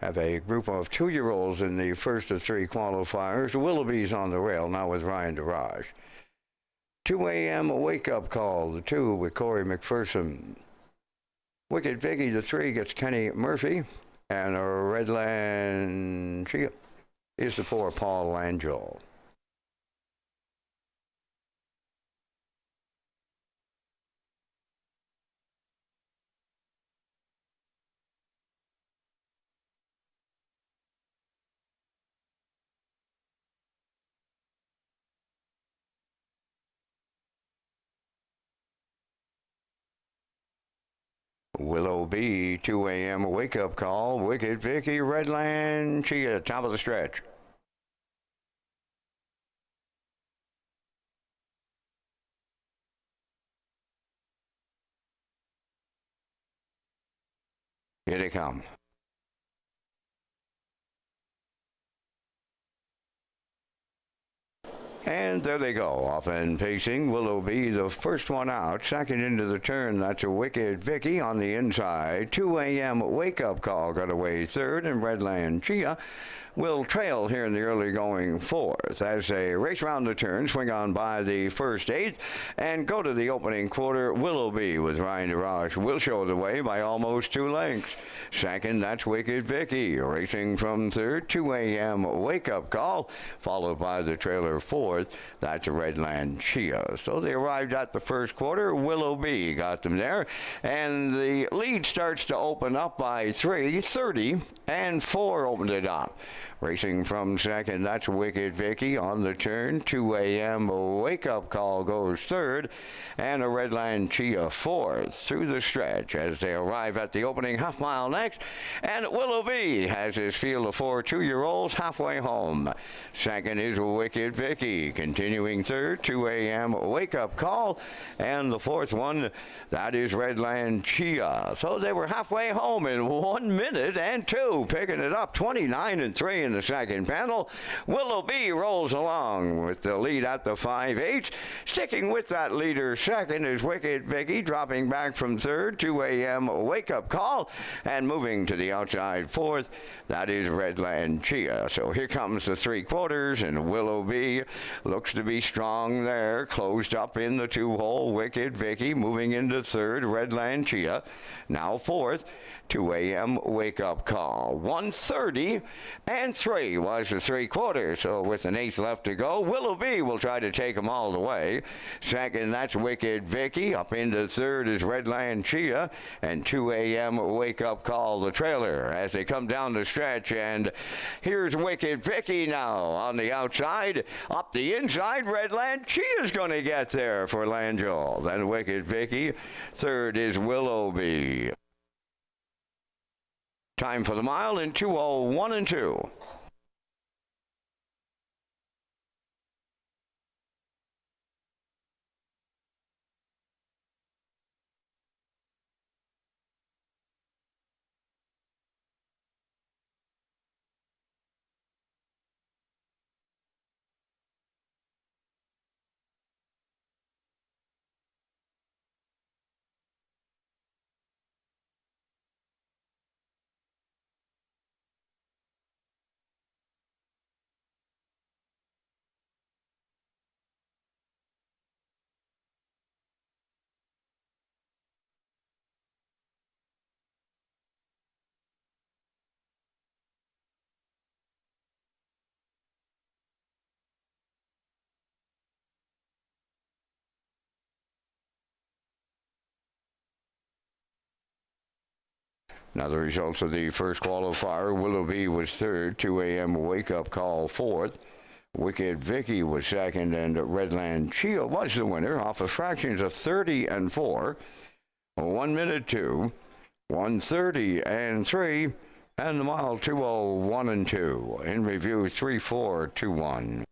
have a group of two-year-olds in the first of three qualifiers. The Willoughby's on the rail now with Ryan DeRaj. 2 a.m. wake-up call, the 2 with Corey McPherson. Wicked Vicky, the 3 gets Kenny Murphy. And Redland Chia is the 4, Paul Langell. Willoughby, 2 a.m. wake-up call. Wicked Vicky, Redland Chia, top of the stretch. Here they come. And there they go, off and pacing. Willoughby, the first one out. Second into the turn, that's a Wicked Vicky on the inside. 2 a.m. wake-up call got away third, and Redland Chia will trail here in the early going fourth as they race round the turn, swing on by the first 8, and go to the opening quarter. Willoughby with Ryan DeRaj will show the way by almost 2 lengths. Second, that's Wicked Vicky, racing from third. 2 a.m. wake-up call, followed by the trailer fourth. That's Redland Chia. So they arrived at the first quarter. Willoughby got them there, and the lead starts to open up by 3. 30 and 4 opened it up. Racing from second, that's Wicked Vicky on the turn. 2 a.m. wake-up call goes third, and a Redland Chia fourth through the stretch as they arrive at the opening half mile next. And Willoughby has his field of 4 two-year-olds halfway home. Second is Wicked Vicky, continuing third. 2 a.m. wake-up call, and the fourth one, that is Redland Chia. So they were halfway home in 1 minute and 2, picking it up 29 and 3 in the second panel. Willoughby rolls along with the lead at the 5/8. Sticking with that leader second is Wicked Vicky, dropping back from third. 2 a.m. wake-up call, and moving to the outside fourth, that is Redland Chia. So here comes the 3 quarters, and Willoughby looks to be strong there, closed up in the 2-hole. Wicked Vicky moving into third. Redland Chia now fourth. 2 a.m. wake-up call. 1:30 and 3 was the 3 quarters. So with an 1/8 left to go, Willoughby will try to take them all the way. Second, that's Wicked Vicky. Up into third is Redland Chia, and 2 a.m. wake-up call, the trailer, as they come down the stretch. And here's Wicked Vicky now on the outside. Up the inside, Redland Chia's going to get there for Langell. Then Wicked Vicky. Third is Willoughby. Time for the mile in 2:01 and 2. Now the results of the first qualifier: Willoughby was third, 2 a.m. wake-up call fourth. Wicked Vicky was second, and Redland Chia was the winner off of fractions of 30 and 4. 1 minute 2, 1:30 and 3, and the mile 2:01 and 2. In review 3-4-2-1.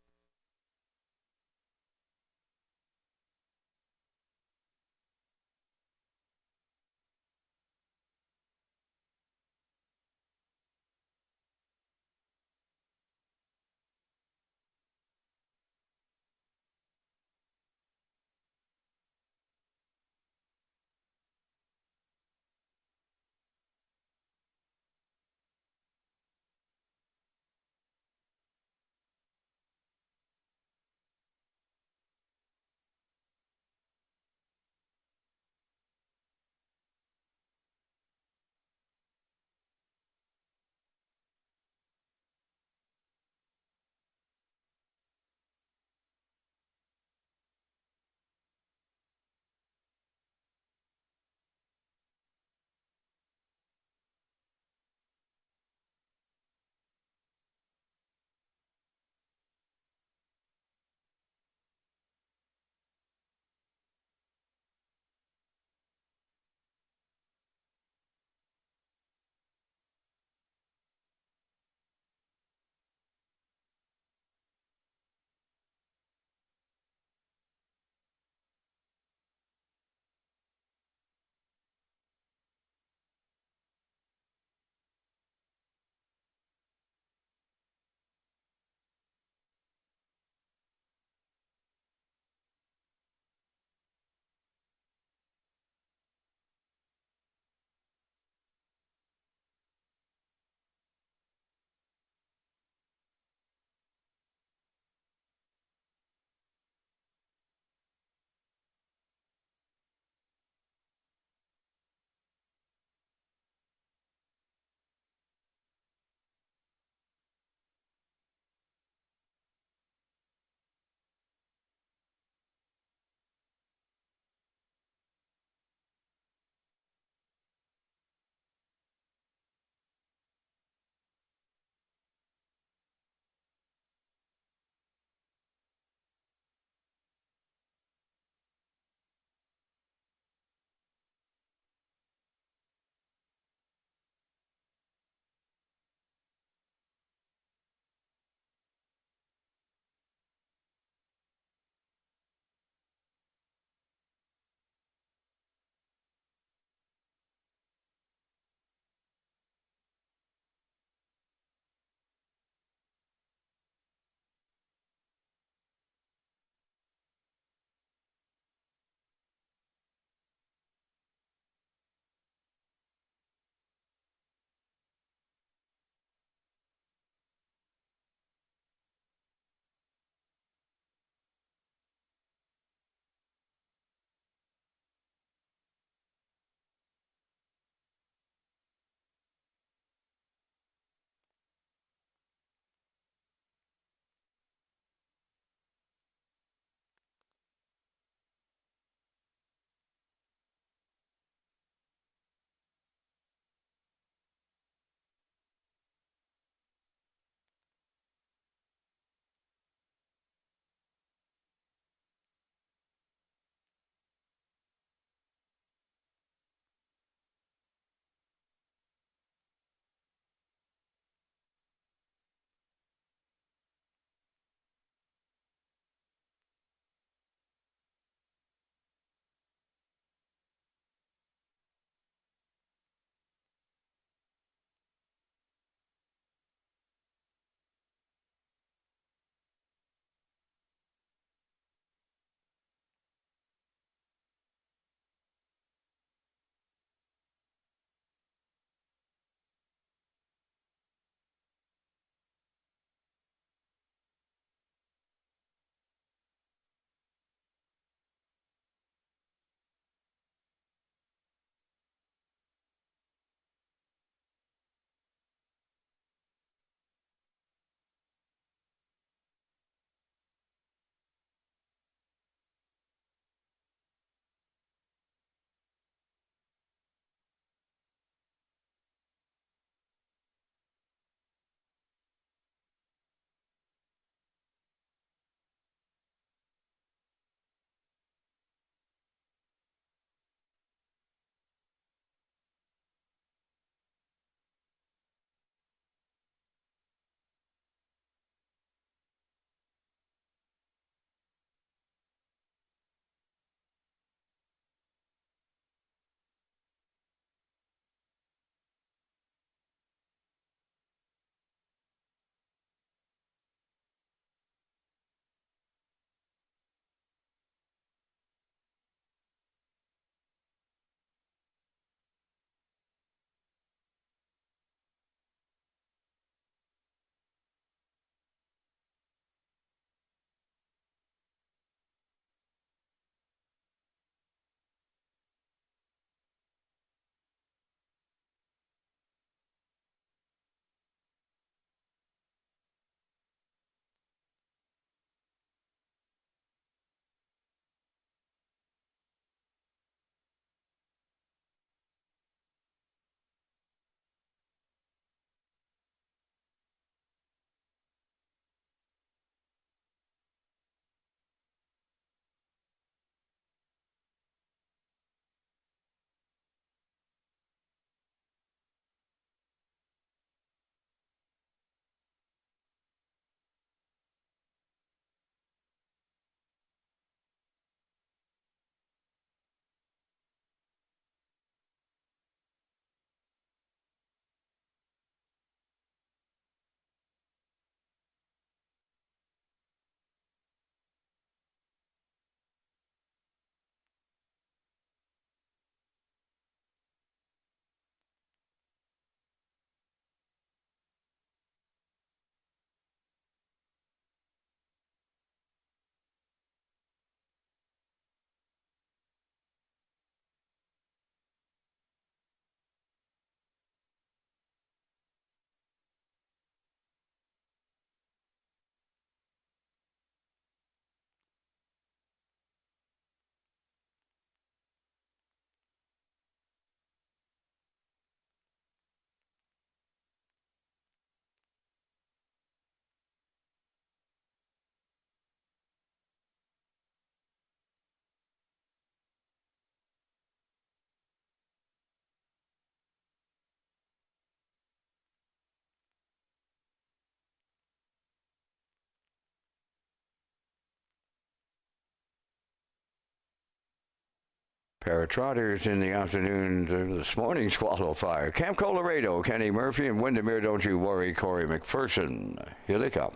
Pair of trotters in the afternoon this morning's qualifier. Camp Colorado, Kenny Murphy, and Windermere, Don't You Worry, Corey McPherson. Here they come.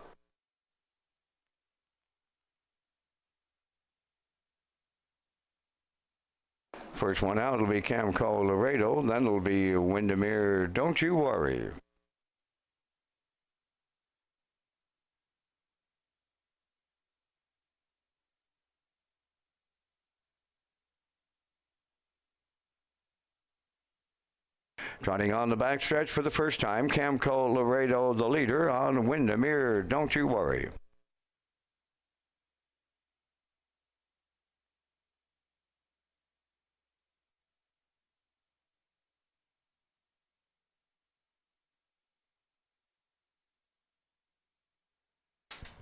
First one out will be Camp Colorado, then it'll be Windermere, Don't You Worry. Trotting on the backstretch for the first time, Camp Colorado, the leader on Windermere, Don't You Worry.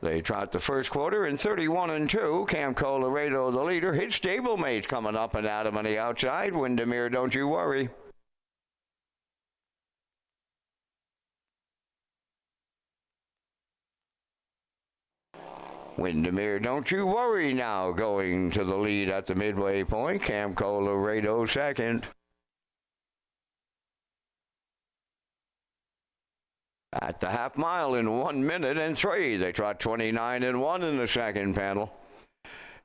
They trot the first quarter in 31-2. Camp Colorado, the leader. His stablemate coming up and at him on the outside. Windermere, Don't You Worry. Windermere, Don't You Worry now going to the lead at the midway point. Camp Colorado second. At the half mile in 1 minute and 3. They trot 29-1 in the second panel.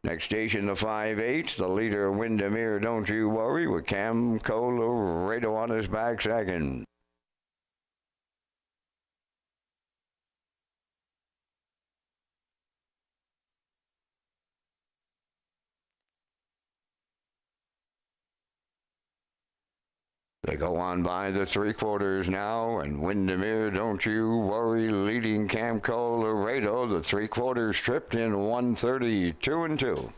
Next station, the 5-8. The leader, Windermere, Don't You Worry, with Camp Colorado on his back second. They go on by the three quarters now, and Windermere, Don't You Worry, leading Camp Colorado. The three quarters stripped in 1:32-2.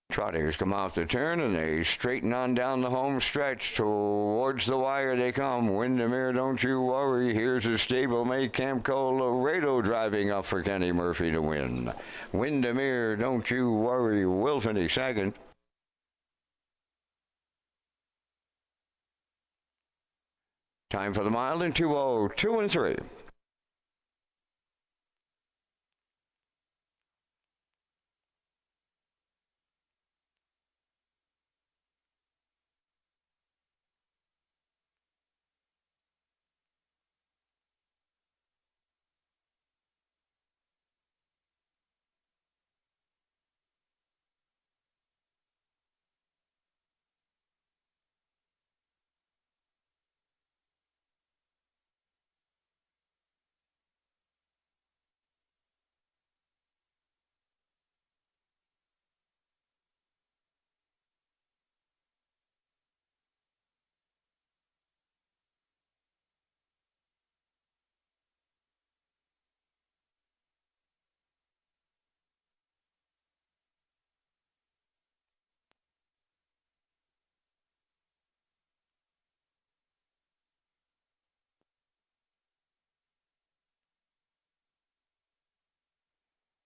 Trotters come off the turn and they straighten on down the home stretch. Towards the wire they come. Windermere, Don't You Worry. Here's his stablemate, Camp Colorado, driving up for Kenny Murphy to win. Windermere, Don't You Worry will finish second. Time for the mile in 2:02-3.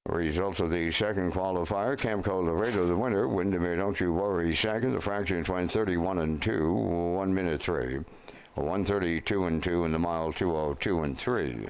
Results of the second qualifier, Camp Colorado the winner, Windermere, Don't You Worry second. The fractions went 31-2, 1 minute 3. 1:32-2 in the mile 2:02-3.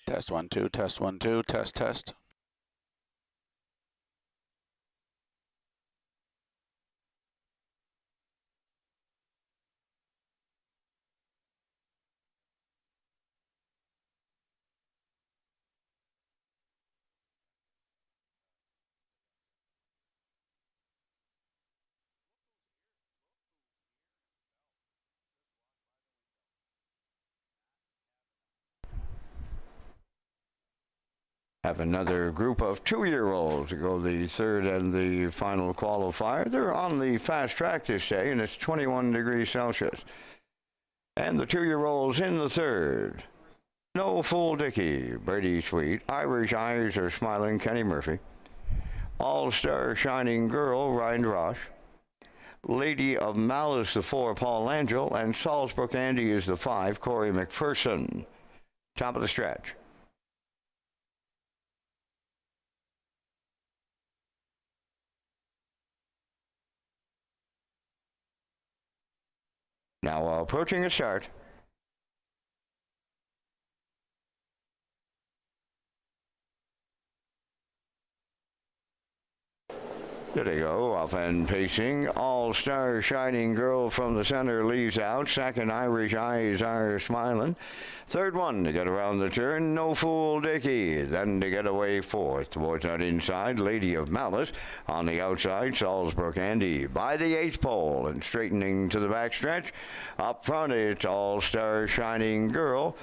Test 1 2, test 1 2, test. Have another group of 2-year-olds to go the third and the final qualifier. They're on the fast track this day, and it's 21 degrees Celsius. And the 2-year-olds in the third. No Fool Dicky, Brady Sweet, Irish Eyes Are Smiling, Kenny Murphy, All-Star Shining Girl, Ryan Rosh, Lady of Malice, the 4, Paul Angel, and Salzbrook Andy is the 5, Corey McPherson. Top of the stretch. Now approaching a start. There they go, off and pacing. All-Star Shining Girl from the center leaves out. Second, Irish Eyes Are Smiling. Third one to get around the turn, No Fool Dicky. Then to get away fourth towards that inside, Lady of Malice. On the outside, Salzbrook Andy by the 8th pole and straightening to the backstretch. Up front, it's All-Star Shining Girl.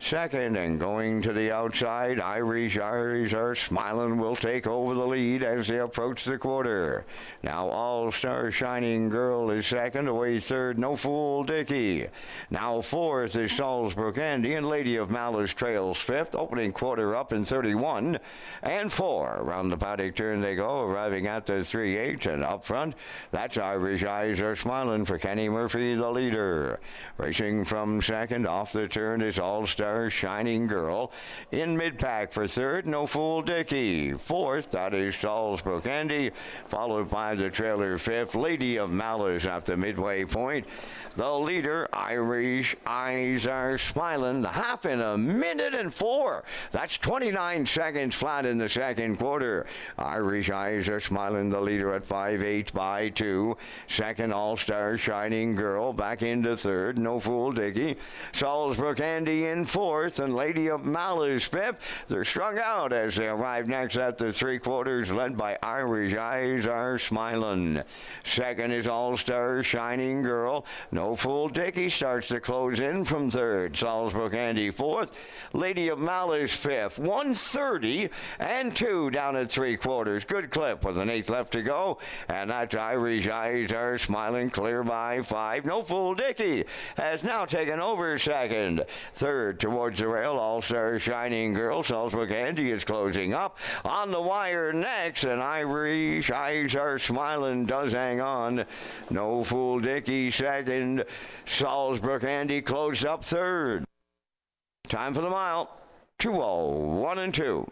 Second, and going to the outside, Irish Eyes Are Smiling will take over the lead as they approach the quarter. Now All-Star Shining Girl is second, away third, No Fool Dicky. Now fourth is Salzbrook Andy, and Lady of Malice trails fifth, opening quarter up in 31 and 4. Around the paddock turn they go, arriving at the 3/8, and up front, that's Irish Eyes Are Smiling for Kenny Murphy, the leader. Racing from second, off the turn is All-Star Shining Girl. In mid-pack for third, No Fool Dicky. Fourth, that is Salzbrook Andy, followed by the trailer fifth, Lady of Malice at the midway point. The leader, Irish Eyes Are Smiling, half in a minute and 4. That's 29 seconds flat in the second quarter. Irish Eyes Are Smiling, the leader at 5/8 by 2. Second, All-Star Shining Girl back into third, No Fool Dicky. Salzbrook Andy in fourth, and Lady of Malice fifth. They're strung out as they arrive next at the 3/4, led by Irish Eyes Are Smiling. Second is All-Star Shining Girl. No Fool Dicky starts to close in from third. Salzbrook Andy fourth. Lady of Malice fifth. 1:30 and 2 down at 3/4. Good clip with an 8th left to go. And that's Irish Eyes Are Smiling clear by 5. No Fool Dicky has now taken over second. Third towards the rail, All-Star Shining Girl. Salzbrook Andy is closing up. On the wire next, and Irish Eyes Are Smiling does hang on. No Fool Dicky second. Salzbrook Andy closed up third. Time for the mile. 2:01 and 2.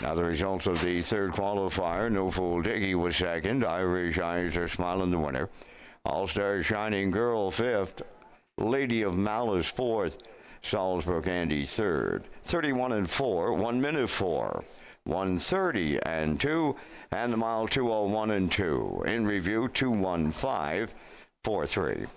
Now the results of the third qualifier. No Fool Diggy was second. Irish Eyes Are Smiling the winner. All-Star Shining Girl fifth. Lady of Malice fourth. Salzburg Andy third. 31 and 4, 1 minute 4. 130 and 2, and the mile 201 and 2. In review 215.43.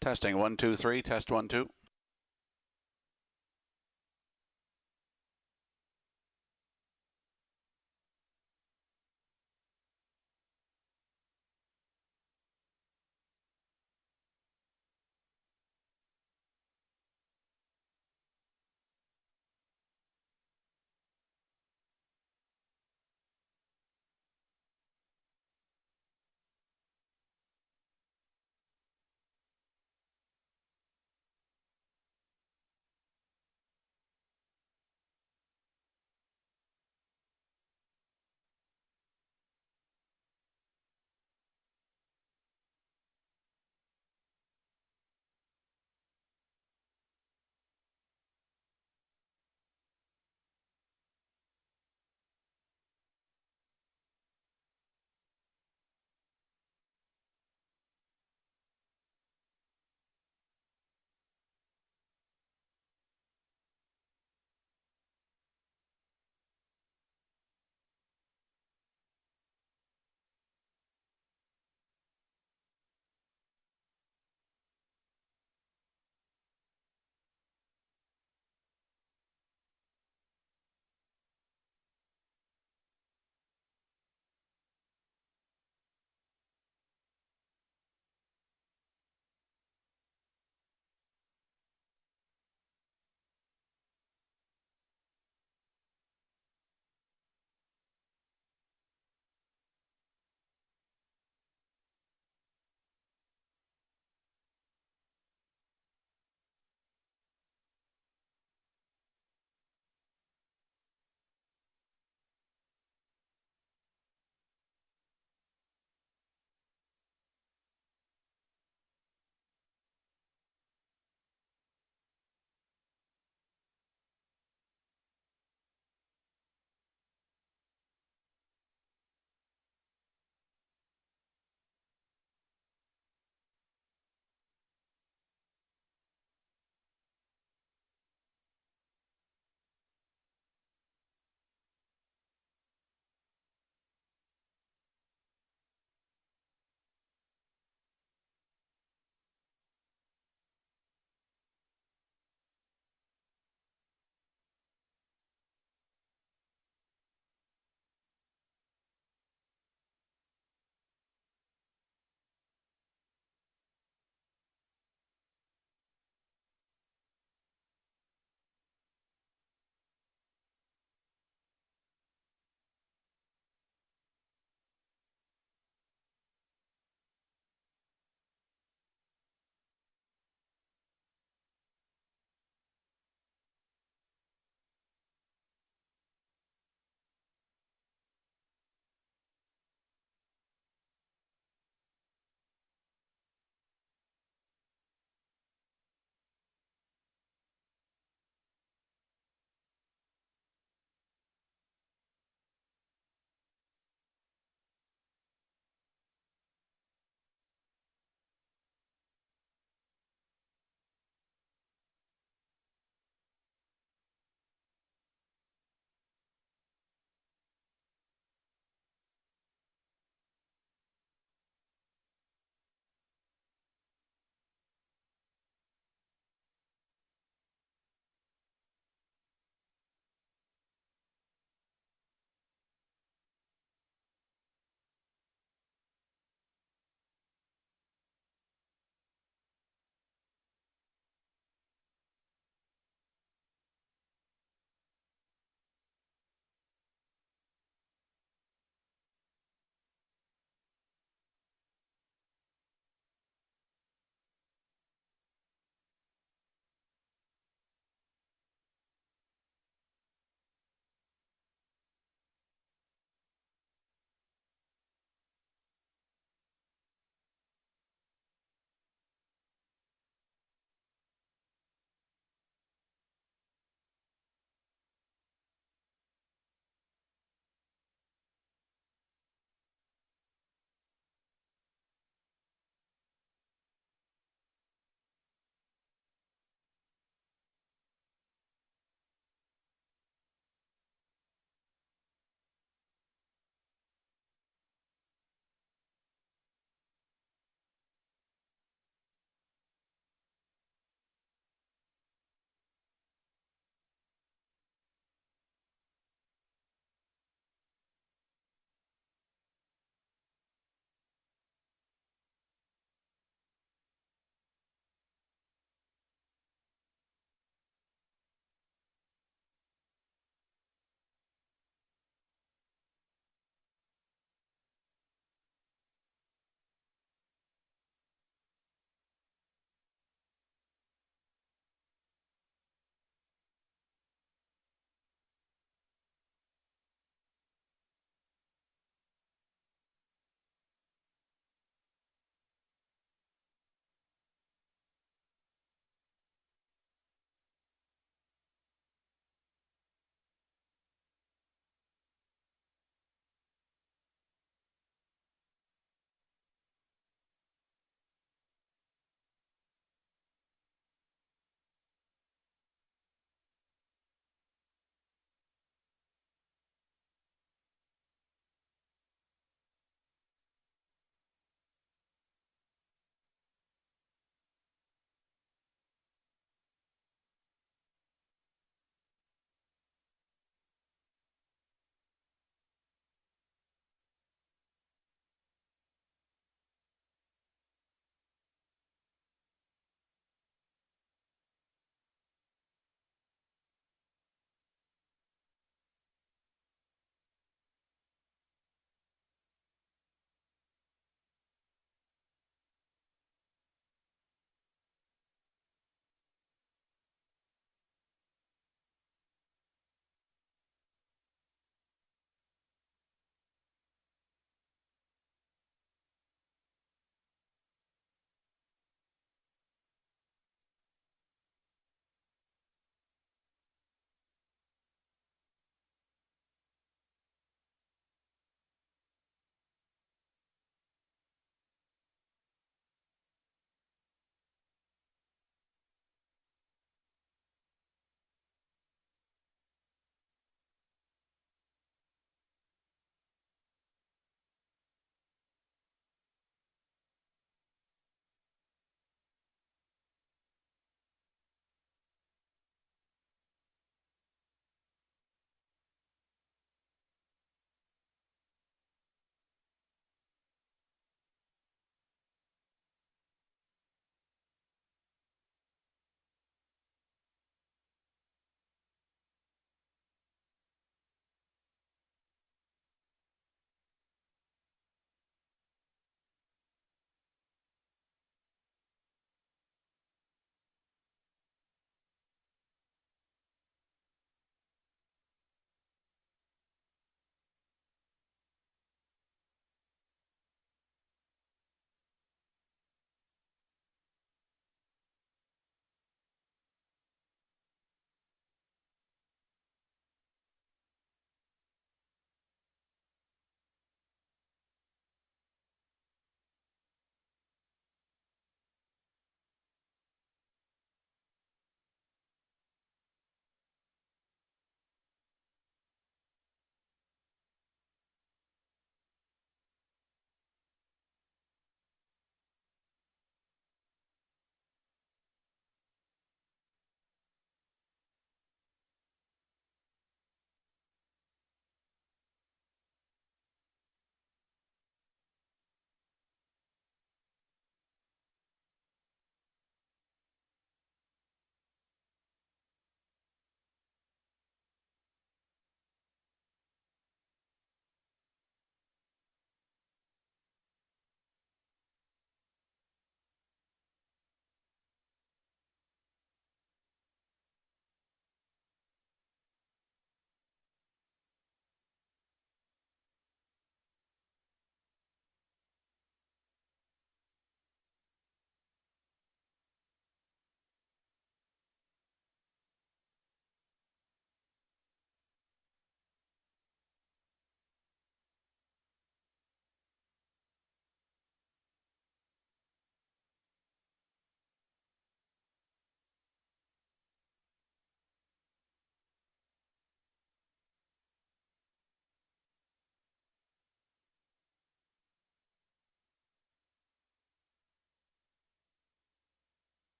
Testing 1 2 3. Test 1 2.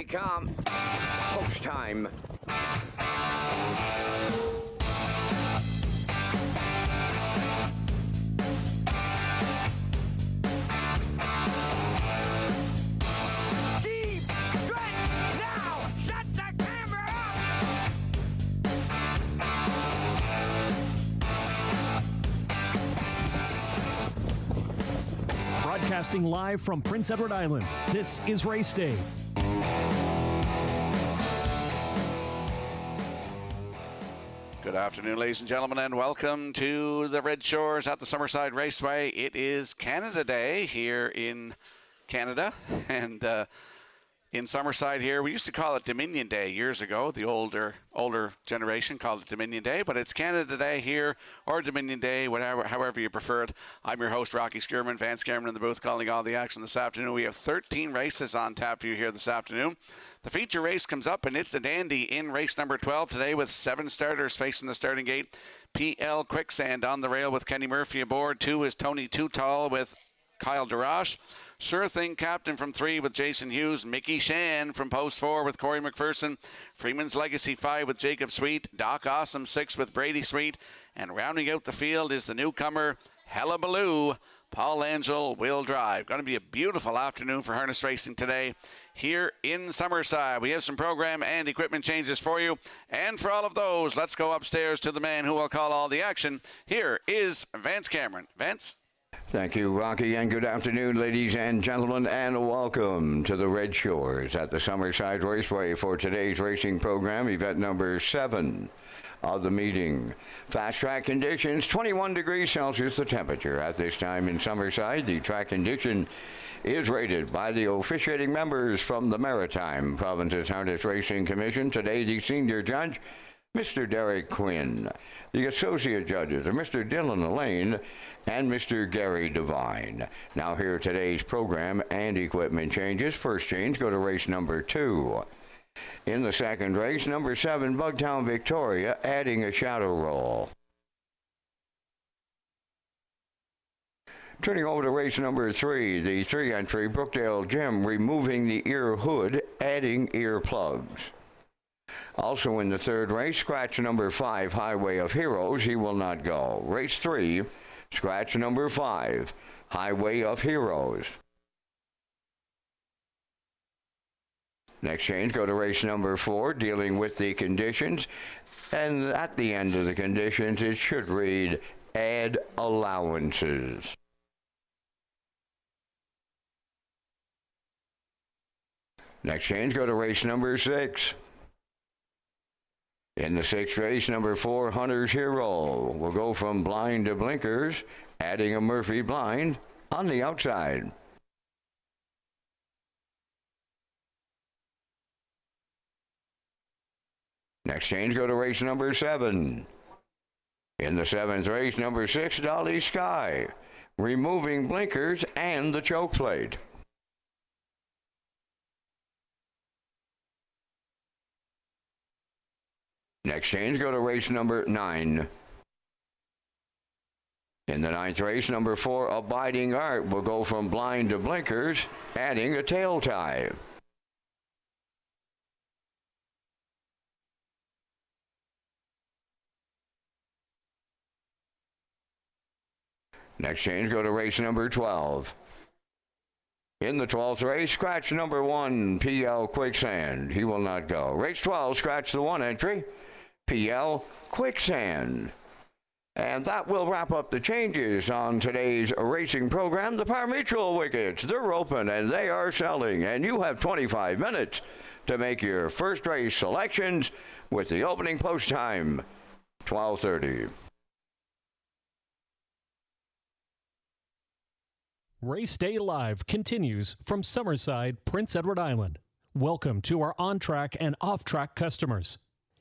they come. Post time. Deep stretch now. Shut the camera up. Broadcasting live from Prince Edward Island, this is Race Day. Good afternoon, ladies and gentlemen, and welcome to the Red Shores at the Summerside Raceway. It is Canada Day here in Canada, and in Summerside here, we used to call it Dominion Day years ago. The older generation called it Dominion Day, but it's Canada Day here, or Dominion Day, whatever, however you prefer it. I'm your host, Rocky Skierman, Vance Cameron in the booth, calling all the action this afternoon. We have 13 races on tap for you here this afternoon. The feature race comes up, and it's a dandy in race number 12 today with 7 starters facing the starting gate. PL Quicksand on the rail with Kenny Murphy aboard. 2 is Tony Too Tall with Kyle Darash. Sure Thing Captain from 3 with Jason Hughes. Mickey Shan from post 4 with Corey McPherson. Freeman's Legacy 5 with Jacob Sweet. Doc Awesome 6 with Brady Sweet. And rounding out the field is the newcomer, Hullabaloo. Paul Angel will drive. Going to be a beautiful afternoon for harness racing today here in Summerside. We have some program and equipment changes for you. And for all of those, let's go upstairs to the man who will call all the action. Here is Vance Cameron. Vance? Thank you, Rocky, and good afternoon, ladies and gentlemen, and welcome to the Red Shores at the Summerside Raceway for today's racing program, event number 7 of the meeting. Fast track conditions, 21 degrees Celsius the temperature at this time in Summerside. The track condition is rated by the officiating members from the Maritime Provinces Harness Racing Commission. Today, the senior judge, Mr. Derek Quinn. The associate judges are Mr. Dylan Elaine and Mr. Gary Devine. Now here are today's program and equipment changes. First change, go to race number 2. In the second race, number 7, Bugtown Victoria, adding a shadow roll. Turning over to race number 3, the 3-entry Brookdale Gym, removing the ear hood, adding ear plugs. Also in the third race, scratch number 5, Highway of Heroes, he will not go. Race 3, scratch number 5, Highway of Heroes. Next change, go to race number 4, dealing with the conditions. And at the end of the conditions, it should read, add allowances. Next change, go to race number 6. In the 6th race, number 4, Hunter's Hero, will go from blind to blinkers, adding a Murphy blind on the outside. Next change, go to race number 7. In the 7th race, number 6, Dolly Sky, removing blinkers and the choke plate. Next change, go to race number 9. In the 9th race, number 4, Abiding Art, will go from blind to blinkers, adding a tail tie. Next change, go to race number 12. In the 12th race, scratch number 1, PL Quicksand. He will not go. Race 12, scratch the 1 entry, PL Quicksand. And that will wrap up the changes on today's racing program. The pari-mutuel wickets, they're open and they are selling. And you have 25 minutes to make your first race selections with the opening post time, 12:30. Race Day Live continues from Summerside, Prince Edward Island. Welcome to our on-track and off-track customers.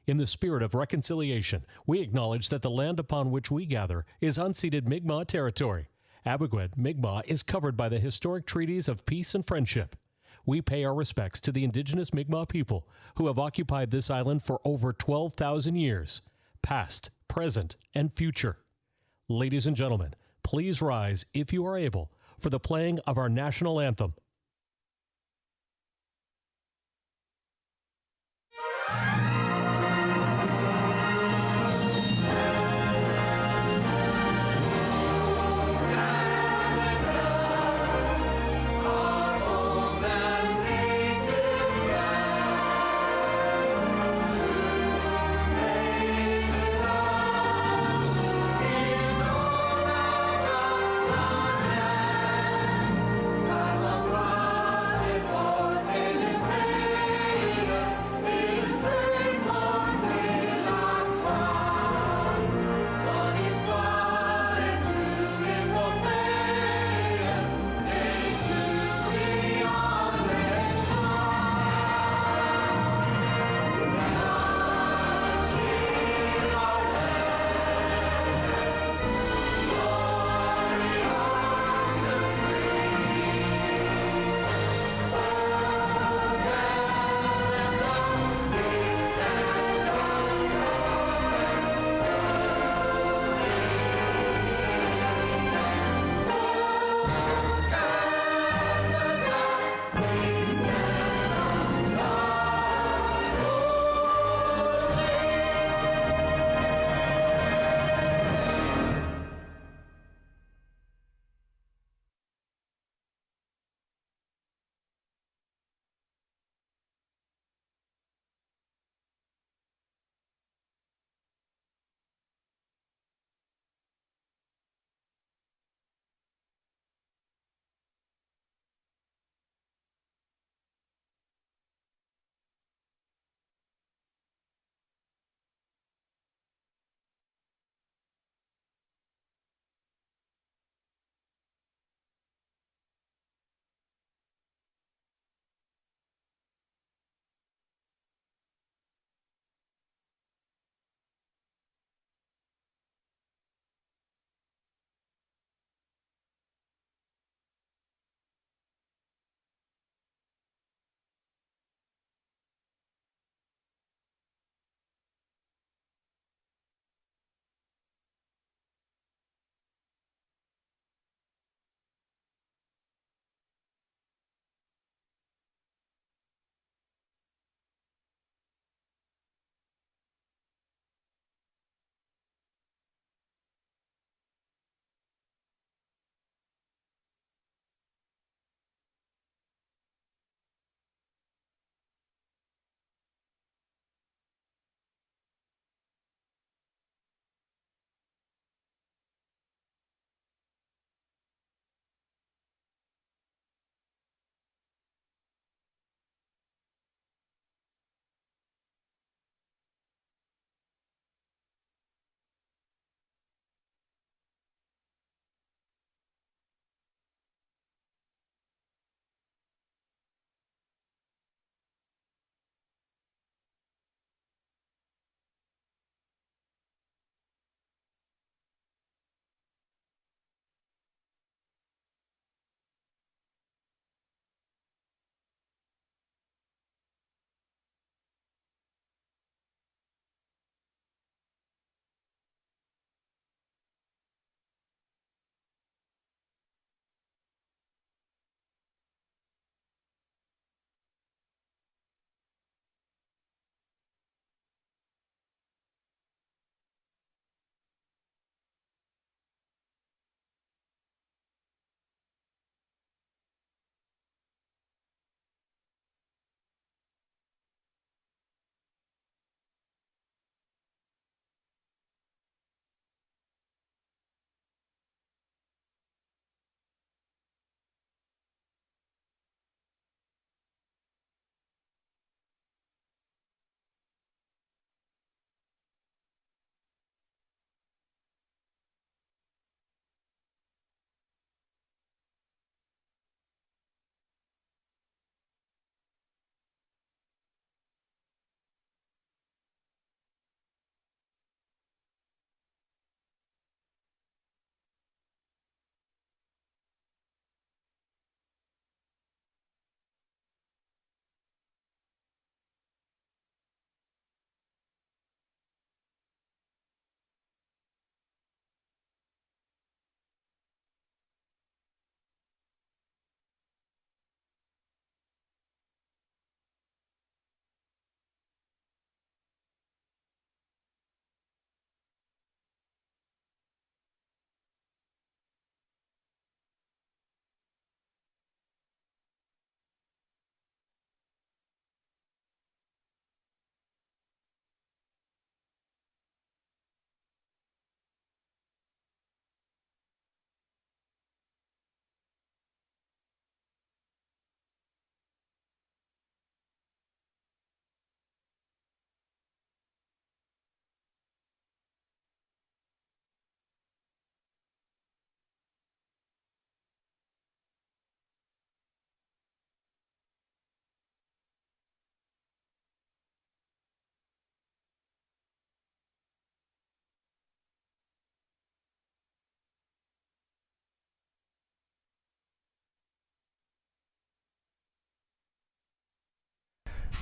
In the spirit of reconciliation, we acknowledge that the land upon which we gather is unceded Mi'kmaq territory. Abogwed, Mi'kmaq is covered by the historic treaties of peace and friendship. We pay our respects to the indigenous Mi'kmaq people who have occupied this island for over 12,000 years, past, present, and future. Ladies and gentlemen, please rise, if you are able, for the playing of our national anthem.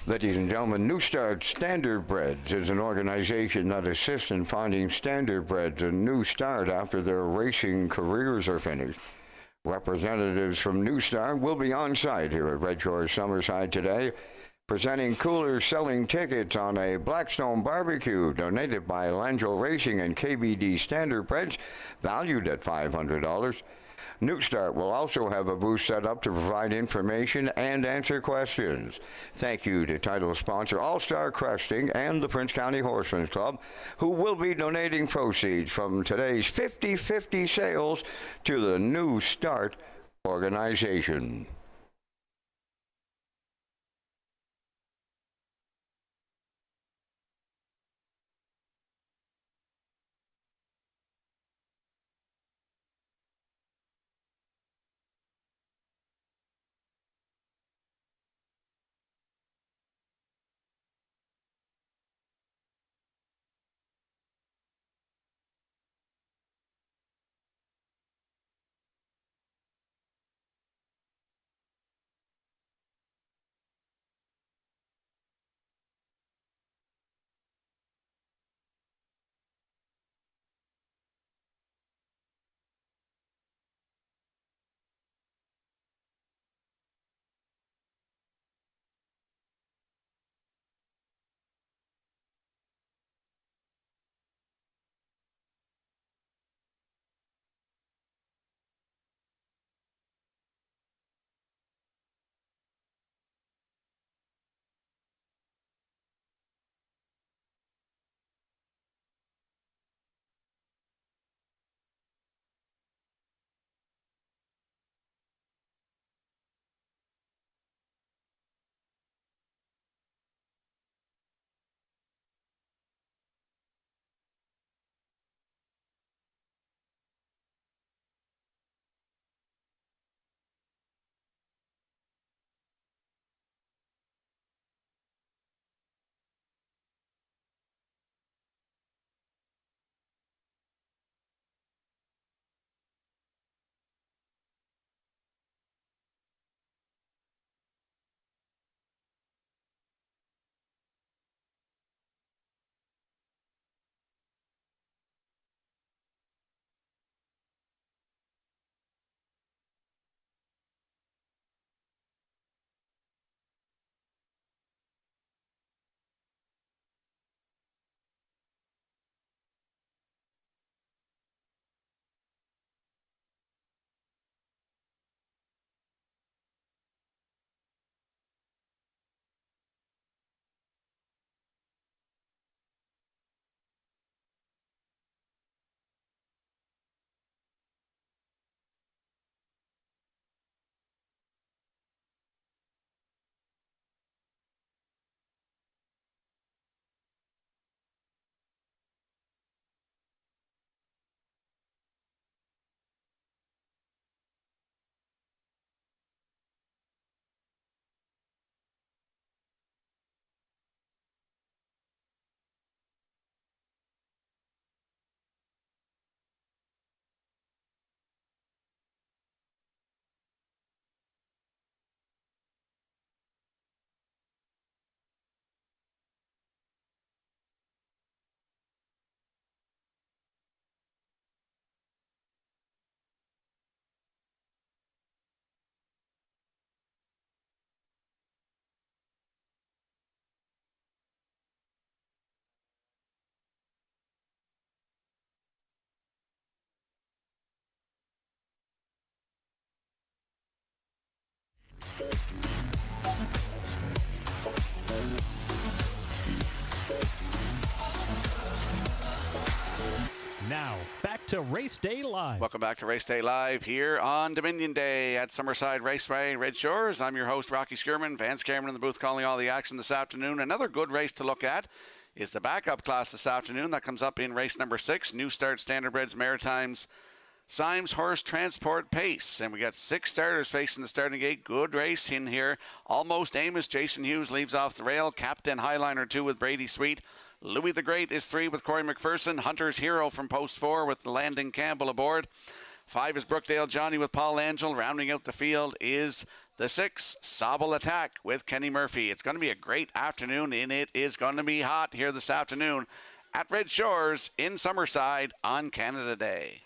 Ladies and gentlemen, New Start Standardbreds is an organization that assists in finding standardbreds a new start after their racing careers are finished. Representatives from New Start will be on site here at Redshores Summerside today, presenting coolers selling tickets on a Blackstone barbecue donated by Langell Racing and KBD Standardbreds, valued at $500. New Start will also have a booth set up to provide information and answer questions. Thank you to title sponsor All-Star Cresting and the Prince County Horsemen's Club, who will be donating proceeds from today's 50-50 sales to the New Start organization. Now, back to Race Day Live. Welcome back to Race Day Live here on Dominion Day at Summerside Raceway, Red Shores. I'm your host, Rocky Skierman. Vance Cameron in the booth calling all the action this afternoon. Another good race to look at is the backup class this afternoon. That comes up in race number 6, New Start Standardbreds Maritimes Symes Horse Transport Pace. And we got 6 starters facing the starting gate. Good race in here. Almost Amos. Jason Hughes leaves off the rail. Captain Highliner 2 with Brady Sweet. Louis the Great is 3 with Corey McPherson. Hunter's Hero from post 4 with Landon Campbell aboard. 5 is Brookdale Johnny with Paul Angel. Rounding out the field is the 6, Sobble Attack with Kenny Murphy. It's going to be a great afternoon, and it is going to be hot here this afternoon at Red Shores in Summerside on Canada Day.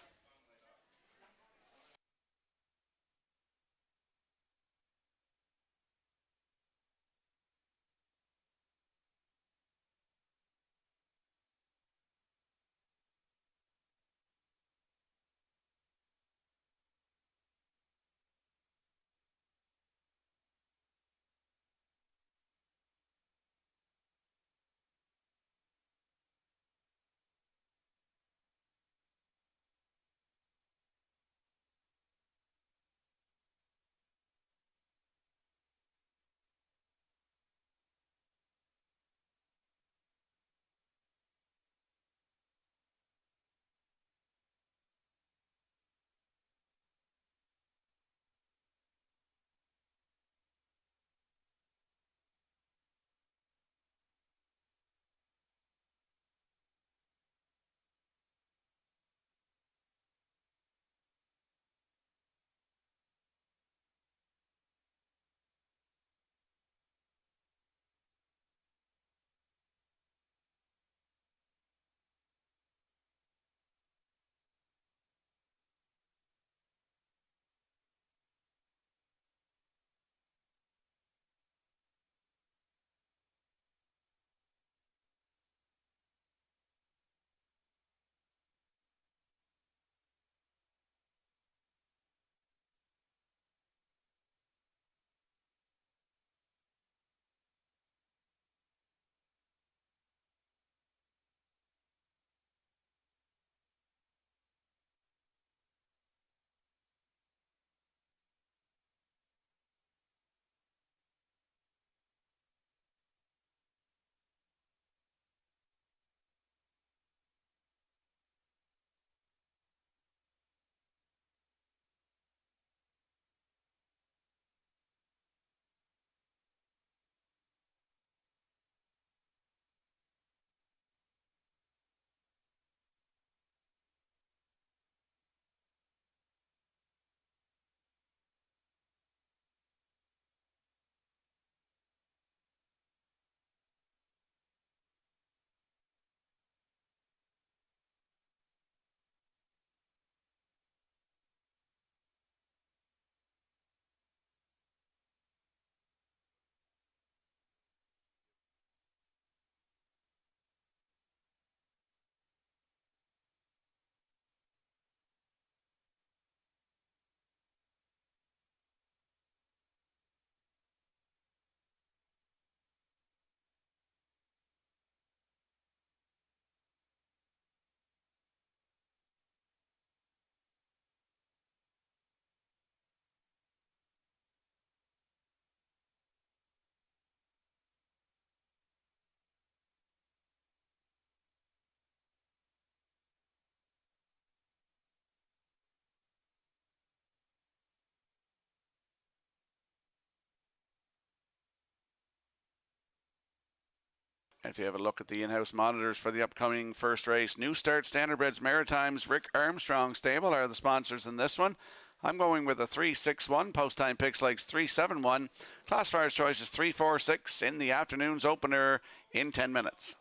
If you have a look at the in-house monitors for the upcoming first race, New Start Standardbreds Maritimes Rick Armstrong Stable are the sponsors in this one. I'm going with a 3-6-1. Post time picks likes 3-7-1. Classifier's choice is 3-4-6 in the afternoon's opener in 10 minutes.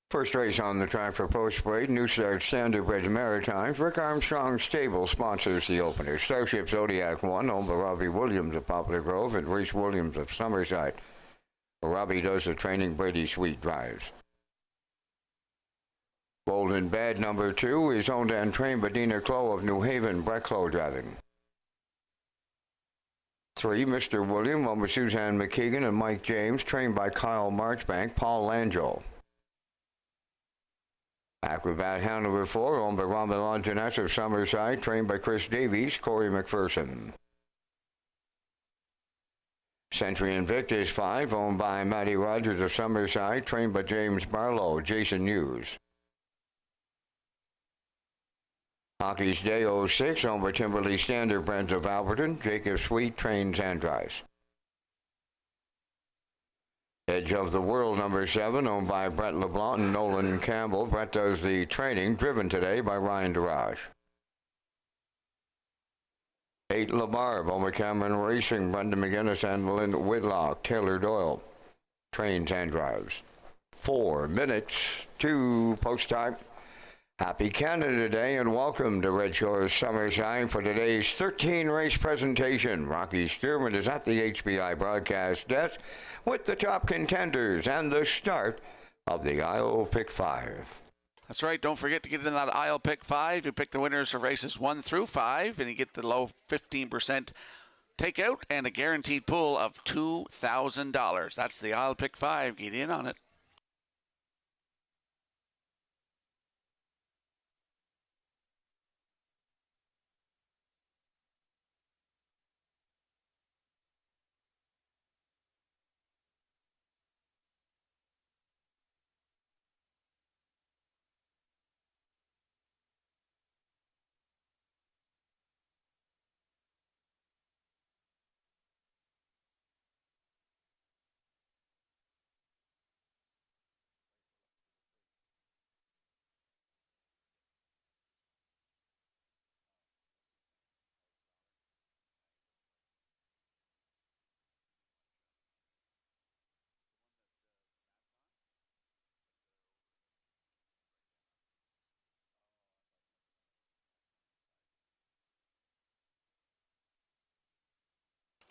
First race on the track for Post Parade, New Start Standardbred Maritimes. Rick Armstrong Stable sponsors the opener. Starship Zodiac 1, owned by Robbie Williams of Poplar Grove and Reese Williams of Summerside. Robbie does the training, Brady Sweet drives. Golden Bad number 2 is owned and trained by Dina Clough of New Haven, Brett Clough driving. 3, Mr. William, owned by Suzanne McKeegan and Mike James, trained by Kyle Marchbank, Paul Langell. Acrobat Hound number 4, owned by Robin Longinette of Summerside, trained by Chris Davies, Corey McPherson. Century Invictus 5, owned by Matty Rogers of Summerside, trained by James Barlow, Jason Hughes. Hockey's Day 06, owned by Timberley Standardbreds of Alberton, Jacob Sweet trains and drives. Edge of the World number 7, owned by Brett LeBlanc and Nolan Campbell. Brett does the training, driven today by Ryan Darage. 8, LeBarb, owned by Cameron Racing, Brendan McGinnis and Melinda Whitlock. Taylor Doyle trains and drives. 4 minutes to post time. Happy Canada Day and welcome to Red Shores Summerside for today's 13 race presentation. Rocky Skierman is at the HBI broadcast desk with the top contenders and the start of the Isle Pick 5. That's right. Don't forget to get in that Isle Pick 5. You pick the winners of races 1 through 5 and you get the low 15% takeout and a guaranteed pool of $2,000. That's the Isle Pick 5. Get in on it.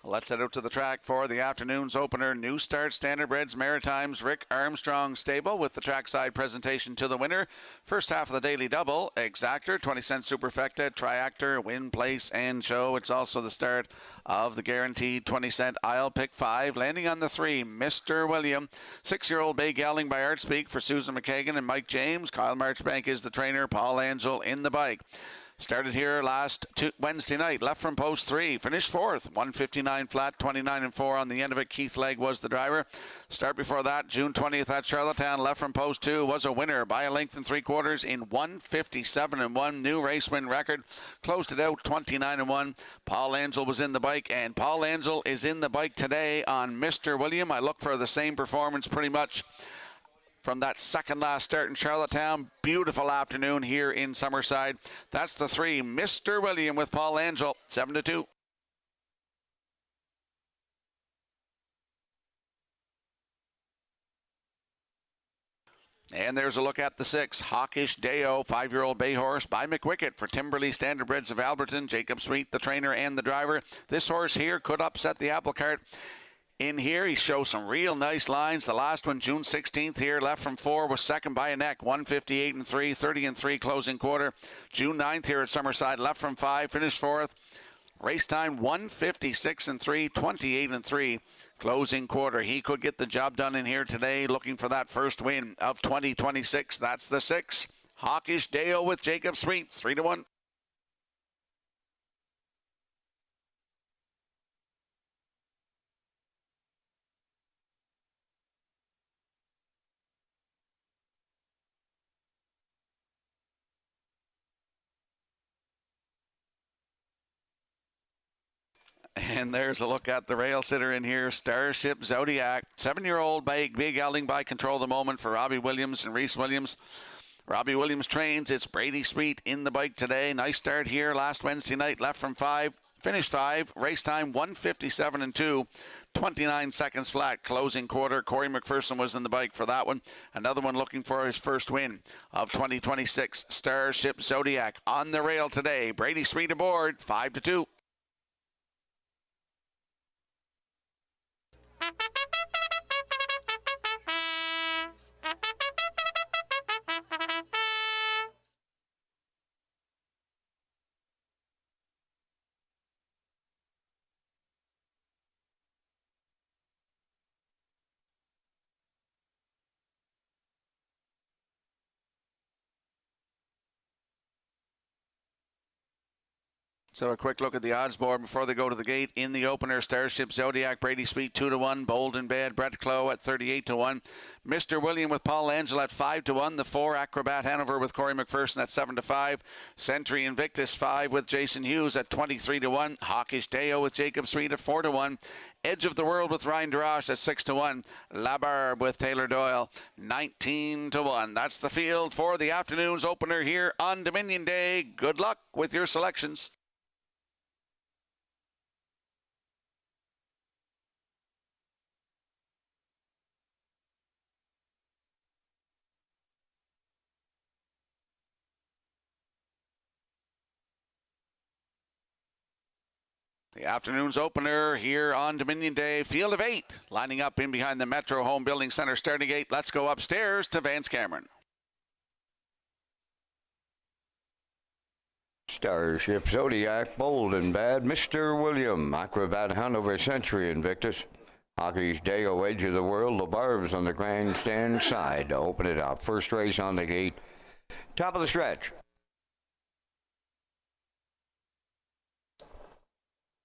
Let's head out to the track for the afternoon's opener. New Start Standardbreds Maritimes Rick Armstrong Stable with the trackside presentation to the winner. First half of the daily double, Exactor, 20-cent Superfecta, Triactor, Win, Place, and Show. It's also the start of the guaranteed 20-cent Isle Pick 5. Landing on the 3, Mr. William. 6-year-old bay gelding by Artspeak for Susan McKagan and Mike James. Kyle Marchbank is the trainer. Paul Angel in the bike. Started here last Wednesday night, left from post 3, finished 4th, 159 flat, 29-4 on the end of it. Keith Legg was the driver. Start before that, June 20th at Charlottetown, left from post 2, was a winner by a length and 3/4 in 157-1, new race win record. Closed it out 29-1. Paul Angel was in the bike, and Paul Angel is in the bike today on Mr. William. I look for the same performance pretty much from that second last start in Charlottetown. Beautiful afternoon here in Summerside. That's the 3, Mr. William with Paul Angel, 7-2. And there's a look at the 6, Hawkish Deo, 5-year-old bay horse by McWickett for Timberley Standardbreds of Alberton. Jacob Sweet, the trainer and the driver. This horse here could upset the apple cart. In here, he shows some real nice lines. The last one, June 16th here, left from 4, was second by a neck, 158-3, 30-3 closing quarter. June 9th here at Summerside, left from 5, finished 4th. Race time, 156-3, 28-3 closing quarter. He could get the job done in here today, looking for that first win of 2026. That's the 6, Hawkish Deo with Jacob Sweet, 3-1. And there's a look at the rail sitter in here, Starship Zodiac. 7-year-old big gelding by Control the Moment for Robbie Williams and Reese Williams. Robbie Williams trains. It's Brady Sweet in the bike today. Nice start here last Wednesday night. Left from 5. Finish 5, race time 1:57 and 2, 29 seconds flat. Closing quarter, Corey McPherson was in the bike for that one. Another one looking for his first win of 2026. Starship Zodiac on the rail today. Brady Sweet aboard, 5-2. So a quick look at the odds board before they go to the gate. In the opener, Starship Zodiac, Brady Sweet 2-1, Bold and Bad, Brett Clough at 38-1, Mr. William with Paul Angel at 5-1, the 4 Acrobat Hanover with Corey McPherson at 7-5, Century Invictus 5 with Jason Hughes at 23-1, Hawkish Deo with Jacob Sweet at 4-1, Edge of the World with Ryan Darash at 6-1, La Barbe with Taylor Doyle 19-1. That's the field for the afternoon's opener here on Dominion Day. Good luck with your selections. The afternoon's opener here on Dominion Day, field of 8, lining up in behind the Metro Home Building Center starting gate. Let's go upstairs to Vance Cameron. Starship Zodiac, Bold and Bad, Mr. William, Acrobat Hanover, Century Invictus, Hockey's Deo, Edge of the World, La Barb's on the grandstand side to open it up. First race on the gate, top of the stretch.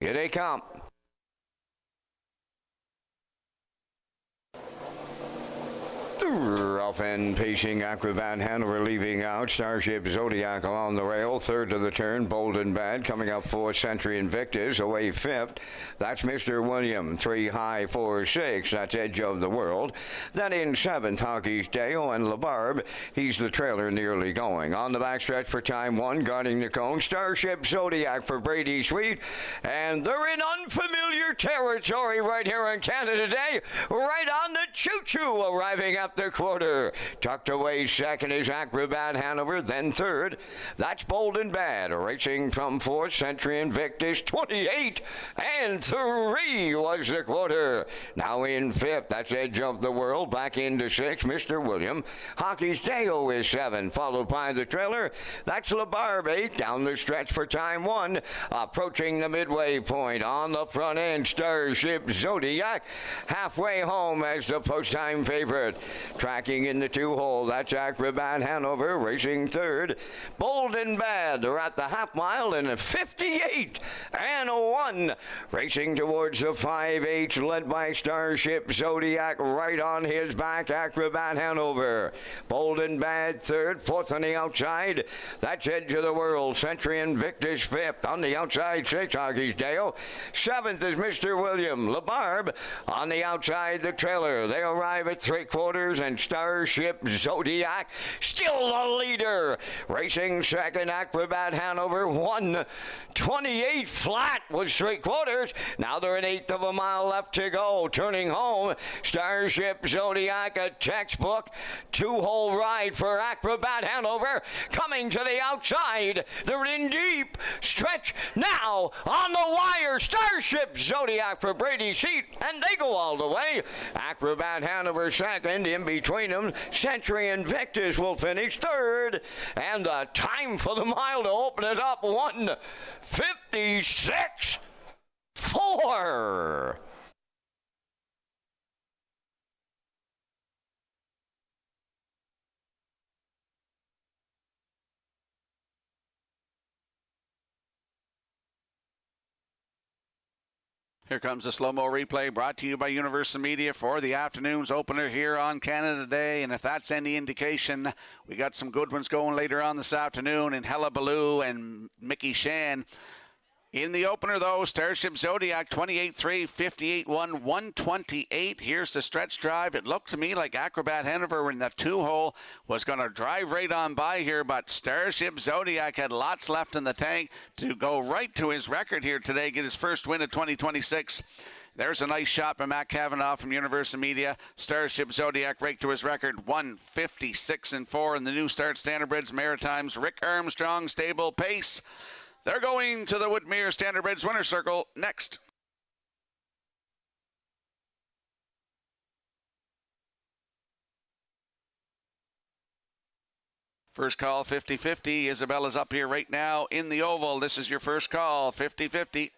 Here they come. Rough and pacing Acrobat Hanover leaving out. Starship Zodiac along the rail. Third to the turn. Bold and Bad coming up for Century Invictus. Away fifth. That's Mr. William. 3 high, 4, 6. That's Edge of the World. Then in seventh, Hawkish Deo and La Barbe. He's the trailer nearly going. On the backstretch for time 1, guarding the cone. Starship Zodiac for Brady Sweet. And they're in unfamiliar territory right here in Canada Day. Right on the choo-choo, arriving up the quarter. Tucked away second is Acrobat Hanover, then third. That's Bold and Bad. Racing from fourth, Century Invictus, 28 and 3 was the quarter. Now in fifth, that's Edge of the World. Back into sixth, Mr. William. Hawkish Deo is 7, followed by the trailer. That's La Barbe, 8 down the stretch for time 1. Approaching the midway point on the front end, Starship Zodiac. Halfway home as the post-time favorite. Tracking in the 2-hole, that's Acrobat Hanover, racing third. Bold and Bad, they're at the half mile in a 58 and a 1. Racing towards the 5/8, led by Starship Zodiac, right on his back, Acrobat Hanover. Bold and Bad third, fourth on the outside. That's Edge of the World, Century Invictus fifth. On the outside, 6, Hawkish Deo. Seventh is Mr. William. La Barbe on the outside, the trailer. They arrive at 3/4, and Starship Zodiac still the leader. Racing second, Acrobat Hanover, 1:28 flat was 3/4. Now they're an 1/8 of a mile left to go. Turning home, Starship Zodiac, a textbook 2-hole ride for Acrobat Hanover. Coming to the outside, they're in deep stretch now on the wire. Starship Zodiac for Brady Seat, and they go all the way. Acrobat Hanover second. In between them, Century Invictus will finish third, and the time for the mile to open it up, 1:56.4. Here comes the slow-mo replay brought to you by Universal Media for the afternoon's opener here on Canada Day. And if that's any indication, we got some good ones going later on this afternoon in Hella Baloo and Mickey Shan. In the opener, though, Starship Zodiac 28-3, 58-1, 128. Here's the stretch drive. It looked to me like Acrobat Hanover in that 2-hole was going to drive right on by here, but Starship Zodiac had lots left in the tank to go right to his record here today, get his first win of 2026. There's a nice shot by Matt Cavanaugh from Universal Media. Starship Zodiac raked to his record 156-4 in the new start Standardbridge Maritimes. Rick Armstrong, stable pace. They're going to the Woodmere Standardbridge Winner's Circle next. First call, 50-50. Isabella's up here right now in the oval. This is your first call, 50-50.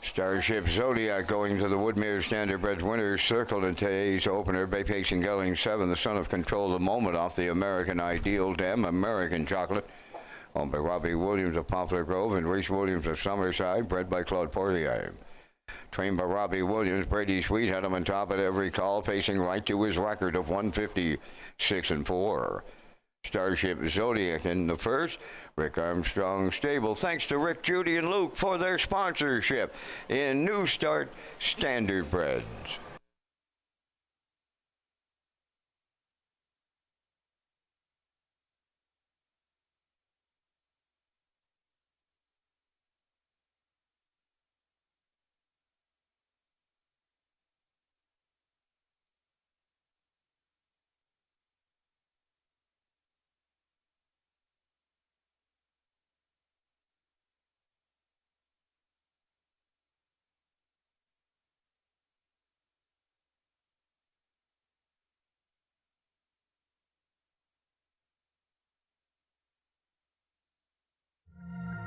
Starship Zodiac going to the Woodmere Standardbred Winners Circle in today's opener. Bay Pacing Gelling 7, the son of Control the Moment off the American Ideal Dam, American Chocolate. Owned by Robbie Williams of Poplar Grove and Reese Williams of Summerside, bred by Claude Poirier. Trained by Robbie Williams, Brady Sweet had him on top at every call, pacing right to his record of 156-4. Starship Zodiac in the first. Rick Armstrong stable. Thanks to Rick, Judy, and Luke for their sponsorship in New Start Standardbreds.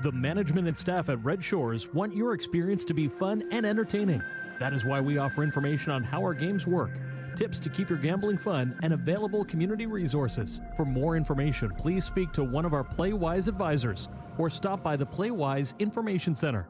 The management and staff at Red Shores want your experience to be fun and entertaining. That is why we offer information on how our games work, tips to keep your gambling fun, and available community resources. For more information, please speak to one of our PlayWise advisors or stop by the PlayWise Information Center.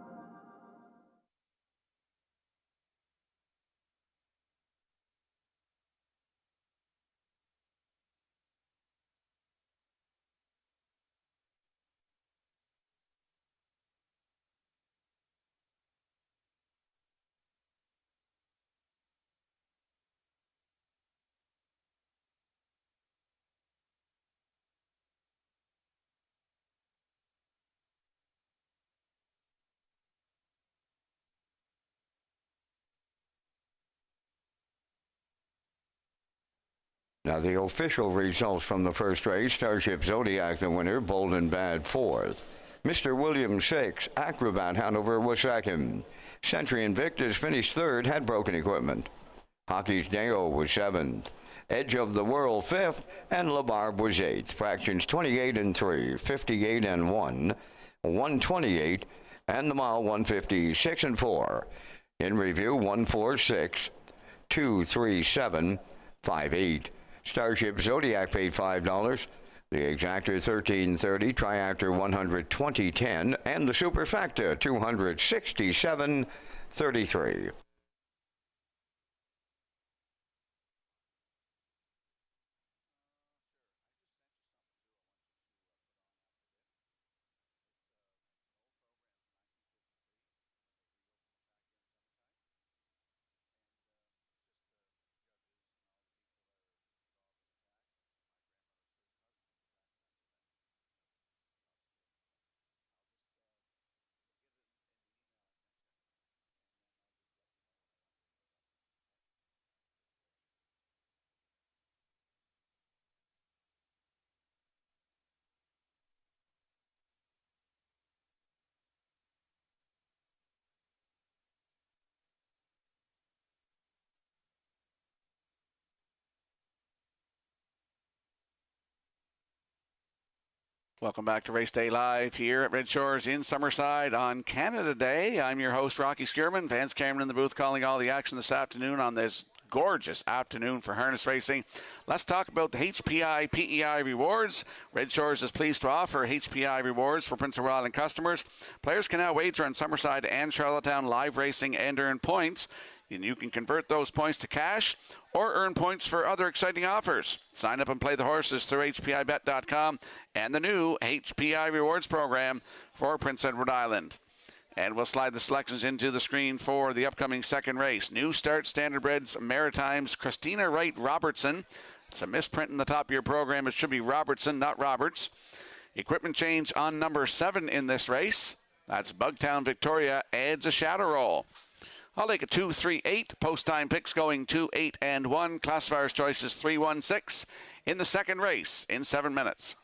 Now the official results from the first race: Starship Zodiac the winner, Bold and Bad fourth. Mr. Williams 6, Acrobat Hanover was second. Century Invictus finished third, had broken equipment. Hockey's Deo was seventh. Edge of the World fifth, and LaBarbe was eighth. Fractions 28-3, 58-1, 128, and the mile 156-4. In review, 146, 237, 58. Starship Zodiac paid $5. The Exactor $13.30, Triactor $120.10, and the Superfecta $267.33. Welcome back to Race Day Live here at Red Shores in Summerside on Canada Day. I'm your host, Rocky Skierman. Vance Cameron in the booth calling all the action this afternoon on this gorgeous afternoon for harness racing. Let's talk about the HPI PEI rewards. Red Shores is pleased to offer HPI rewards for Prince Edward Island customers. Players can now wager on Summerside and Charlottetown live racing and earn points. And you can convert those points to cash or earn points for other exciting offers. Sign up and play the horses through HPIBet.com and the new HPI Rewards program for Prince Edward Island. And we'll slide the selections into the screen for the upcoming second race. New Start Standardbreds Maritimes Christina Wright Robertson. It's a misprint in the top of your program. It should be Robertson, not Roberts. Equipment change on number 7 in this race. That's Bugtown Victoria adds a shadow roll. I'll take a 2-3-8. Post time picks going 2, 8, and 1. Classifier's choice is 3, 1, 6 in the second race in 7 minutes.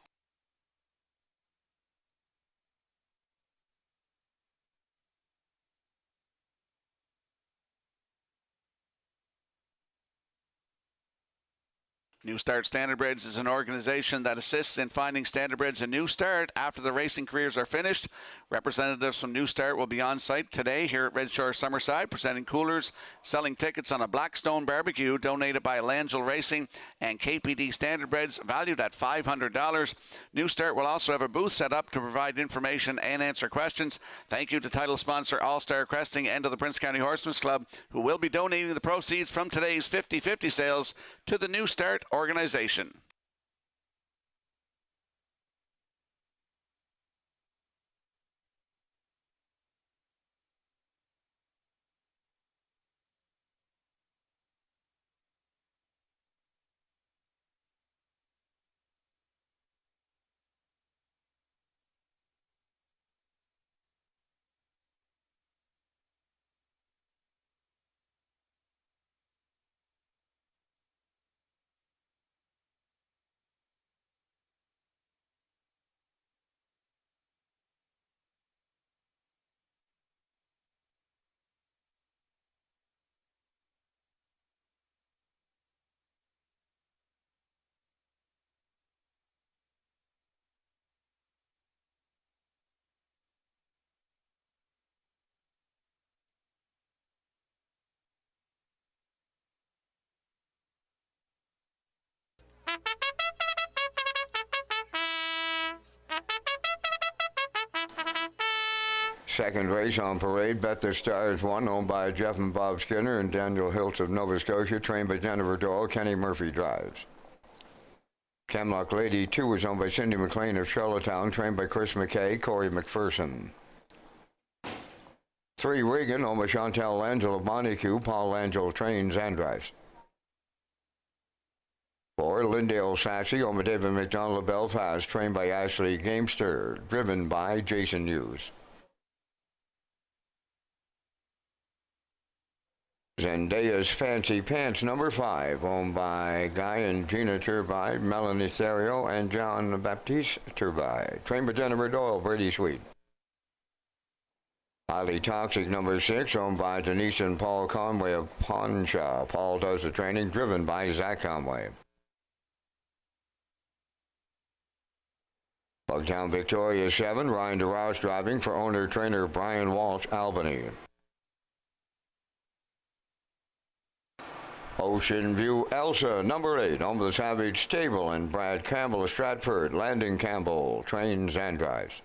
New Start Standardbreds is an organization that assists in finding standardbreds a new start after the racing careers are finished. Representatives from New Start will be on site today here at Red Shore Summerside, presenting coolers, selling tickets on a Blackstone barbecue donated by Langell Racing and KPD Standardbreds, valued at $500. New Start will also have a booth set up to provide information and answer questions. Thank you to title sponsor All-Star Cresting and to the Prince County Horsemen's Club, who will be donating the proceeds from today's 50-50 sales to the New Start organization. Second race on parade, Bet the Stars 1, owned by Jeff and Bob Skinner and Daniel Hiltz of Nova Scotia, trained by Jennifer Doyle. Kenny Murphy drives. Camlock Lady 2 is owned by Cindy McLean of Charlottetown, trained by Chris McKay, Corey McPherson. 3 Regan, owned by Chantal Langell of Montecue. Paul Langell trains and drives. 4 Lindale Sassy, owned by David McDonald of Belfast, trained by Ashley Gamester, driven by Jason Hughes. Zendaya's Fancy Pants, number 5, owned by Guy and Gina Turbide, Melanie Therio, and John Baptiste Turbide. Trained by Jennifer Doyle, Brady Sweet. Highly Toxic, number 6, owned by Denise and Paul Conway of Ponshaw. Paul does the training, driven by Zach Conway. Bugtown Victoria 7, Ryan DeRouse driving for owner-trainer Brian Walsh, Albany. Ocean View Elsa, number 8, owned by the Savage Stable and Brad Campbell of Stratford. Landon Campbell trains and drives.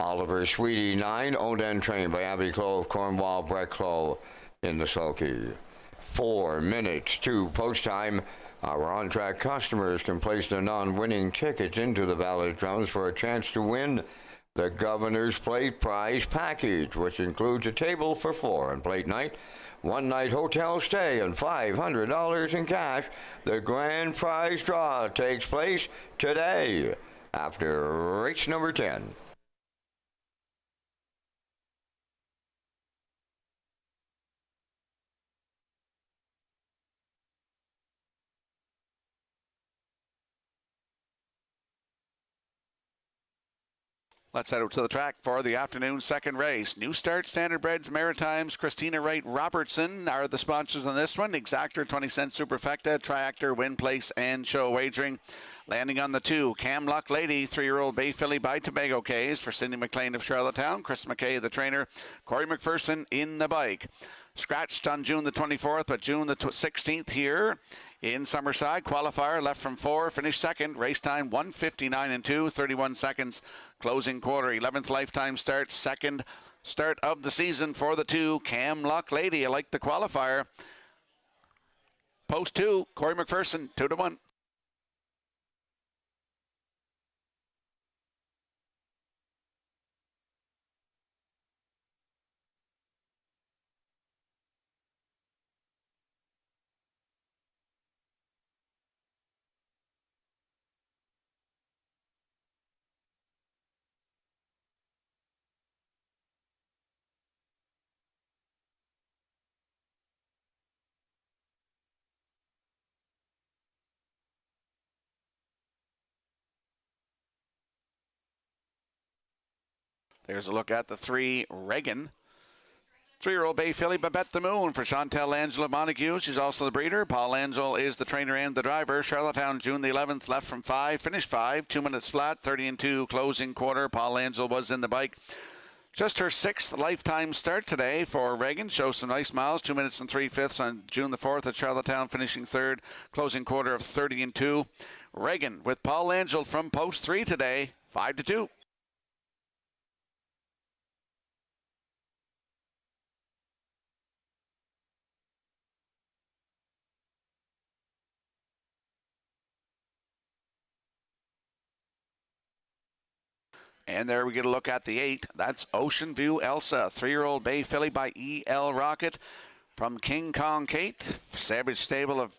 Oliver Sweetie 9, owned and trained by Abby Clough of Cornwall, Brett Clough in the sulky. 4 minutes to post time. Our on-track customers can place their non-winning tickets into the ballot drums for a chance to win the Governor's Plate Prize Package, which includes a table for 4 on plate night, 1-night hotel stay, and $500 in cash. The grand prize draw takes place today after race number 10. Let's head out to the track for the afternoon second race. New Start, Standardbreds, Maritimes, Christina Wright Robertson are the sponsors on this one. Exactor, 20 Cent Superfecta, Triactor, Win Place, and Show Wagering. Landing on the 2, Cam Luck Lady, 3-year-old bay filly by Tobago Cays for Cindy McLean of Charlottetown. Chris McKay, the trainer. Corey McPherson in the bike. Scratched on June the 24th, but June the 16th here in Summerside. Qualifier left from 4, finished second. Race time 1:59 and 2, 31 seconds. Closing quarter, 11th lifetime start, second start of the season for the 2, Cam Luck Lady. I like the qualifier. Post 2, Corey McPherson, 2-1. There's a look at the 3, Reagan. 3-year-old bay filly, Babette the Moon for Chantel Angela Montague. She's also the breeder. Paul Angel is the trainer and the driver. Charlottetown, June the 11th, left from 5, finished 5, 2 minutes flat, 30 and 2, closing quarter. Paul Angel was in the bike. Just her 6th lifetime start today for Reagan. Shows some nice miles, 2 minutes and 3/5 on June the 4th at Charlottetown, finishing 3rd, closing quarter of 30 and 2. Reagan with Paul Angel from post 3 today, 5-2. And there we get a look at the 8. That's Ocean View Elsa, 3-year-old bay filly by E.L. Rocket from King Kong Kate. Savage Stable of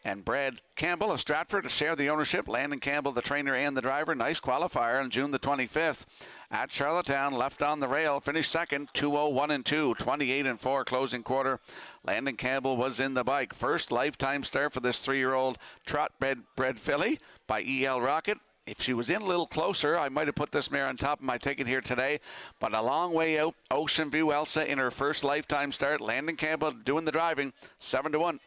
and Brad Campbell of Stratford to share the ownership. Landon Campbell, the trainer and the driver. Nice qualifier on June the 25th at Charlottetown. Left on the rail, finished second, 2:01 and 2, 28 and 4, closing quarter. Landon Campbell was in the bike. First lifetime start for this 3-year-old trot bred filly by E.L. Rocket. If she was in a little closer, I might have put this mare on top of my ticket here today. But a long way out, Ocean View Elsa in her first lifetime start. Landon Campbell doing the driving, 7-1.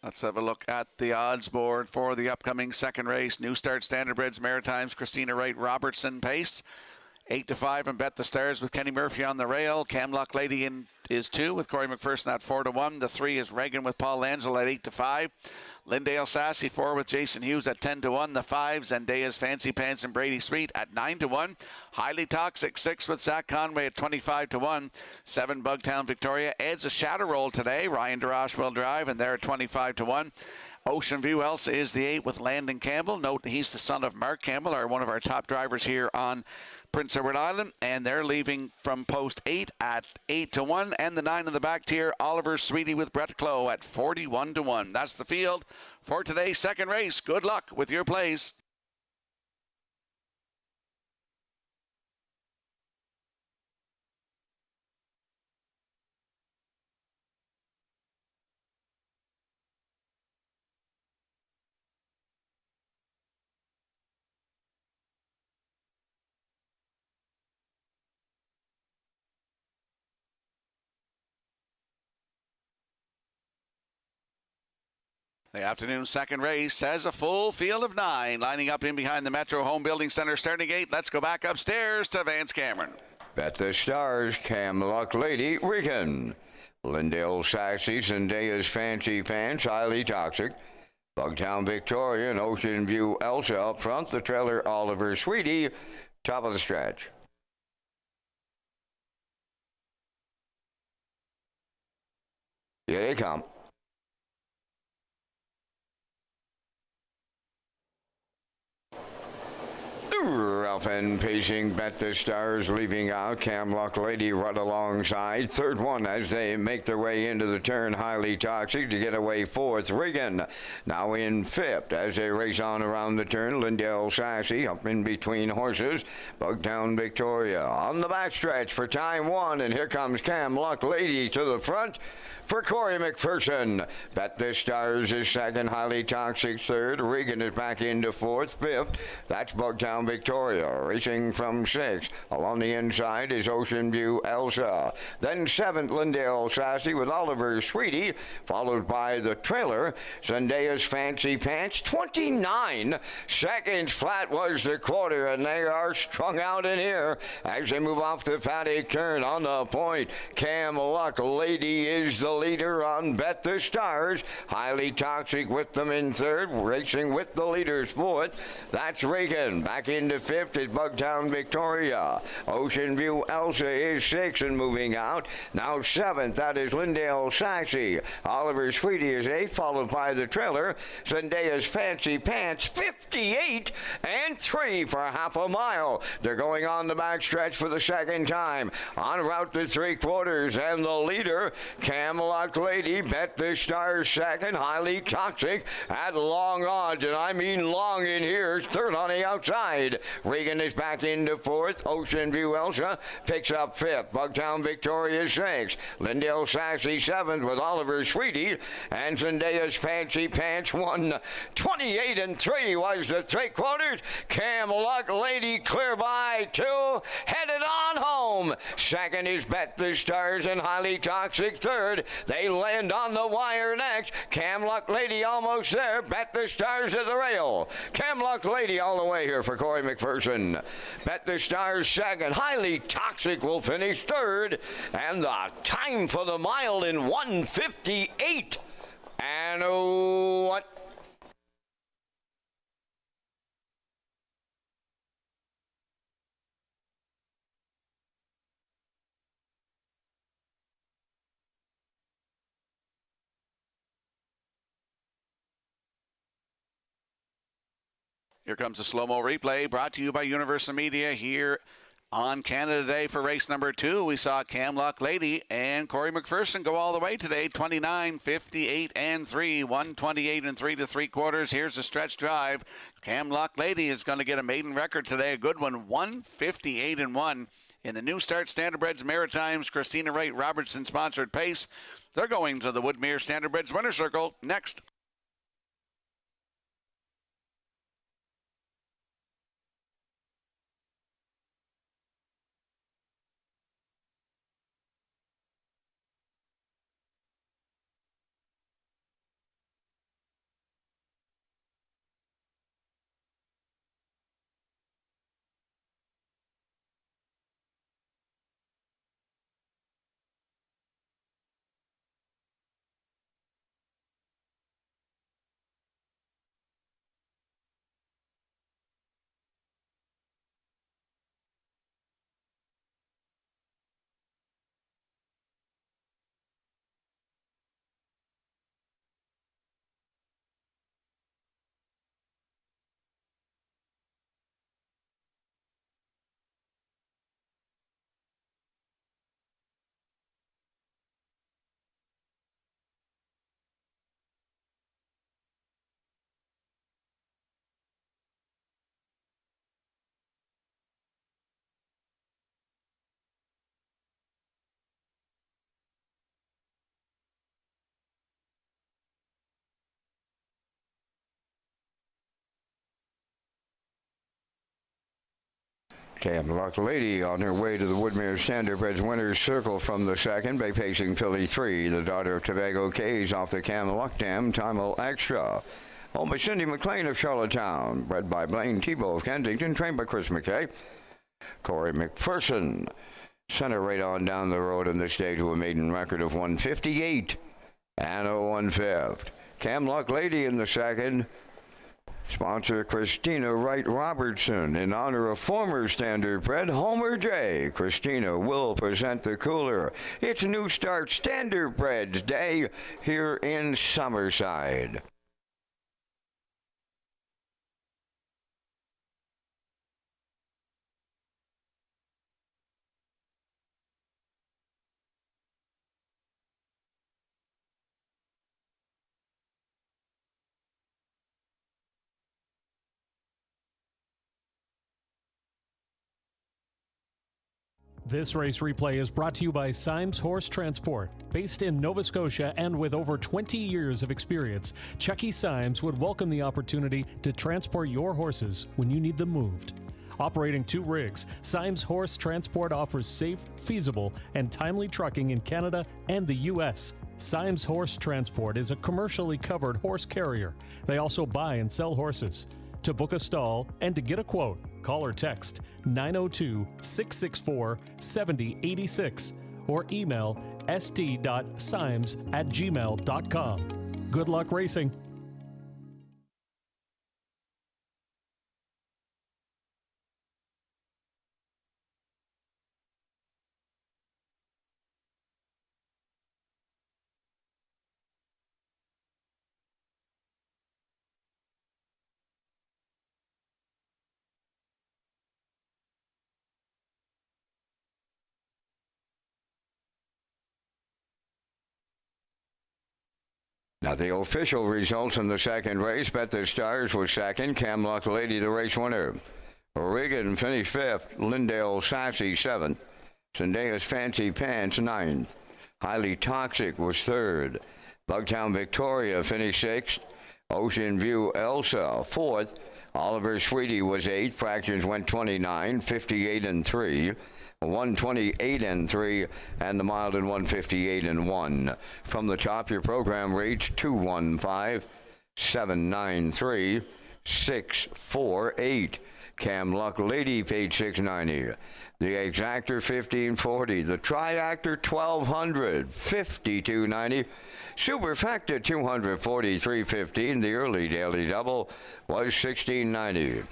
Let's have a look at the odds board for the upcoming second race. New Start, Standardbreds, Maritimes, Christina Wright Robertson pace. 8-5 and Bet the Stars with Kenny Murphy on the rail. Cam Luck Lady in is 2 with Corey McPherson at 4-1. The 3 is Reagan with Paul Angel at 8-5. Lindale Sassy 4 with Jason Hughes at 10-1. The 5, Zendaya's Fancy Pants and Brady Sweet at 9-1. Highly Toxic 6 with Zach Conway at 25-1. 7 Bugtown Victoria adds a shadow roll today. Ryan Darash will drive and they're at 25-1. Ocean View Elsa is the 8 with Landon Campbell. Note he's the son of Mark Campbell, one of our top drivers here on Prince Edward Island, and they're leaving from post 8 at 8-1, and the 9 in the back tier, Oliver Sweetie with Brett Clough at 41-1. That's the field for today's second race. Good luck with your plays. The afternoon second race has a full field of 9 lining up in behind the Metro Home Building Center starting gate. Let's go back upstairs to Vance Cameron. Bet the Stars, Camluck Lady, Regan. Lindale Sassy, Zendaya's Fancy Pants, Highly Toxic. Bugtown Victoria and Ocean View Elsa up front. The trailer Oliver Sweetie, top of the stretch. Here they come. Ralph and Pacing, Bet the Stars leaving out. Camluck Lady right alongside. Third one as they make their way into the turn. Highly Toxic to get away fourth. Regan now in fifth as they race on around the turn. Lindell Sassy up in between horses. Bugtown Victoria on the backstretch for time one. And here comes Camluck Lady to the front for Corey McPherson. Bet the Stars is second. Highly Toxic third. Regan is back into fourth. Fifth, that's Bugtown Victoria. Racing from sixth. Along the inside is Ocean View Elsa. Then seventh, Lindale Sassy with Oliver Sweetie, followed by the trailer, Zendaya's Fancy Pants. 29 seconds flat was the quarter, and they are strung out in here as they move off the paddock turn on the point. Camluck Lady is the leader on Bet the Stars. Highly Toxic with them in third, racing with the leaders fourth. That's Regan. Back into fifth is Bugtown Victoria. Ocean View Elsa is sixth and moving out. Now seventh, that is Lindale Sassy. Oliver Sweetie is eighth, followed by the trailer, Zendaya's Fancy Pants. 58 and 3 for half a mile. They're going on the backstretch for the second time. En route to three quarters, and the leader, Camluck Lady, Bet the Stars second. Highly Toxic at long odds, and I mean long in here. Third on the outside. Regan is back into fourth. Ocean View Elsa picks up fifth. Bugtown Victoria sixth. Lindale Sassy seventh with Oliver Sweetie. And Zendaya's Fancy Pants won. 28 and 3 was the three quarters. Camluck Lady clear by two. Headed on home. Second is Bet the Stars and Highly Toxic third. They land on the wire next. Camluck Lady almost there. Bet the Stars to the rail. Camluck Lady all the way here for Corey McPherson. Bet the Stars second. Highly Toxic will finish third. And the time for the mile in 1:58. And what? Here comes a slow-mo replay brought to you by Universal Media here on Canada Day for race number 2. We saw Camluck Lady and Corey McPherson go all the way today. 29, 58, and 3. 128 and 3 to three quarters. Here's a stretch drive. Camluck Lady is going to get a maiden record today. A good one. 158 and 1 in the New Start Standardbreds Maritimes Christina Wright Robertson sponsored pace. They're going to the Woodmere Standardbreds Winner Circle next. Cam Luck Lady on her way to the Woodmere Standardbreds winner's circle from the second by pacing filly 3. The daughter of Tobago Cays off the Cam Luck dam, Time Extra. Home by Cindy McLean of Charlottetown. Bred by Blaine Tebow of Kensington. Trained by Chris McKay. Corey McPherson. Center right on down the road in the stage with a maiden record of 158 and a 1/5. Cam Luck Lady in the second. Sponsor Christina Wright Robertson in honor of former Standardbred Homer J. Christina will present the cooler. It's New Start Standardbreds Day here in Summerside. This race replay is brought to you by Symes Horse Transport. Based in Nova Scotia and with over 20 years of experience, Chucky Symes would welcome the opportunity to transport your horses when you need them moved. Operating 2 rigs, Symes Horse Transport offers safe, feasible, and timely trucking in Canada and the U.S. Symes Horse Transport is a commercially covered horse carrier. They also buy and sell horses. To book a stall and to get a quote, call or text 902-664-7086 or email st.symes@gmail.com. Good luck racing. Now the official results in the second race. Bet the Stars was second. Cam Luck Lady the race winner. Regan finished 5th. Lindale Sassy 7th. Zendaya's Fancy Pants 9th. Highly Toxic was 3rd. Bugtown Victoria finished 6th. Ocean View Elsa 4th. Oliver Sweetie was 8th. Fractions went 29, 58 and 3. 128 and 3, and the mild in 158 and 1. From the top, your program rates 215-793-648. Cam Luck Lady paid $690. The Exactor $1540. The Triactor $1,200, $52.90. Superfecta $243.15. The early daily double was $16.90.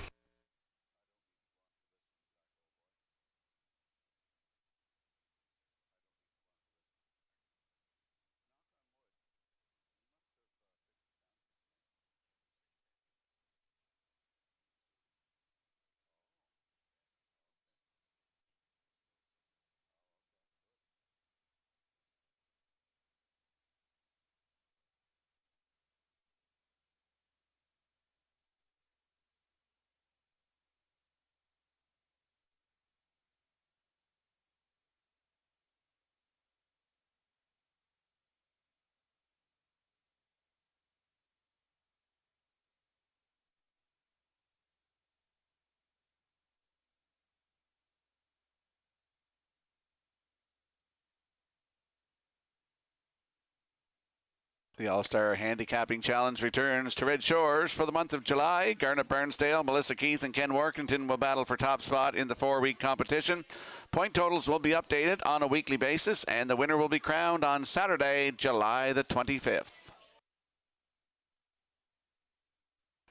The All-Star Handicapping Challenge returns to Red Shores for the month of July. Garnet Burnsdale, Melissa Keith, and Ken Workington will battle for top spot in the 4-week competition. Point totals will be updated on a weekly basis, and the winner will be crowned on Saturday, July the 25th.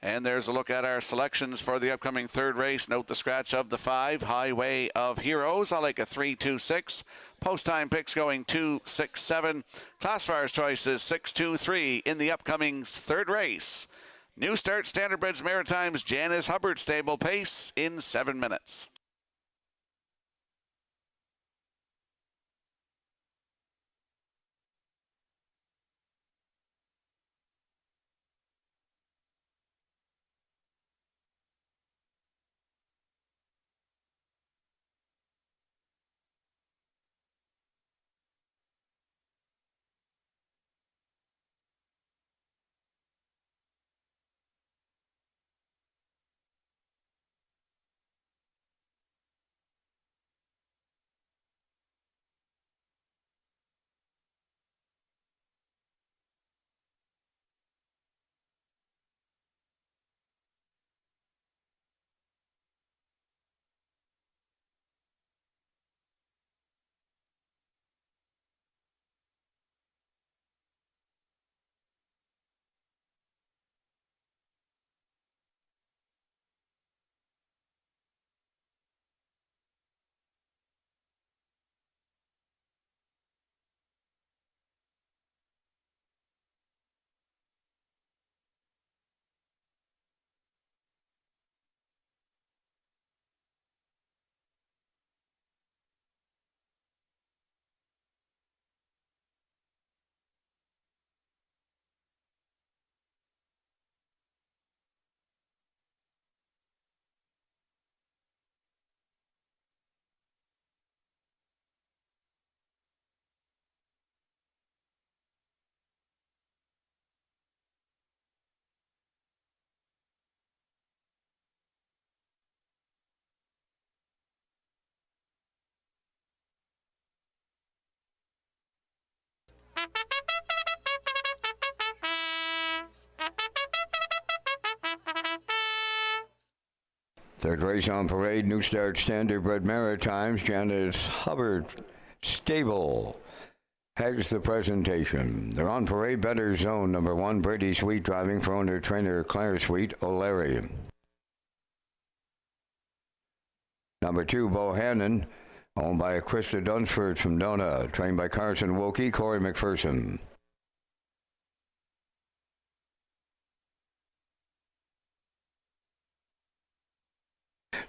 And there's a look at our selections for the upcoming third race. Note the scratch of the 5, Highway of Heroes. I like a 3-2-6. Post time picks going 2-6-7. Classifiers choices 6-2-3 in the upcoming third race. New Start Standardbreds Maritime's Janice Hubbard stable pace in 7 minutes. Third race on parade, New Start Standardbred Maritimes. Janice Hubbard Stable has the presentation. They're on parade, Better Zone, number 1, Brady Sweet, driving for owner-trainer Claire Sweet O'Leary. Number 2, Bohannon, owned by Krista Dunsford from Dona, trained by Carson Wilkie, Corey McPherson.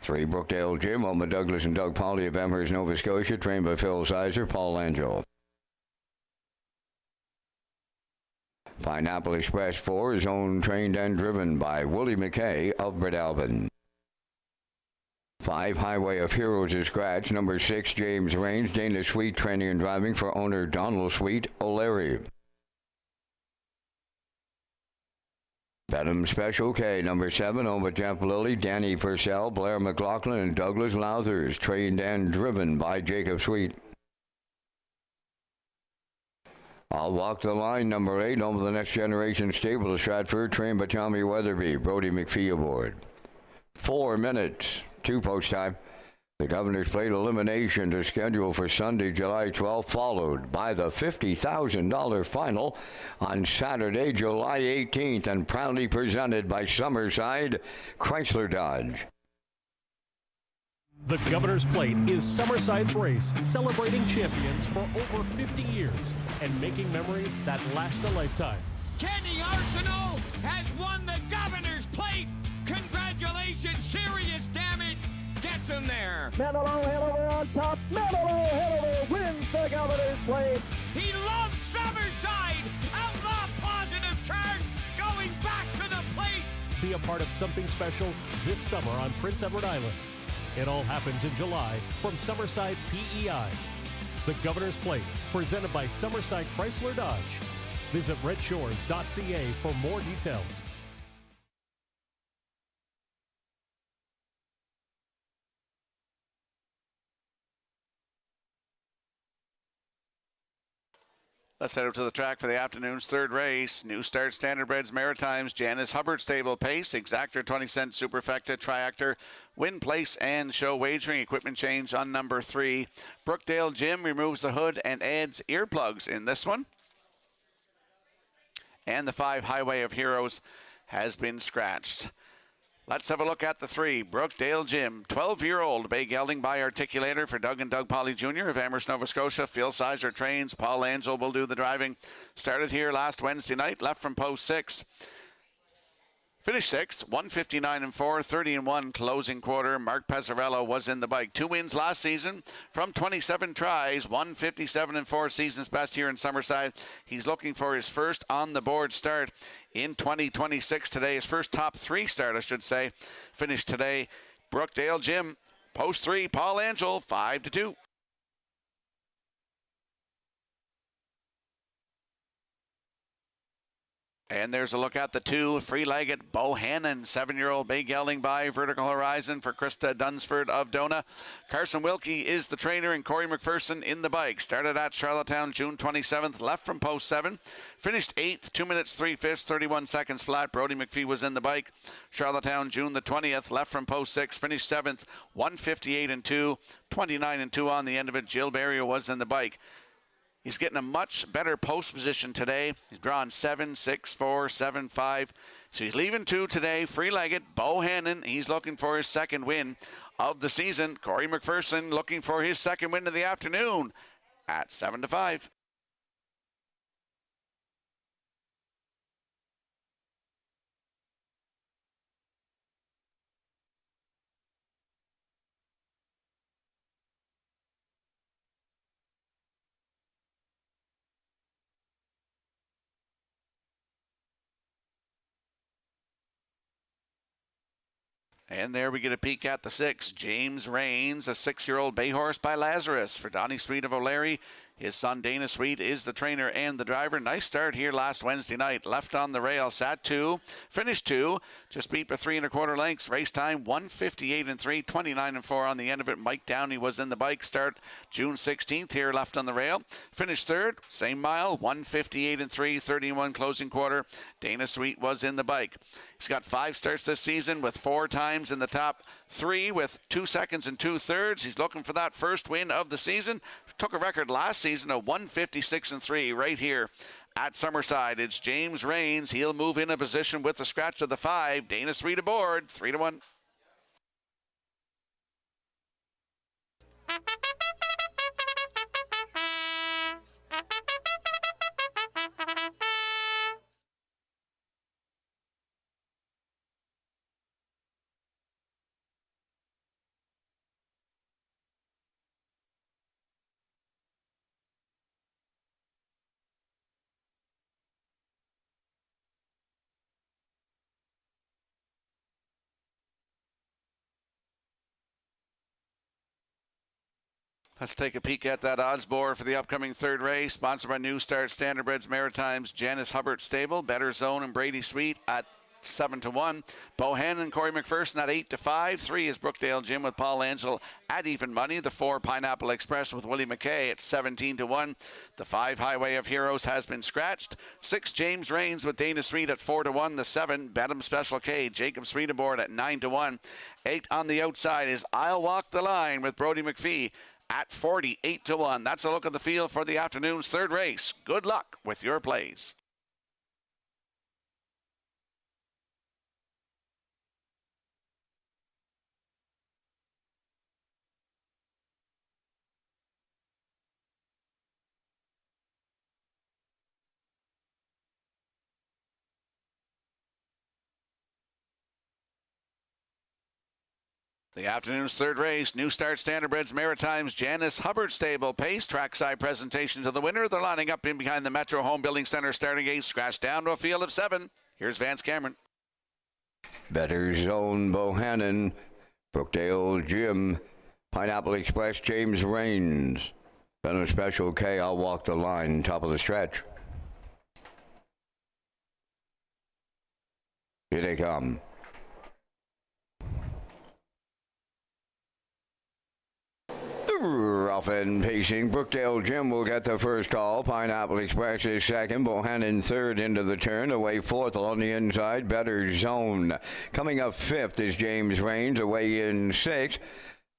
Three, Brookdale Jim, owned by Douglas and Doug Polly of Amherst, Nova Scotia, trained by Phil Sizer, Paul Angel. Pineapple Express 4 is owned, trained, and driven by Willie McKay of Breadalbin. 5, Highway of Heroes is scratch. Number 6, James Raines, Dana Sweet, training and driving for owner Donald Sweet O'Leary. Benham Special K, number 7, owned by Jeff Lilly, Danny Purcell, Blair McLaughlin, and Douglas Lowthers, trained and driven by Jacob Sweet. I'll Walk the Line, number 8, owned by the Next Generation Stable of Stratford, trained by Tommy Weatherby, Brody McPhee aboard. 4 minutes, 2 post time. The Governor's Plate elimination is scheduled for Sunday, July 12th, followed by the $50,000 final on Saturday, July 18th, and proudly presented by Summerside Chrysler Dodge. The Governor's Plate is Summerside's race, celebrating champions for over 50 years and making memories that last a lifetime. Kenny Arsenault has won the Governor's Plate. Congratulations, serious damage gets him there. Manilow Hanover on top. Manilow Hanover wins the Governor's Plate. He loves Summerside. Outlaw positive charge going back to the plate. Be a part of something special this summer on Prince Edward Island. It all happens in July from Summerside PEI. The Governor's Plate, presented by Summerside Chrysler Dodge. Visit Redshores.ca for more details. Let's head up to the track for the afternoon's third race. New Start Standardbreds Maritimes, Janice Hubbard Stable Pace, Exactor 20-cent Superfecta, Triactor, Win Place and Show Wagering. Equipment change on number 3. Brookdale Jim removes the hood and adds earplugs in this one. And the 5, Highway of Heroes, has been scratched. Let's have a look at the 3. Brookdale Jim, 12-year-old bay gelding by Articulator for Doug and Doug Polly Jr. of Amherst, Nova Scotia. Phil Sizer trains. Paul Angel will do the driving. Started here last Wednesday night, left from post 6. Finished 6th, 159 and 4, 30 and 1 closing quarter. Mark Pezzarello was in the bike. 2 wins last season from 27 tries, 157 and 4 season's best here in Summerside. He's looking for his first on the board start in 2026 today. His first top 3 start, I should say. Finished today. Brookdale Jim, post 3, Paul Angel, 5-2. And there's a look at the 2, Free-Legged Bohannon, 7-year-old bay gelding by Vertical Horizon for Krista Dunsford of Dona. Carson Wilkie is the trainer and Corey McPherson in the bike. Started at Charlottetown June 27th, left from post 7. Finished 8th, 2 minutes 3/5, 31 seconds flat. Brody McPhee was in the bike. Charlottetown June the 20th, left from post 6. Finished 7th, 158 and 2, 29 and 2 on the end of it. Jill Barrio was in the bike. He's getting a much better post position today. He's drawn 7, 6, 4, 7, 5. So he's leaving 2 today. Free-legged, Bohannon. He's looking for his second win of the season. Corey McPherson looking for his second win of the afternoon at 7-5. And there we get a peek at the 6. James Raines, a 6-year-old bay horse by Lazarus for Donnie Sweet of O'Leary. His son Dana Sweet is the trainer and the driver. Nice start here last Wednesday night. Left on the rail, sat 2, finished 2, just beat by 3 1/4 lengths. Race time 158 and 3, 29 and 4 on the end of it. Mike Downey was in the bike. Start June 16th here, left on the rail. Finished 3rd, same mile, 158 and 3, 31 closing quarter. Dana Sweet was in the bike. He's got 5 starts this season with 4 times in the top 3 with 2 seconds and 2/3. He's looking for that first win of the season. Took a record last season of 156-3 right here at Summerside. It's James Rains. He'll move in a position with the scratch of the 5. Dana Sweet aboard, 3-1. Let's take a peek at that odds board for the upcoming third race. Sponsored by New Start, Standardbreds, Maritimes, Janice Hubbard Stable, Better Zone, and Brady Sweet at 7-1. Bohannon and Corey McPherson at 8-5. 3 is Brookdale Jim with Paul Angel at even money. The 4 Pineapple Express with Willie McKay at 17-1. The 5 Highway of Heroes has been scratched. 6 James Rains with Dana Sweet at 4-1. The 7 Bedham Special K Jacob Sweet aboard at 9-1. 8 on the outside is I'll Walk the Line with Brody McPhee at 48-1. That's a look at the field for the afternoon's third race. Good luck with your plays. The afternoon's third race, New Start, Standardbreds, Maritimes, Janice Hubbard Stable Pace. Trackside presentation to the winner. They're lining up in behind the Metro Home Building Center starting gate, scratched down to a field of 7. Here's Vance Cameron. Better Zone, Bohannon, Brookdale Jim, Pineapple Express, James Rains. Bedham Special K, I'll Walk the Line, top of the stretch. Here they come. Rough and pacing. Brookdale Jim will get the first call. Pineapple Express is second. Bohannon third into the turn. Away fourth along the inside. Better Zone. Coming up fifth is James Rains. Away in sixth.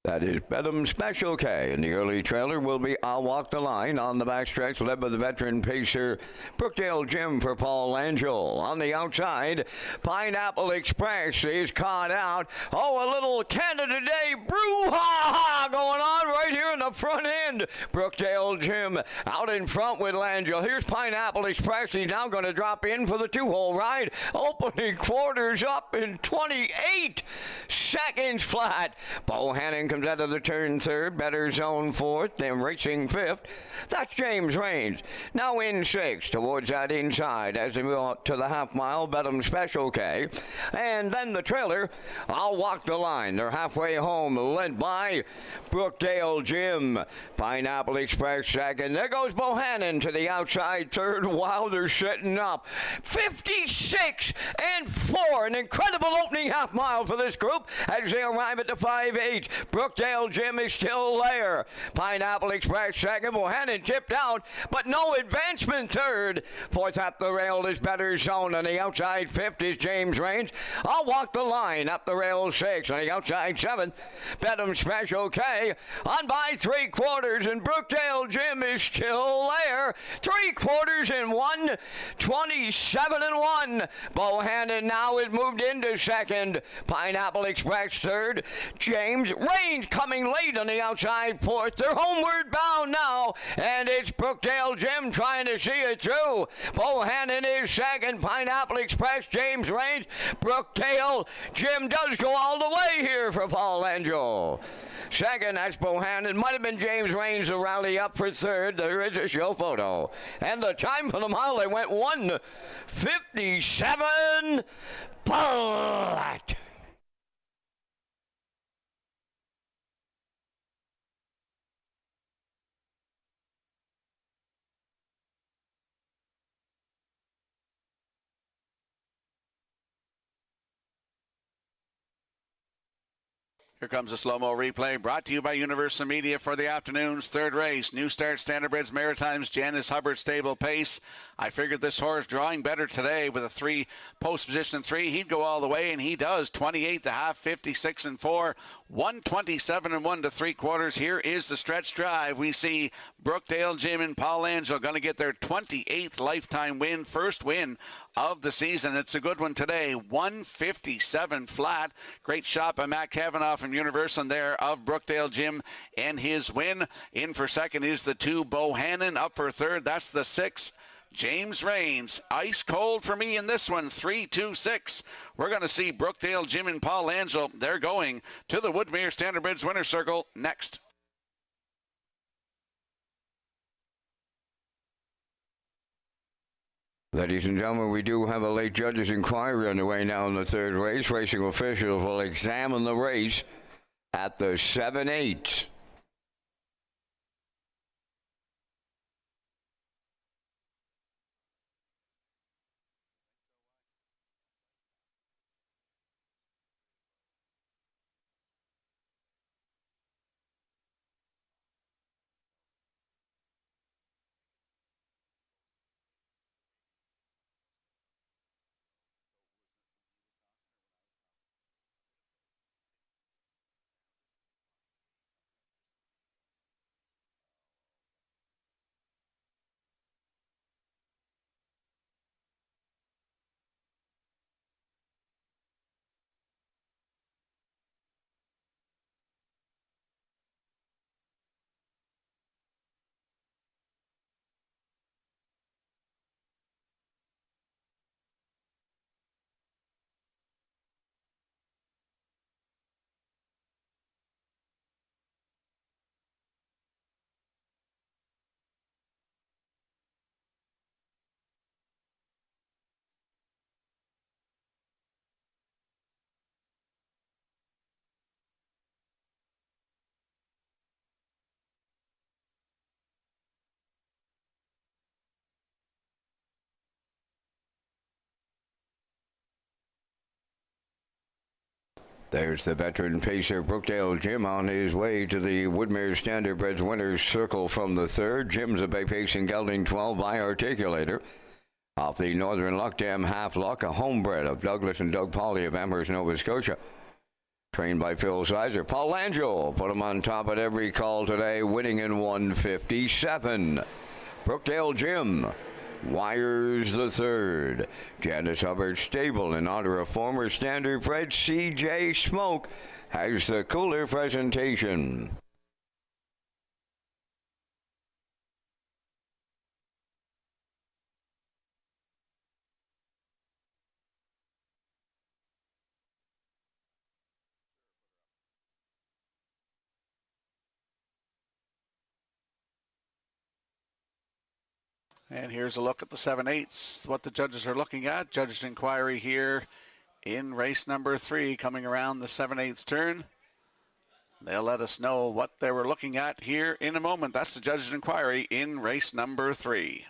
That is Bedham Special K. And the early trailer will be I'll Walk the Line on the backstretch, led by the veteran pacer Brookdale Jim for Paul Angel. On the outside, Pineapple Express is caught out. Oh, a little Canada Day brouhaha going on right here in the front end. Brookdale Jim out in front with Langell. Here's Pineapple Express. He's now going to drop in for the 2-hole ride. Opening quarters up in 28 seconds flat. Bohannon comes out of the turn third. Better Zone fourth. Then racing fifth. That's James Rains. Now in sixth towards that inside as they move out to the half mile. Bedham Special K. And then the trailer. I'll Walk the Line. They're halfway home, led by Brookdale Jim. Pineapple Express second. There goes Bohannon to the outside third. Wow, they're setting up. 56-4. An incredible opening half mile for this group as they arrive at the 5-8. Brookdale Jim is still there. Pineapple Express second. Bohannon tipped out, but no advancement third. Fourth at the rail is Better Zone. On the outside fifth is James Rains. I'll Walk the Line up the rail sixth. On the outside seventh, Bedham Special K. On by 3/4, and Brookdale Jim is still there. 3/4 in 1, 27-1. Bohannon now is moved into second. Pineapple Express third. James Rains coming late on the outside fourth. They're homeward bound now, and it's Brookdale Jim trying to see it through. Bohannon is second. Pineapple Express, James Rains. Brookdale Jim does go all the way here for Paul Angel. Second, that's Bohannon. Might have been James Rains to rally up for third. There is a show photo. And the time for the mile, they went 1:57 flat. Here comes a slow-mo replay brought to you by Universal Media for the afternoon's third race. New Start Standardbreds Maritimes Janice Hubbard stable pace. I figured this horse drawing better today with a 3 post position 3. He'd go all the way, and he does. 28 the half, 56 and 4, 127 and 1 3/4. Here is the stretch drive. We see Brookdale Jim and Paul Angel going to get their 28th lifetime win, first win of the season. It's a good one today. 157 flat. Great shot by Matt Cavanaugh from Universal there of Brookdale Jim and his win. In for second is the 2 Bohannon. Up for third, that's the 6 James Rains. Ice cold for me in this one. 3-2-6. We're going to see Brookdale Jim and Paul Angel. They're going to the Woodmere Standardbreds Winner's Circle next. Ladies and gentlemen, we do have a late judges' inquiry underway now in the third race. Racing officials will examine the race at the 7/8. There's the veteran pacer Brookdale Jim on his way to the Woodmere Standardbreds Winner's Circle from the third. Jim's a bay pacing gelding 12 by Articulator. Off the Northern Luck Dam Half Luck, a homebred of Douglas and Doug Pauley of Amherst, Nova Scotia. Trained by Phil Sizer. Paul Angel put him on top at every call today, winning in 157. Brookdale Jim wires the third. Janice Hubbard stable in honor of former Standardbred C.J. Smoke has the cooler presentation. And here's a look at the 7/8, what the judges are looking at. Judges' inquiry here in race number 3, coming around the 7/8 turn. They'll let us know what they were looking at here in a moment. That's the judges' inquiry in race number 3.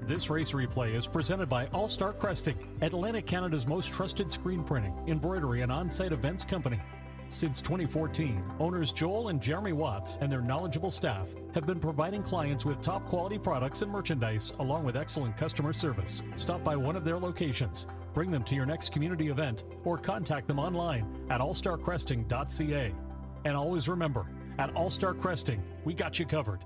This race replay is presented by All Star Cresting, Atlantic Canada's most trusted screen printing, embroidery, and on-site events company. Since 2014, owners Joel and Jeremy Watts and their knowledgeable staff have been providing clients with top quality products and merchandise along with excellent customer service. Stop by one of their locations, bring them to your next community event, or contact them online at allstarcresting.ca. And always remember, at All Star Cresting, we got you covered.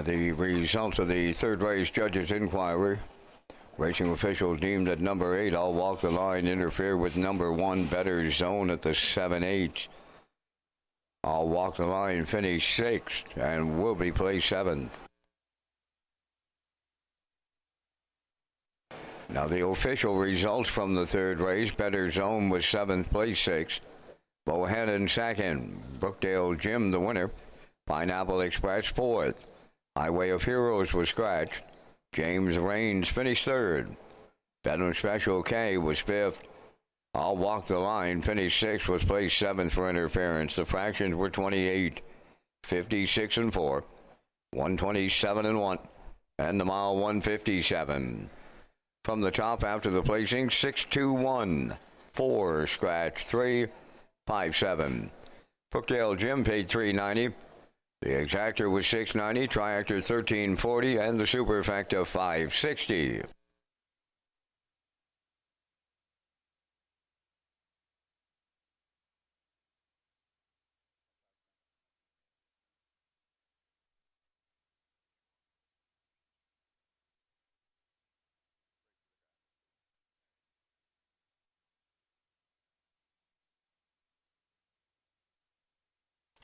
The results of the third race judges' inquiry. Racing officials deemed that number 8, I'll Walk the Line, interfered with number 1, Better Zone at the 7/8. I'll Walk the Line finished 6th and will be placed 7th. Now the official results from the third race. Better Zone was 7th, place 6th. Bohannon 2nd. Brookdale Jim the winner. Pineapple Express 4th. Highway of Heroes was scratched. James Rains finished 3rd. Veteran Special K was 5th. I'll Walk the Line finished 6th, was placed 7th for interference. The fractions were 28, 56 and 4, 127 and 1, and the mile 157. From the top after the placing, 6-2-1, 4 scratch, 3, 5-7. Brookdale Jim paid $3.90. The exactor was $6.90, triactor $13.40, and the superfecta $5.60.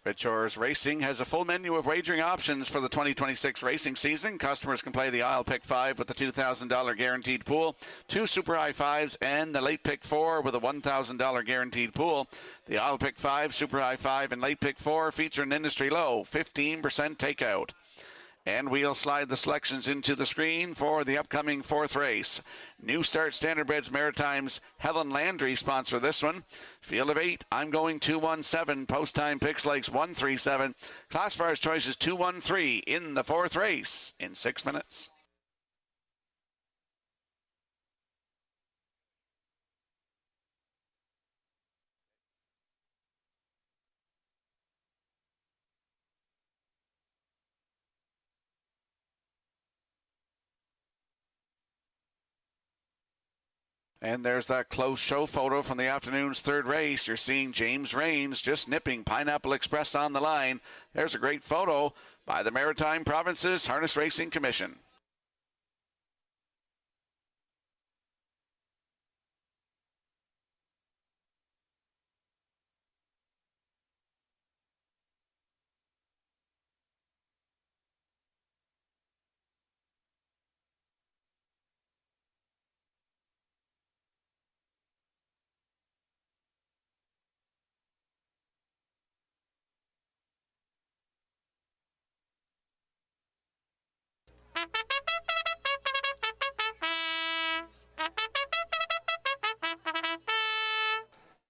Redshores Racing has a full menu of wagering options for the 2026 racing season. Customers can play the I'll Pick 5 with the $2,000 guaranteed pool, 2 Super High Fives, and the Late Pick 4 with a $1,000 guaranteed pool. The I'll Pick 5, Super High 5, and Late Pick 4 feature an industry low 15% takeout. And we'll slide the selections into the screen for the upcoming fourth race. New Start Standardbreds Maritimes Helen Landry sponsor this one. Field of 8, I'm going 217. Post time picks likes 137. Classifiers choices 213 in the fourth race in 6 minutes. And there's that close show photo from the afternoon's third race. You're seeing James Rains just nipping Pineapple Express on the line. There's a great photo by the Maritime Provinces Harness Racing Commission.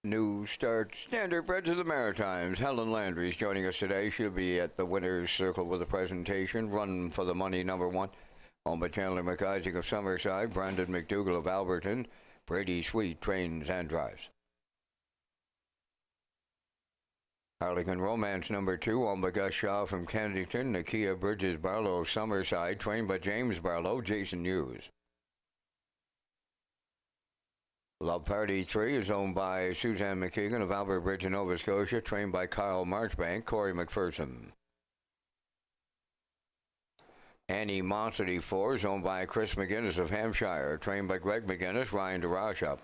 New Start Standardbreds of the Maritimes. Helen Landry is joining us today. She'll be at the winner's circle with a presentation. Run for the Money #1. Owned by Chandler McIsaac of Summerside, Brandon McDougall of Alberton, Brady Sweet trains and drives. Harlequin Romance #2, owned by Gus Shaw from Kensington, Nakia Bridges Barlow of Summerside, trained by James Barlow, Jason Hughes. Love Party 3 is owned by Suzanne McKeegan of Albert Bridge in Nova Scotia, trained by Kyle Marchbank, Corey McPherson. Animosity 4 is owned by Chris McGinnis of Hampshire, trained by Greg McGinnis, Ryan DeRasha.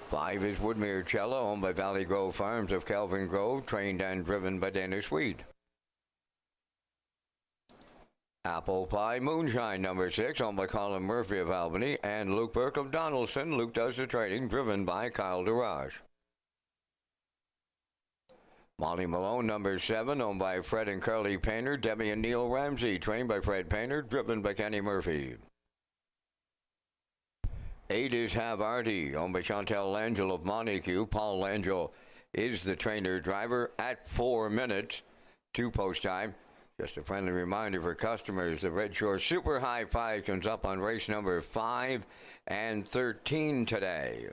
5 is Woodmere Cello, owned by Valley Grove Farms of Calvin Grove, trained and driven by Dennis Weed. Apple Pie Moonshine number 6, owned by Colin Murphy of Albany, and Luke Burke of Donaldson. Luke does the training, driven by Kyle DeRage. Molly Malone number 7, owned by Fred and Carly Painter, Debbie and Neil Ramsey, trained by Fred Painter, driven by Kenny Murphy. 8 is Have Artie, owned by Chantel Langell of Montague. Paul Langell is the trainer driver at 4 minutes to post time. Just a friendly reminder for customers, the Red Shore Super High Five comes up on race number 5 and 13 today.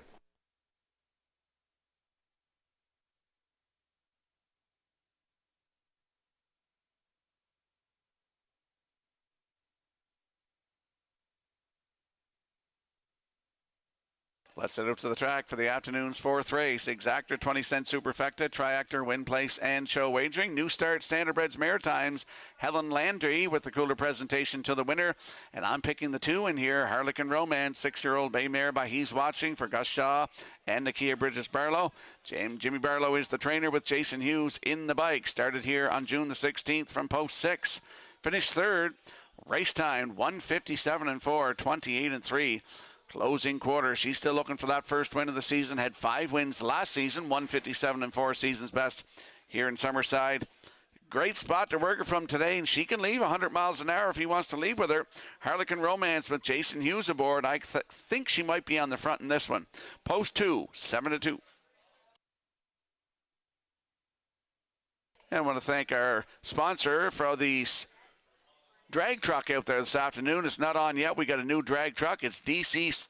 Let's head up to the track for the afternoon's 4th race. Exactor, 20-cent Superfecta, Triactor, Win Place, and Show Wagering. New Start, Standardbreds Maritimes, Helen Landry with the cooler presentation to the winner. And I'm picking the 2 in here, Harlequin Romance, 6-year-old bay mare by He's Watching for Gus Shaw and Nakia Bridges-Barlow. Jimmy Barlow is the trainer with Jason Hughes in the bike. Started here on June the 16th from post 6. Finished 3rd. Race time, 1:57.4, 28-3. Closing quarter, she's still looking for that first win of the season. Had 5 wins last season, 1:57.4, season's best here in Summerside. Great spot to work her from today, and she can leave 100 miles an hour if he wants to leave with her. Harlequin Romance with Jason Hughes aboard. I think she might be on the front in this one. Post 2, 7-2. And I want to thank our sponsor for these drag truck out there this afternoon. It's not on yet. We got a new drag truck. It's DC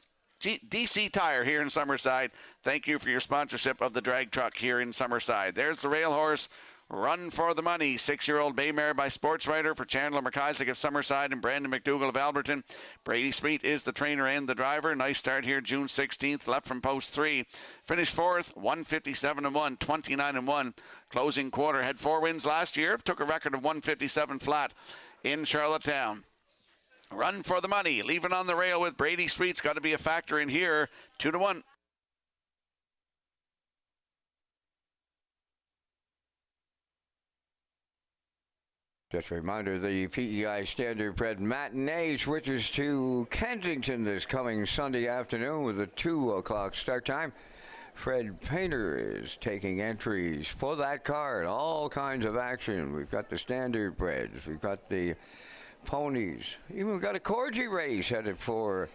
Tire here in Summerside. Thank you for your sponsorship of the drag truck here in Summerside. There's the rail horse, Run for the Money, 6-year-old bay mare by Sports Writer for Chandler McIsaac of Summerside and Brandon McDougall of Alberton. Brady Sweet is the trainer and the driver. Nice start here, June 16th, left from post 3. Finished 4th, 1:57.1, 29-1. Closing quarter, had 4 wins last year, took a record of 1:57 flat in Charlottetown. Run for the Money, leaving on the rail with Brady Sweet's got to be a factor in here, 2-1. Just a reminder, the PEI Standardbred Matinee switches to Kensington this coming Sunday afternoon with a 2 o'clock start time. Fred Painter is taking entries for that card. All kinds of action. We've got the Standardbreds. We've got the ponies. Even we've got a Corgi race headed for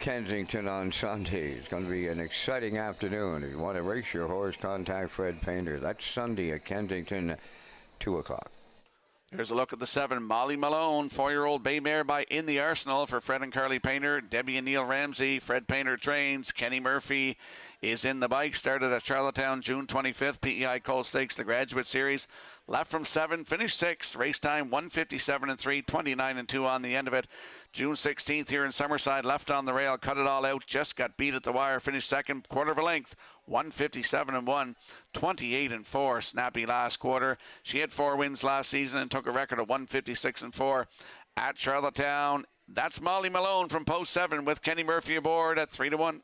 Kensington on Sunday. It's going to be an exciting afternoon. If you want to race your horse, contact Fred Painter. That's Sunday at Kensington, 2 o'clock. Here's a look at the 7, Molly Malone, 4-year-old bay mare by In the Arsenal for Fred and Carly Painter, Debbie and Neil Ramsey. Fred Painter trains. Kenny Murphy is in the bike. Started at Charlottetown June 25th, PEI Coal Stakes, the Graduate Series. Left from 7, finished 6. Race time 1:57.3, 29-2 on the end of it. June 16th here in Summerside, left on the rail, cut it all out, just got beat at the wire, finished 2nd, quarter of a length, 1:57.1, 28-4, snappy last quarter. She had 4 wins last season and took a record of 1:56.4 at Charlottetown. That's Molly Malone from post 7 with Kenny Murphy aboard at 3-1.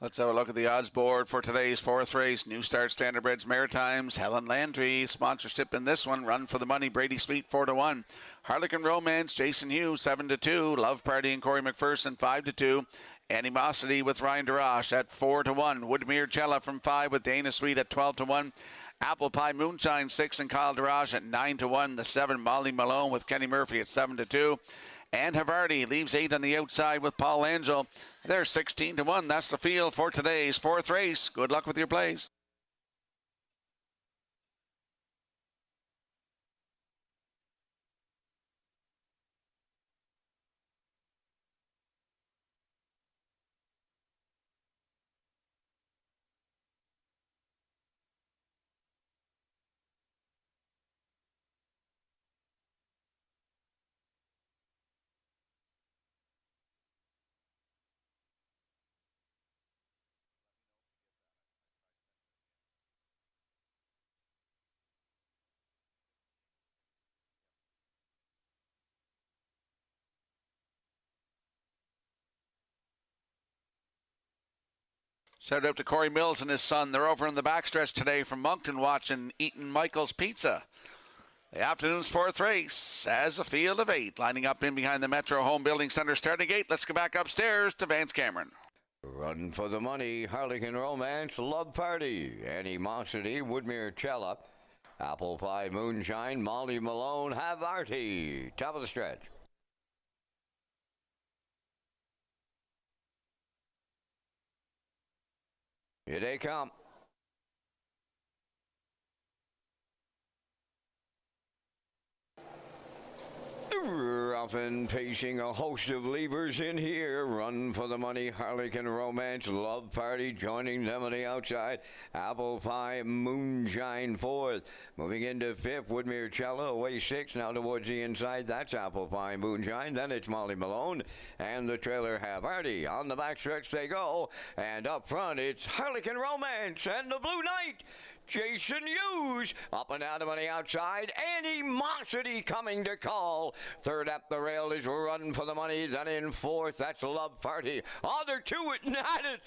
Let's have a look at the odds board for today's fourth race. New Start Standardbreds Maritimes. Helen Landry sponsorship in this one. Run for the money. Brady Sweet 4-1. Harlequin Romance. Jason Hughes 7-2. Love Party and Corey McPherson 5-2. Animosity with Ryan DeRoche at 4-1. Woodmere Cella from 5 with Dana Sweet at 12-1. Apple Pie Moonshine 6 and Kyle DeRoche at 9-1. The 7 Molly Malone with Kenny Murphy at 7-2. And Havarti leaves 8 on the outside with Paul Angel. They're 16-1. That's the field for today's fourth race. Good luck with your plays. Shout out to Corey Mills and his son. They're over in the backstretch today from Moncton watching Eaton Michael's Pizza. The afternoon's fourth race as a field of 8 lining up in behind the Metro Home Building Center starting gate. Let's go back upstairs to Vance Cameron. Run for the money. Harlequin Romance. Love Party. Animosity. Woodmere Cella. Apple Pie Moonshine. Molly Malone. Havarti. Top of the stretch. Here they come. Often pacing a host of levers in here. Run for the money. Harlequin Romance. Love Party joining them on the outside. Apple Pie Moonshine 4th. Moving into 5th. Woodmere Cella away 6th. Now towards the inside. That's Apple Pie Moonshine. Then it's Molly Malone. And the trailer Havarti. On the backstretch they go. And up front it's Harlequin Romance and the Blue Knight. Jason Hughes up and out on the outside. Animosity coming to call. Third up the rail is Run for the Money. Then in 4th, that's Love Party. Oh, they're to it and at it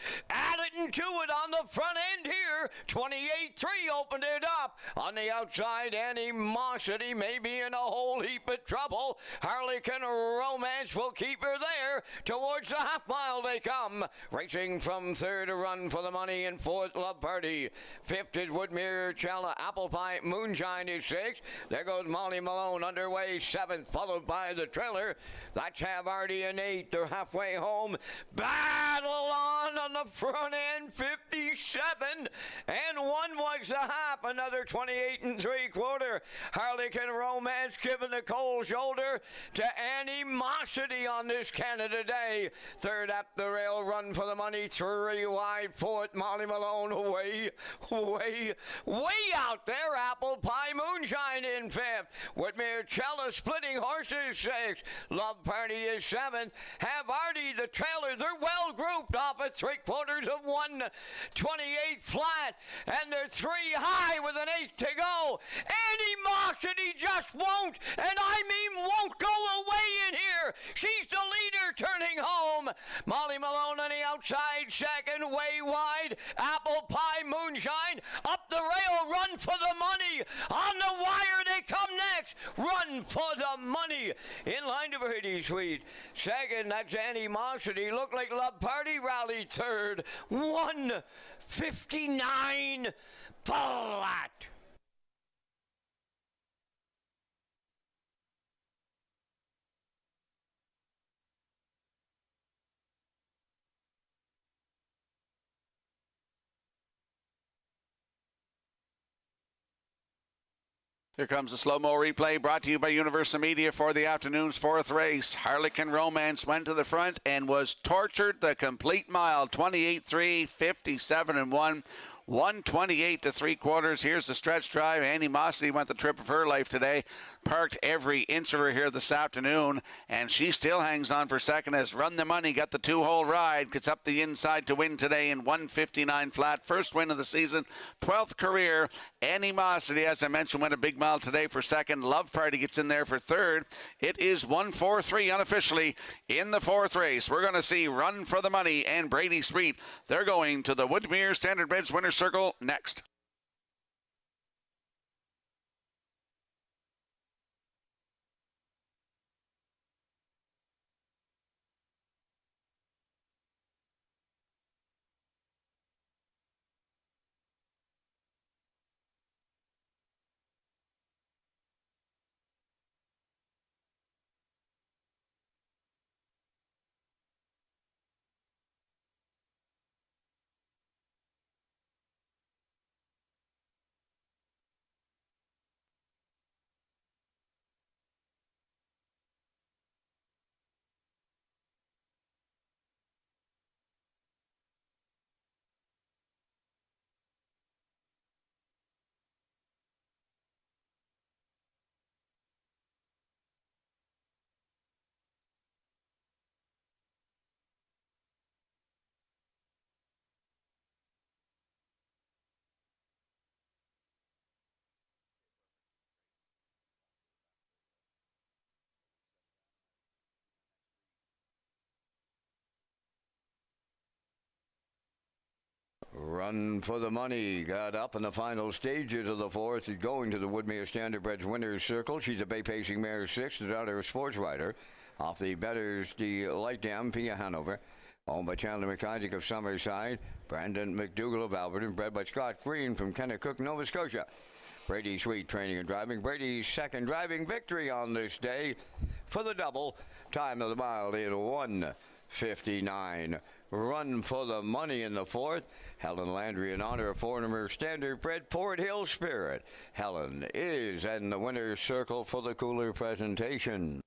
and to it on the front end here. 28-3 opened it up. On the outside, Animosity may be in a whole heap of trouble. Harlequin Romance will keep her there. Towards the half mile they come. Racing from 3rd to Run for the Money. In 4th, Love Party. 5th is Woodmere Cella. Apple Pie Moonshine is 6th. There goes Molly Malone underway 7th, followed by the trailer. That's Havarti in 8th. They're halfway home. Battle on the front end, 57. And 1 was the half, another 28 3/4. Harlequin Romance giving the cold shoulder to Animosity on this Canada Day. 3rd up the rail, Run for the Money, 3 wide. 4th, Molly Malone way out there. Apple Pie Moonshine in 5th. Woodmere Cella splitting horses 6th. Love Party is 7th. Havarti, the trailer, they're well grouped off at 3/4 of 128 flat. And they're 3 high with an 8th to go. Animosity just won't, and I mean won't go away in here. She's the leader turning home. Molly Malone on the outside, 2nd, way wide. Apple Pie Moonshine up the rail, Run for the Money. On the wire they come next. Run for the Money. In line to Brady Sweet. 2nd, that's Animosity. Looked like Love Party rallied 3rd. 1:59 flat. Here comes a slow-mo replay brought to you by Universal Media for the afternoon's fourth race. Harlequin Romance went to the front and was tortured the complete mile. 28-3, 57-1. 128 3/4. Here's the stretch drive. Animosity went the trip of her life today. Parked every inch of her here this afternoon, and she still hangs on for second as Run the Money got the 2-hole ride. Gets up the inside to win today in 159 flat. First win of the season, 12th career. Animosity, as I mentioned, went a big mile today for second. Love Party gets in there for third. It is 1-4-3 unofficially in the fourth race. We're going to see Run for the Money and Brady Sweet. They're going to the Woodmere Standardbred's Winner's Circle next. Run for the Money got up in the final stages of the fourth, going to the Woodmere Standardbred's Winner's Circle. She's a bay-pacing mare 6, the daughter of Sports Rider, off the Betters Delight Dam, Pia Hanover. Owned by Chandler McIsaac of Summerside, Brandon McDougall of Alberton, bred by Scott Green from Kennecook, Nova Scotia. Brady Sweet training and driving. Brady's second driving victory on this day for the double. Time of the mile in 1:59. Run for the Money in the fourth. Helen Landry in honor of former Standardbred Fort Hill Spirit. Helen is in the winner's circle for the cooler presentation.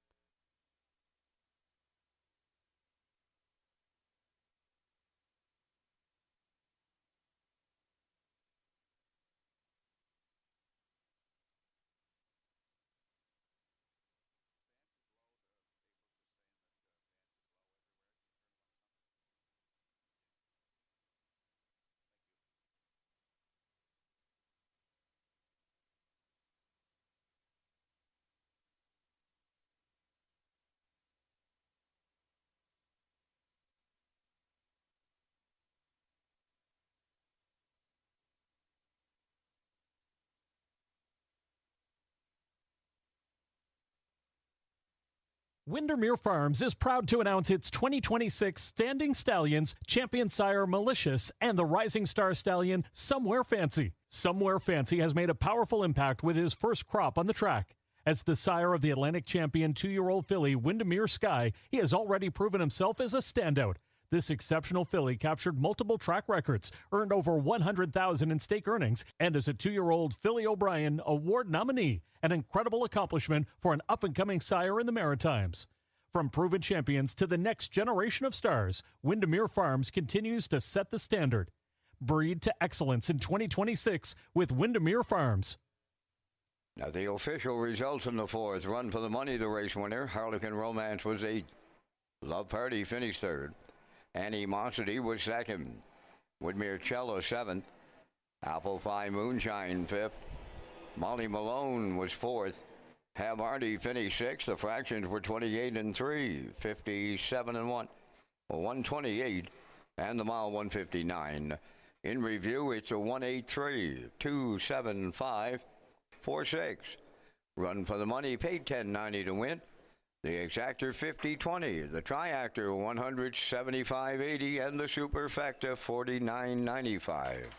Windermere Farms is proud to announce its 2026 Standing Stallions, Champion Sire Malicious, and the Rising Star Stallion Somewhere Fancy. Somewhere Fancy has made a powerful impact with his first crop on the track. As the sire of the Atlantic Champion 2-year-old filly Windermere Sky, he has already proven himself as a standout. This exceptional filly captured multiple track records, earned over $100,000 in stake earnings, and is a 2-year-old Philly O'Brien Award nominee, an incredible accomplishment for an up-and-coming sire in the Maritimes. From proven champions to the next generation of stars, Windermere Farms continues to set the standard. Breed to excellence in 2026 with Windermere Farms. Now the official results in the fourth. Run for the Money, the race winner. Harlequin Romance was 8th. Love Party finished 3rd. Animosity was 2nd. Woodmere Cello 7th. Apple Pie Moonshine 5th. Molly Malone was 4th. Have Hardy finished 6th. The fractions were 28 and 3, 57 and 1, 128, and the mile 159. In review, it's a 183, 275, 46. Run for the Money paid $10.90 to win. The exactor 50.20, the triactor 175.80, and the superfecta 49.95.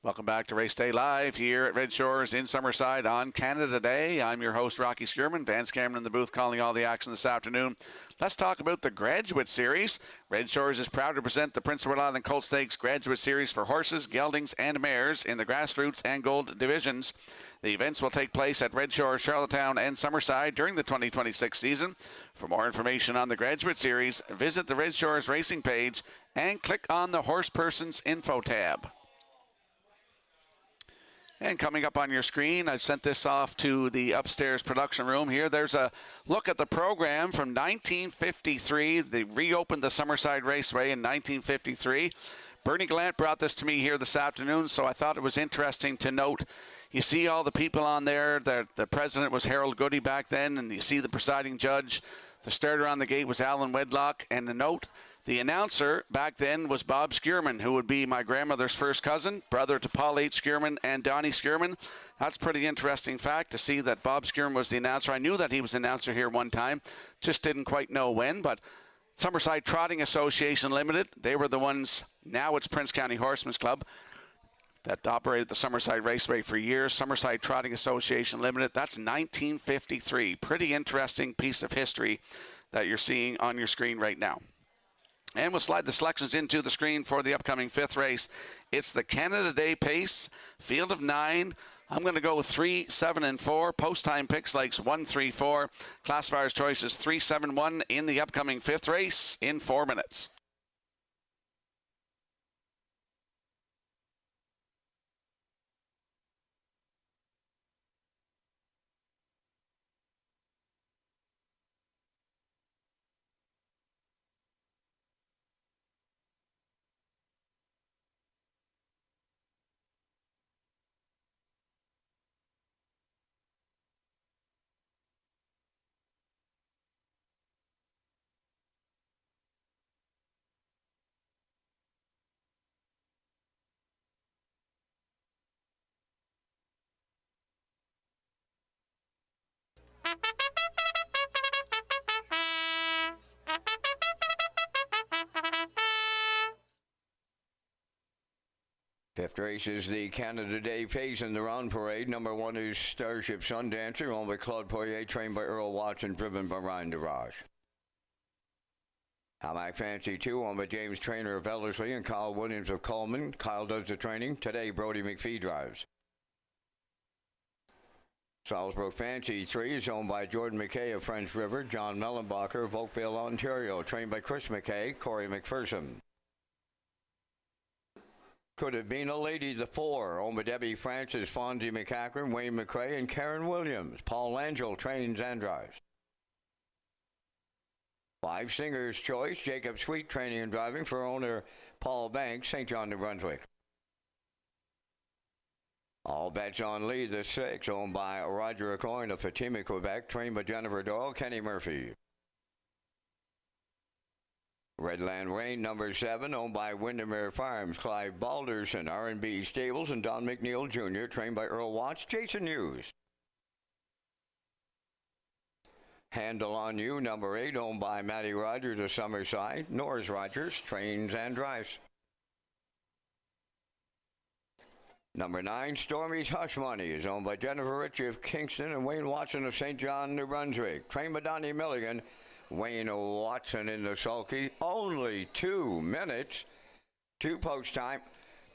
Welcome back to Race Day Live here at Red Shores in Summerside on Canada Day. I'm your host, Rocky Skierman. Vance Cameron in the booth calling all the action this afternoon. Let's talk about the Graduate Series. Red Shores is proud to present the Prince Edward Island Colt Stakes Graduate Series for horses, geldings, and mares in the grassroots and gold divisions. The events will take place at Red Shores, Charlottetown, and Summerside during the 2026 season. For more information on the Graduate Series, visit the Red Shores Racing page and click on the Horse Persons Info tab. And coming up on your screen, I've sent this off to the upstairs production room here. There's a look at the program from 1953. They reopened the Summerside Raceway in 1953. Bernie Gallant brought this to me here this afternoon, so I thought it was interesting to note. You see all the people on there. The president was Harold Goody back then, and you see the presiding judge. The starter on the gate was Alan Wedlock, and the note, the announcer back then was Bob Skierman, who would be my grandmother's first cousin, brother to Paul H. Skierman and Donnie Skierman. That's a pretty interesting fact to see that Bob Skierman was the announcer. I knew that he was the announcer here one time, just didn't quite know when, but Summerside Trotting Association Limited, they were the ones, now it's Prince County Horsemen's Club, that operated the Summerside Raceway for years. Summerside Trotting Association Limited, that's 1953. Pretty interesting piece of history that you're seeing on your screen right now. And we'll slide the selections into the screen for the upcoming fifth race. It's the Canada Day Pace, field of 9. I'm going to go with 3, 7, and 4. Post time picks likes 1, 3, 4. Classifier's choice is 3, 7, 1 in the upcoming fifth race in 4 minutes. Fifth race is the Canada Day Pace in the Round Parade. Number 1 is Starship Sundancer, owned by Claude Poirier, trained by Earl Watson, driven by Ryan DeRoche. Hamac Fancy 2, owned by James Trainer of Ellerslie and Kyle Williams of Coleman. Kyle does the training. Today, Brody McPhee drives. Salzburg Fancy 3 is owned by Jordan McKay of French River, John Mellenbacher of Oakville, Ontario, trained by Chris McKay, Corey McPherson. Could Have Been a Lady, the 4, owned by Debbie Francis, Fonzie McCackern, Wayne McRae, and Karen Williams. Paul Angel trains and drives. 5, Singer's Choice, Jacob Sweet training and driving for owner Paul Banks, St. John, New Brunswick. All Bets on Lee, the 6, owned by Roger Acoyne of Fatima, Quebec, trained by Jennifer Doyle, Kenny Murphy. Redland Rain, number 7, owned by Windermere Farms, Clive Balderson, R&B Stables, and Don McNeil Jr., trained by Earl Watts, Jason Hughes. Handle on You, number 8, owned by Matty Rogers of Summerside, Norris Rogers, trains and drives. Number 9, Stormy's Hush Money, is owned by Jennifer Ritchie of Kingston and Wayne Watson of St. John, New Brunswick, trained by Donnie Milligan. Wayne Watson in the sulky. Only 2 minutes to post time.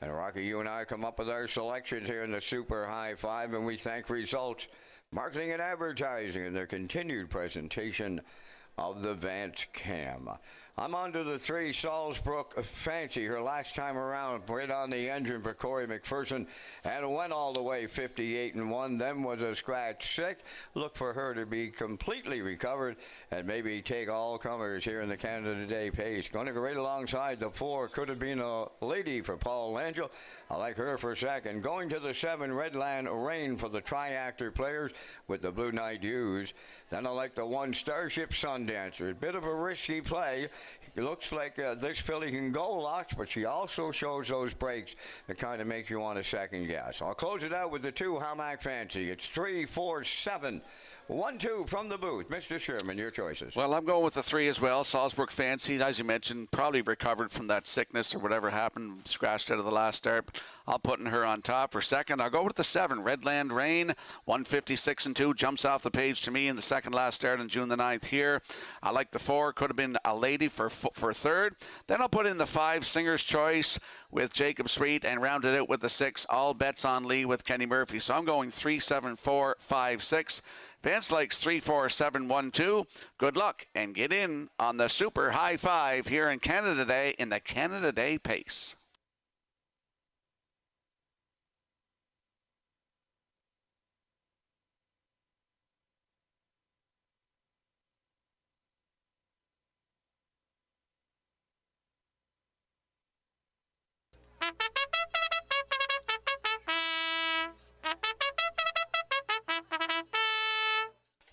And Rocky, you and I come up with our selections here in the Super High 5, and we thank Results Marketing and Advertising and their continued presentation of the Vance Cam. I'm on to the 3, Salzbrook Fancy, her last time around, right on the engine for Corey McPherson, and went all the way 58-1, then was a scratch 6. Look for her to be completely recovered and maybe take all comers here in the Canada Day Pace. Going to go right alongside the 4, Could Have Been a Lady for Paul Angel. I like her for second. Going to the 7, Redland Rain for the Triactor players with the Blue Knight Hughes. Then I like the 1, Starship Sundancer. A bit of a risky play. It looks like this filly can go lots, but she also shows those breaks that kind of make you want to second guess. I'll close it out with the 2, Hamac Fancy. It's 3, 4, 7. 1-2 from the booth. Mr. Sherman, your choices. Well, I'm going with the 3 as well. Salzburg Fancy, as you mentioned, probably recovered from that sickness or whatever happened, scratched out of the last start. I'll put her on top for second. I'll go with the 7, Redland Rain. 156-2, jumps off the page to me in the second last start on June the 9th here. I like the 4, could have been a lady for third. Then I'll put in the 5, Singer's Choice with Jacob Sweet, and round it out with the 6, All Bets on Lee with Kenny Murphy. So I'm going 3, 7, 4, 5, 6. Vance likes 3, 4, 7, 1, 2. Good luck and get in on the Super High 5 here in Canada Day in the Canada Day Pace.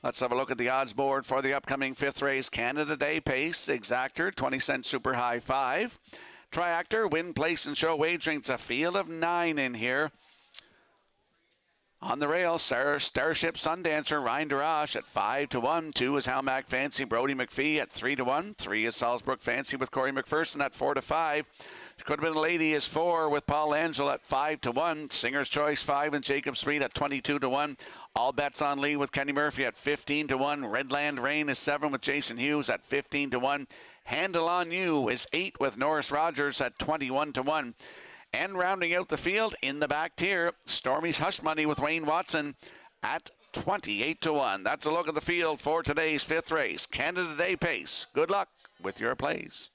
Let's have a look at the odds board for the upcoming 5th race. Canada Day Pace, Exactor, 20-cent Super High 5. Triactor, Win, Place, and Show Wagering. It's a field of 9 in here. On the rail, Starship Sundancer, Ryan Darash at 5-1. 2 is Halmac Fancy, Brody McPhee at 3-1. 3 is Salzburg Fancy with Corey McPherson at 4-5. Could have been a lady is 4 with Paul Angel at 5-1. Singer's Choice 5 and Jacob Sweet at 22-1. All Bets on Lee with Kenny Murphy at 15-1. Redland Rain is 7 with Jason Hughes at 15-1. Handle on You is 8 with Norris Rogers at 21-1. And rounding out the field in the back tier, Stormy's Hush Money with Wayne Watson at 28-1. That's a look at the field for today's 5th race. Canada Day Pace. Good luck with your plays.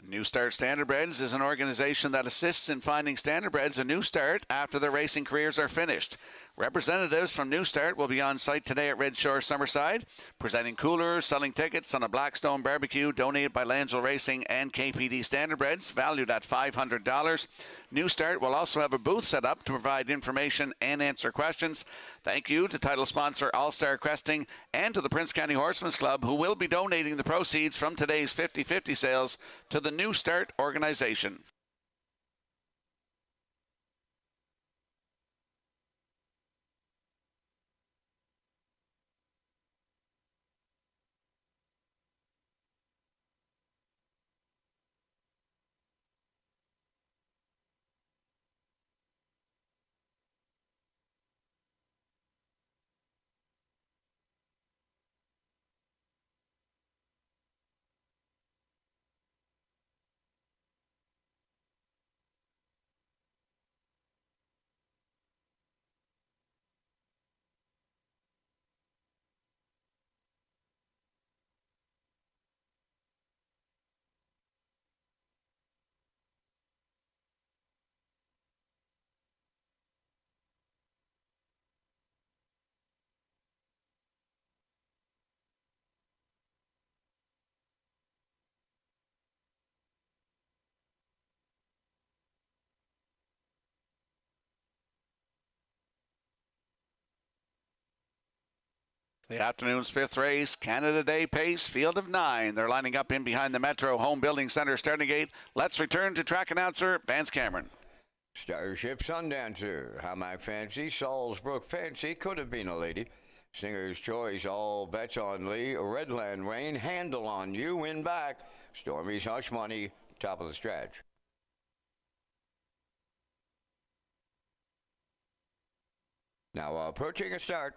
New Start Standardbreds is an organization that assists in finding standardbreds a new start after their racing careers are finished. Representatives from New Start will be on site today at Red Shore Summerside, presenting coolers, selling tickets on a Blackstone barbecue donated by Langell Racing and KPD Standardbreds, valued at $500. New Start will also have a booth set up to provide information and answer questions. Thank you to title sponsor All-Star Cresting and to the Prince County Horsemen's Club, who will be donating the proceeds from today's 50-50 sales to the New Start organization. The afternoon's 5th race, Canada Day Pace, field of 9. They're lining up in behind the Metro Home Building Center starting gate. Let's return to track announcer Vance Cameron. Starship Sundancer, Halmac Fancy, Salzburg Fancy, could have been a lady. Singer's Choice, All Bets on Lee, Redland Rain, Handle on You, in back. Stormy's Hush Money, top of the stretch. Now approaching a start.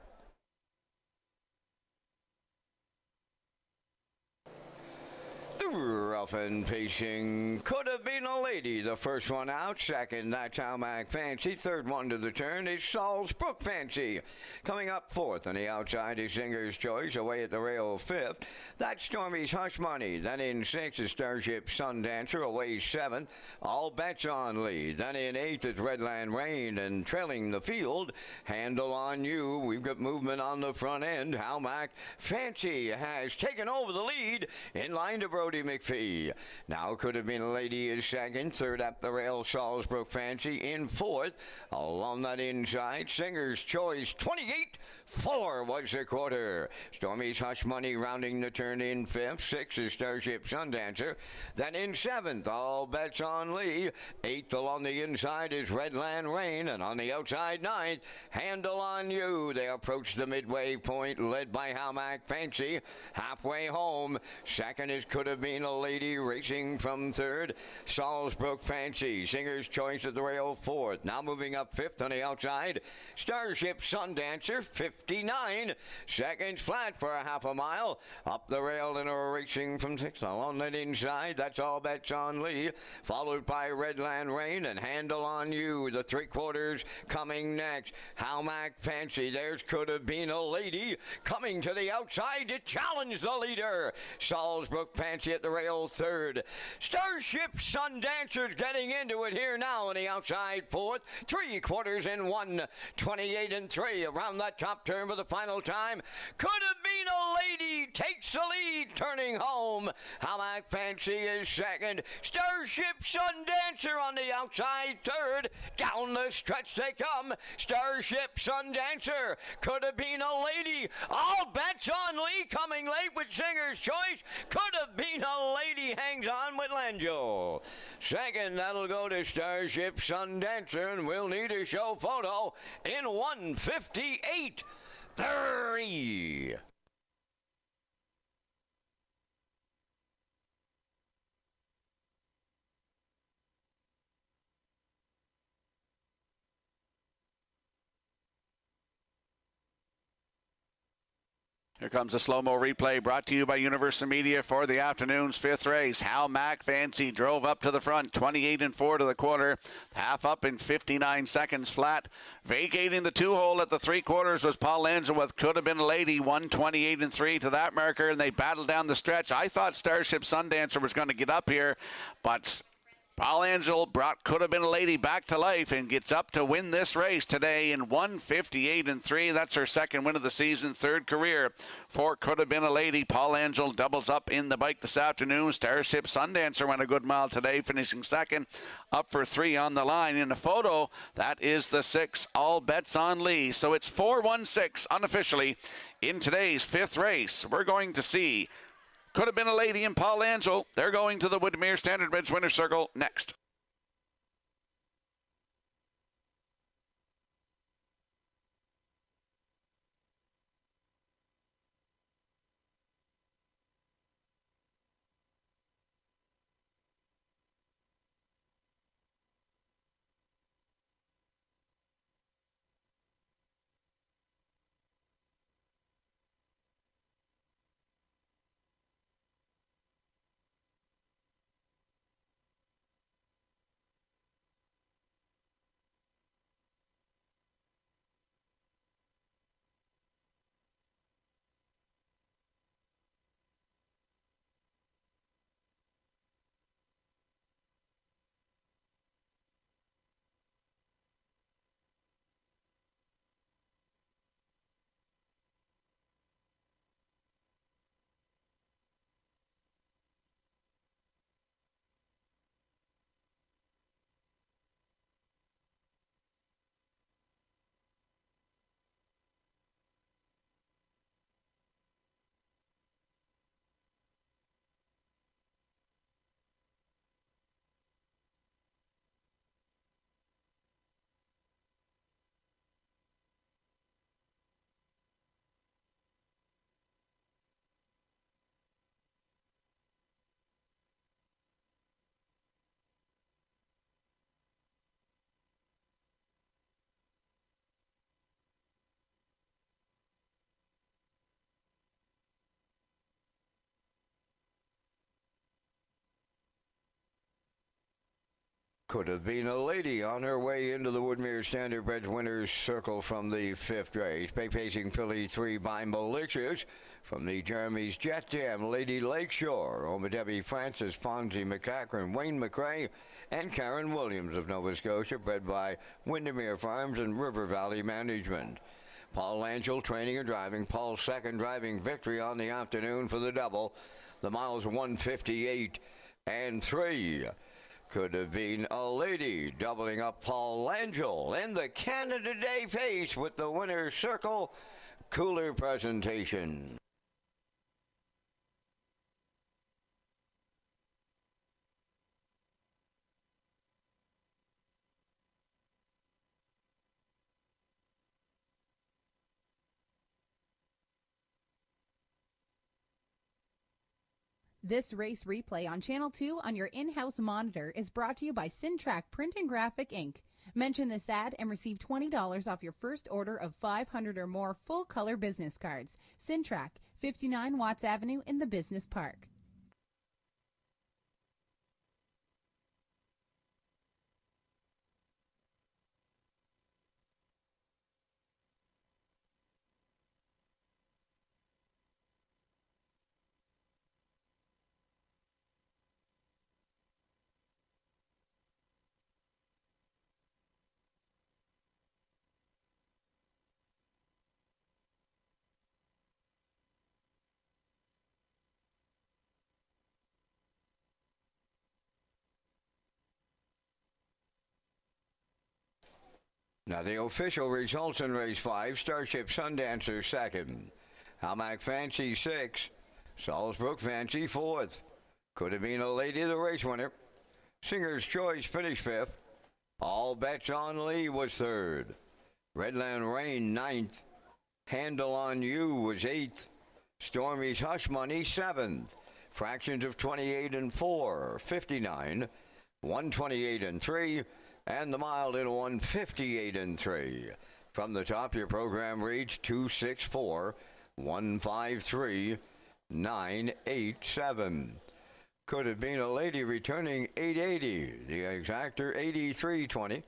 The rough and pacing could have been a lady. The first one out, second, that's Halmac Fancy. Third one to the turn is Salzburg Fancy. Coming up fourth on the outside is Singer's Choice. Away at the rail, fifth. That's Stormy's Hush Money. Then in sixth is Starship Sundancer. Away seventh. All Bets on Lead. Then in eighth is Redland Rain. And trailing the field, Handle on You. We've got movement on the front end. Halmac Fancy has taken over the lead in line to Brody McPhee. Lee. Now Could Have Been a Lady is second. Third up the rail, Salisbrook Fancy in fourth. Along that inside, Singer's Choice 28-4 was the quarter. Stormy's Hush Money rounding the turn in fifth. Sixth is Starship Sundancer. Then in seventh, All Bets on Lee. Eighth along the inside is Redland Rain. And on the outside, ninth, Handle on You. They approach the midway point, led by Hamac Fancy. Halfway home, second is Could Have Been a Lady, racing from third. Salisbrook Fancy, Singer's Choice at the rail, fourth. Now moving up fifth on the outside, Starship Sundancer, 59 seconds flat for a half a mile. Up the rail and are racing from sixth. Along that inside, that's All Bets on Lee, followed by Redland Rain and Handle on You. The three quarters coming next. Hamac Fancy, there's Could Have Been a Lady coming to the outside to challenge the leader. Salisbrook Fancy at the rail, third. Starship Sundancer's getting into it here now on the outside, fourth. Three quarters in 1:28.3 around that top turn for the final time. Could Have Been a Lady takes the lead, turning home. Hamac Fancy is second. Starship Sundancer on the outside, third. Down the stretch they come. Starship Sundancer, Could Have Been a Lady. All Bets on Lee coming late with Singer's Choice. Could Have Been a Lady hangs on with Lanjo. Second, that'll go to Starship Sundancer, and we'll need a show photo in 1:58.3. Here comes a slow-mo replay brought to you by Universal Media for the afternoon's fifth race. Hamac Fancy drove up to the front, 28-4 to the quarter, half up in 59 seconds flat. Vacating the two-hole at the three quarters was Paul Angel with Could Have Been a Lady, 1:28.3 to that marker, and they battled down the stretch. I thought Starship Sundancer was going to get up here, but Paul Angel brought Could Have Been a Lady back to life and gets up to win this race today in 1:58.3. That's her second win of the season, third career for Could Have Been a Lady. Paul Angel doubles up in the bike this afternoon. Starship Sundancer went a good mile today, finishing second, up for three on the line. In the photo, that is the 6, All Bets on Lee. So it's 4-1-6 unofficially in today's fifth race. We're going to see Could Have Been a Lady and Paul Angel. They're going to the Woodmere Standard Bridge Winner's Circle next. Could Have Been a Lady on her way into the Woodmere Standard Bridge Winner's Circle from the fifth race. Pacing filly 3 by Malicious. From the Jeremy's Jet Jam, Lady Lakeshore, Oma Debbie Francis, Fonzie McCachran, Wayne McRae, and Karen Williams of Nova Scotia, bred by Windermere Farms and River Valley Management. Paul Angel training and driving. Paul's second driving victory on the afternoon for the double. The mile's 1:58. and 3. Could have been a lady, doubling up Paul Langell in the Canada Day pace with the winner's circle cooler presentation. This race replay on Channel 2 on your in-house monitor is brought to you by Syntrack Print and Graphic Inc. Mention this ad and receive $20 off your first order of 500 or more full-color business cards. Syntrack, 59 Watts Avenue in the Business Park. Now the official results in race 5, Starship Sundancer 2nd, Hamac Fancy 6th, Salzbrook Fancy 4th. Could have been a lady, the race winner. Singer's Choice finished 5th. All Bets on Lee was 3rd. Redland Rain 9th. Handle on You was 8th. Stormy's Hush Money 7th. Fractions of 28 and 4, 59. 128 and 3. And the mile in 158 and 3. From the top, your program reads 264 153 987. Could have been a lady returning 880. The exactor 8320.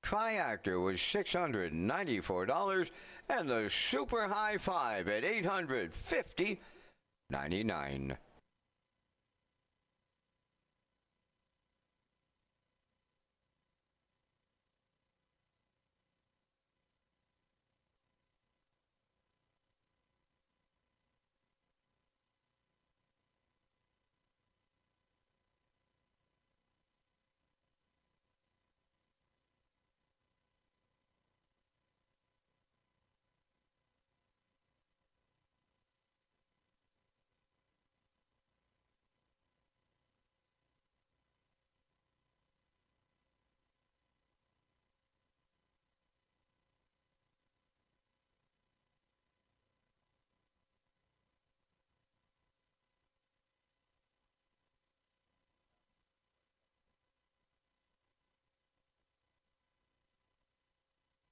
Triactor was $694, and the super high five at $850.99.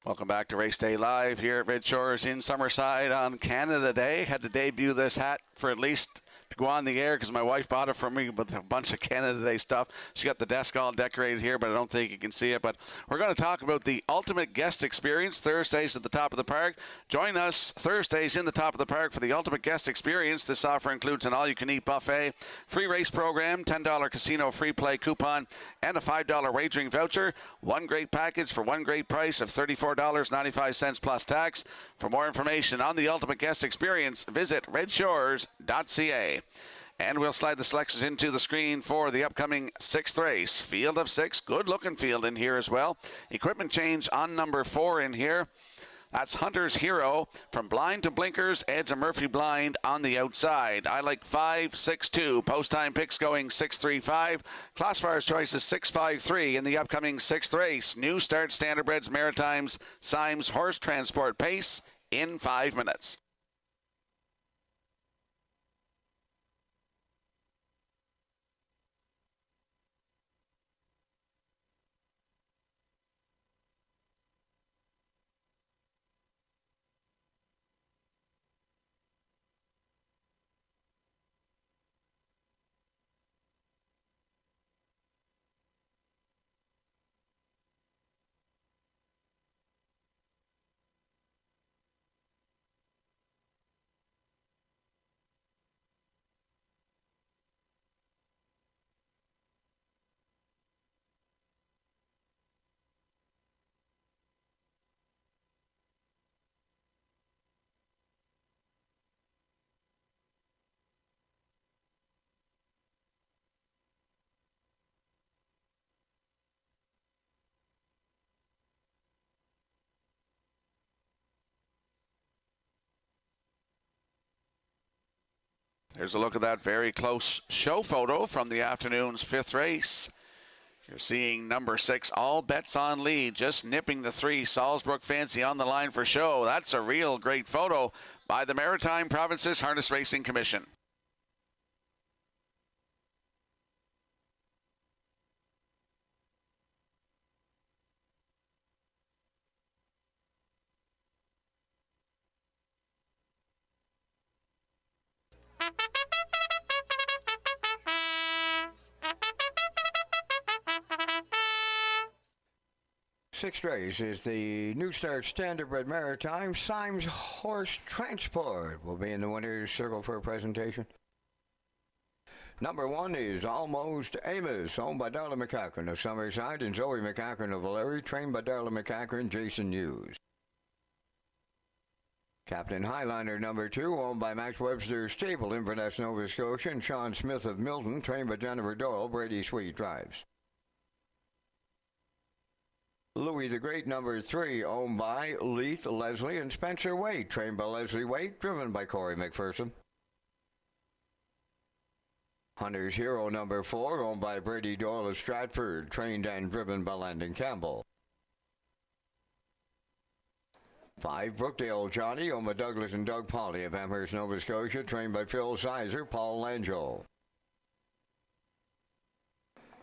Welcome back to Race Day Live here at Red Shores in Summerside on Canada Day. Had to debut this hat for at least to go on the air because my wife bought it for me with a bunch of Canada Day stuff. She got the desk all decorated here, but I don't think you can see it. But we're going to talk about the ultimate guest experience Thursdays at the top of the park. Join us Thursdays in the top of the park for the ultimate guest experience. This offer includes an all-you-can-eat buffet, free race program, $10 casino free play coupon, and a $5 wagering voucher. One great package for one great price of $34.95 plus tax. For more information on the ultimate guest experience, visit Redshores.ca. And we'll slide the selections into the screen for the upcoming 6th race. Field of 6, good looking field in here as well. Equipment change on number 4 in here. That's Hunter's Hero. From blind to blinkers, adds a Murphy blind on the outside. I like 5-6-2. Post time picks going 6-3-5. Classifier's choice is 6-5-3 in the upcoming 6th race. New start Standardbreds Maritimes Symes Horse Transport pace in 5 minutes. There's a look at that very close show photo from the afternoon's 5th race. You're seeing number 6, All Bets on Lead, just nipping the 3, Salisbrook Fancy on the line for show. That's a real great photo by the Maritime Provinces Harness Racing Commission. Sixth race is the New Start Standardbred Maritime Symes Horse Transport. Will be in the winner's circle for a presentation. Number 1 is Almost Amos, owned by Darla McCachran of Summerside and Zoe McCachran of Valeri, trained by Darla McCachran, Jason Hughes. Captain Highliner number 2, owned by Max Webster Stable, Inverness, Nova Scotia, and Sean Smith of Milton, trained by Jennifer Doyle, Brady Sweet drives. Louis the Great number 3, owned by Leith Leslie and Spencer Waite, trained by Leslie Waite, driven by Corey McPherson. Hunter's Hero number 4, owned by Brady Doyle of Stratford, trained and driven by Landon Campbell. 5, Brookdale Johnny, owned by Douglas and Doug Polly of Amherst, Nova Scotia, trained by Phil Sizer, Paul Langell.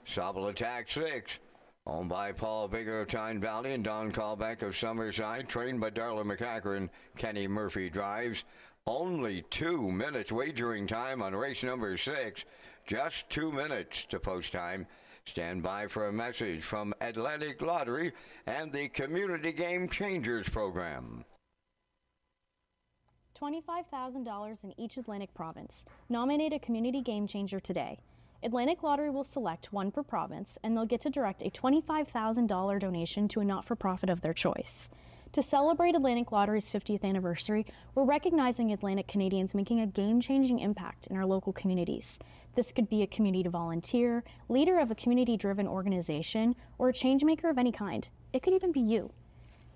Sobble Attack 6, owned by Paul Bigger of Tyne Valley and Don Callback of Summerside, trained by Darla McCachran, Kenny Murphy drives. Only 2 minutes wagering time on race number 6. Just 2 minutes to post time. Stand by for a message from Atlantic Lottery and the Community Game Changers program. $25,000 in each Atlantic province. Nominate a community game changer today. Atlantic Lottery will select one per province, and they'll get to direct a $25,000 donation to a not-for-profit of their choice. To celebrate Atlantic Lottery's 50th anniversary, we're recognizing Atlantic Canadians making a game-changing impact in our local communities. This could be a community volunteer, leader of a community-driven organization, or a changemaker of any kind. It could even be you.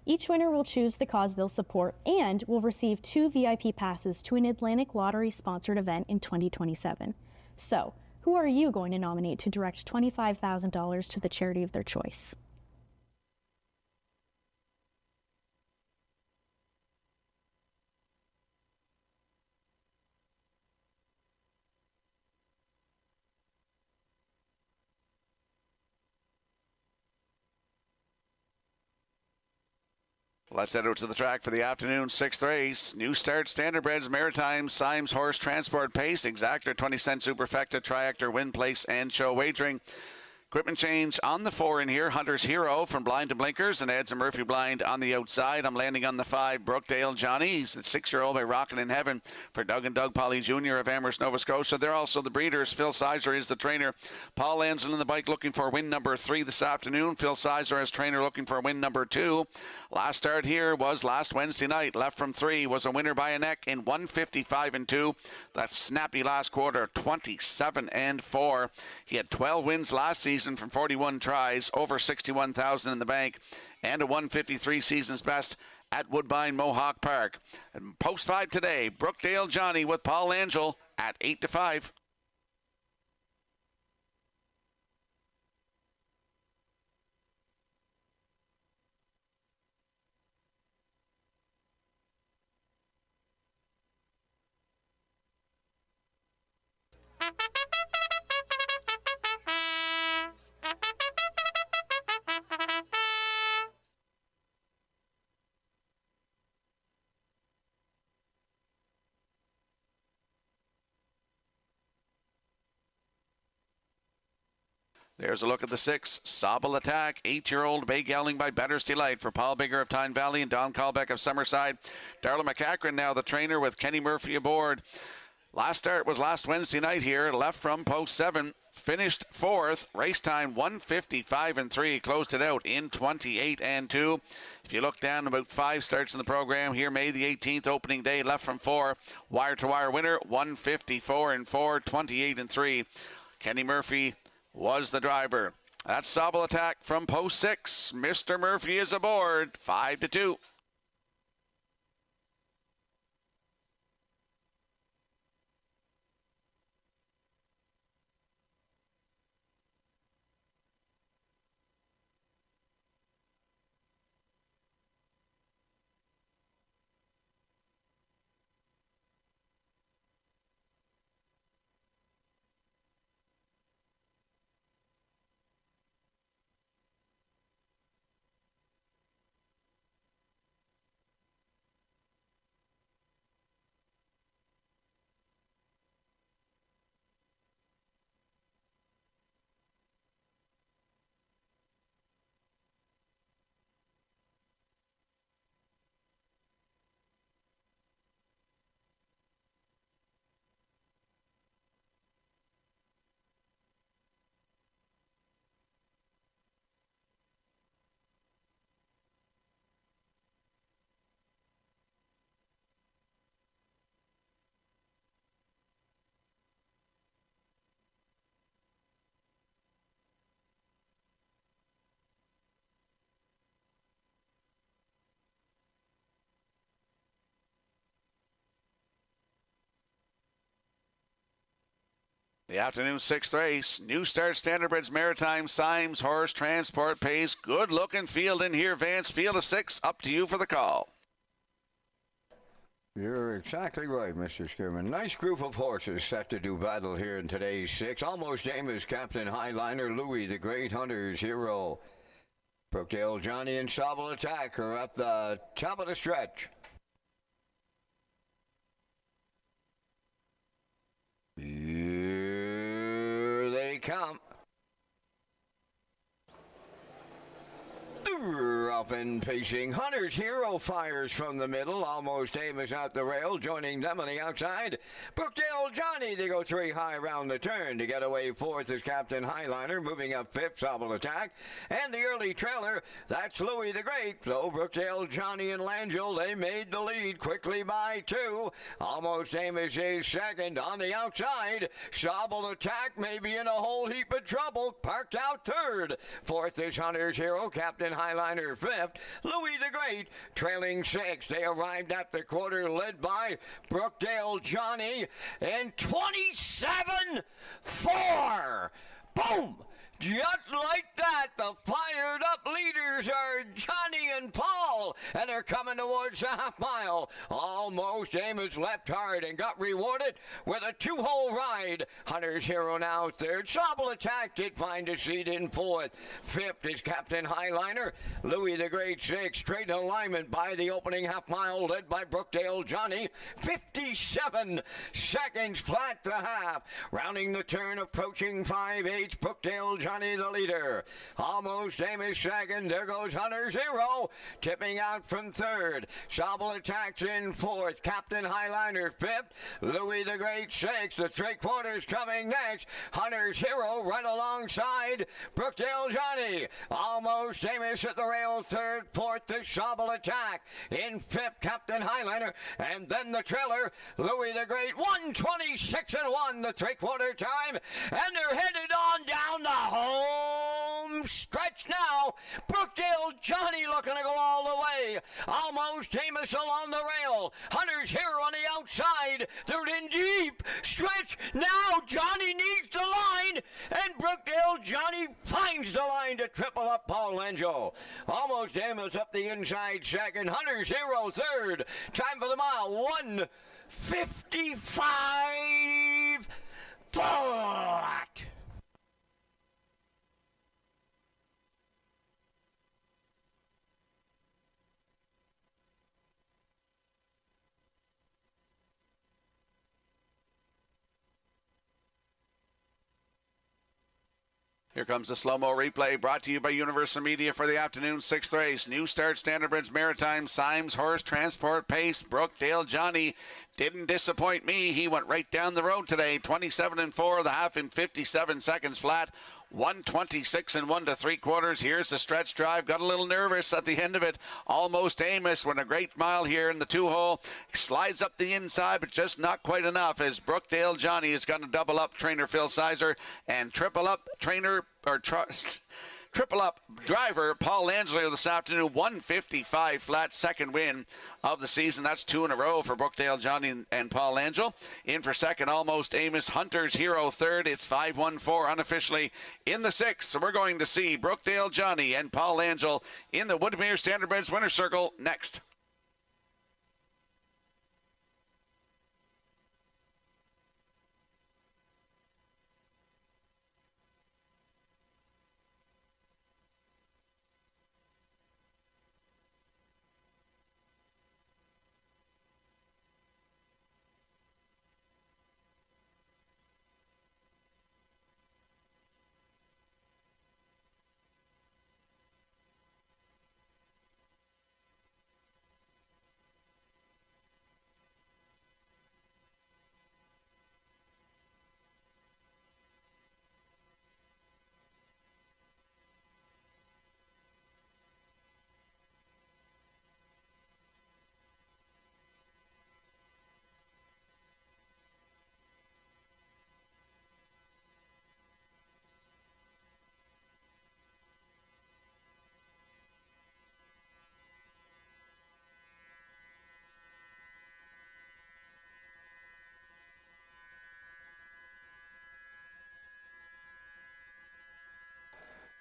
Each winner will choose the cause they'll support and will receive 2 VIP passes to an Atlantic Lottery-sponsored event in 2027. So, who are you going to nominate to direct $25,000 to the charity of their choice? Let's head out to the track for the afternoon 6th race. New Start Standardbreds Maritime Symes Horse Transport Pace, Exactor 20-cent Superfecta, Triactor, Win Place, and Show Wagering. Equipment change on the 4 in here. Hunter's Hero from blind to blinkers and Edson Murphy blind on the outside. I'm landing on the 5, Brookdale Johnny. He's the 6-year-old by Rockin' in Heaven for Doug and Doug Polly Jr. of Amherst, Nova Scotia. They're also the breeders. Phil Sizer is the trainer. Paul Ansel in the bike looking for win number 3 this afternoon. Phil Sizer as trainer looking for win number 2. Last start here was last Wednesday night. Left from 3 was a winner by a neck in 155-2. That snappy last quarter, 27-4. He had 12 wins last season from 41 tries, over 61,000 in the bank, and a 153 season's best at Woodbine Mohawk Park. And post 5 today, Brookdale Johnny with Paul Angel at 8-5. There's a look at the 6, Sobble Attack, 8-year-old bay gelding by Better's Delight for Paul Bigger of Tyne Valley and Don Callbeck of Summerside. Darla McCachran now the trainer with Kenny Murphy aboard. Last start was last Wednesday night here, left from post 7, finished 4th, race time 155-3, closed it out in 28-2. If you look down, about 5 starts in the program here, May the 18th, opening day, left from 4, wire-to-wire winner, 154-4, 28-3. Kenny Murphy was the driver. That's Sobble Attack from post 6. Mr. Murphy is aboard, 5-2. The afternoon 6th race. New Start Standardbridge Maritime Symes Horse Transport Pace. Good looking field in here, Vance. Field of 6. Up to you for the call. You're exactly right, Mr. Skirman. Nice group of horses set to do battle here in today's 6. Almost Amos, Captain Highliner, Louis, the Great Hunter's Hero. Brookdale Johnny and Sobble Attack are at the top of the stretch. Here they come. Off and pacing. Hunter's Hero fires from the middle. Almost Amos at the rail. Joining them on the outside. Brookdale Johnny, they go 3 high round the turn. To get away 4th is Captain Highliner. Moving up 5th, Sobble Attack. And the early trailer, that's Louis the Great. So Brookdale Johnny and Langell, they made the lead quickly by 2. Almost Amos is second. On the outside, Sobble Attack may be in a whole heap of trouble. Parked out 3rd. 4th is Hunter's Hero. Captain Highliner 5th. Louis the Great trailing 6th. They arrived at the quarter led by Brookdale Johnny and 27-4. Boom! Just like that, the fired up leaders are Johnny and Paul, and they're coming towards the half mile. Almost Amos leapt hard and got rewarded with a 2-hole ride. Hunter's Hero now 3rd. Sobble Attack did find a seat in 4th. 5th is Captain Highliner. Louis the Great 6th. Straight alignment by the opening half mile, led by Brookdale Johnny. 57 seconds flat to half. Rounding the turn, approaching 5/8. Brookdale Johnny the leader. Almost Amos second. There goes Hunter's Hero. Tipping out from 3rd. Sobble Attacks in 4th. Captain Highliner 5th. Louis the Great 6th. The 3/4 coming next. Hunter's Hero right alongside Brookdale Johnny. Almost Amos at the rail 3rd. 4th is Sobble Attack. In 5th, Captain Highliner. And then the trailer, Louis the Great. 1:26.1 the 3/4 time. And they're headed on down the home stretch now. Brookdale Johnny looking to go all the way. Almost Amos along the rail. Hunter's Hero on the outside. They're in deep stretch now. Johnny needs the line, and Brookdale Johnny finds the line to triple up Paul Langell. Almost Amos up the inside second. Hunter's Hero 3rd. Time for the mile. 1:55 flat. Here comes the slow-mo replay brought to you by Universal Media for the afternoon 6th race. New Start Standardbridge Maritime Symes Horse Transport Pace. Brookdale Johnny didn't disappoint me. He went right down the road today. 27-4, the half in 57 seconds flat. 1:26.1 to 3/4. Here's the stretch drive. Got a little nervous at the end of it. Almost Amos went a great mile here in the 2-hole. Slides up the inside, but just not quite enough as Brookdale Johnny is going to double up trainer Phil Sizer and triple up trainer triple up driver Paul Langell this afternoon. 1:55 flat, second win of the season. That's 2 in a row for Brookdale Johnny and Paul Langell. In for second, Almost Amos. Hunter's Hero 3rd. It's 5:14 unofficially in the 6th. So we're going to see Brookdale Johnny and Paul Langell in the Woodmere Standardbridge Winner's Circle next.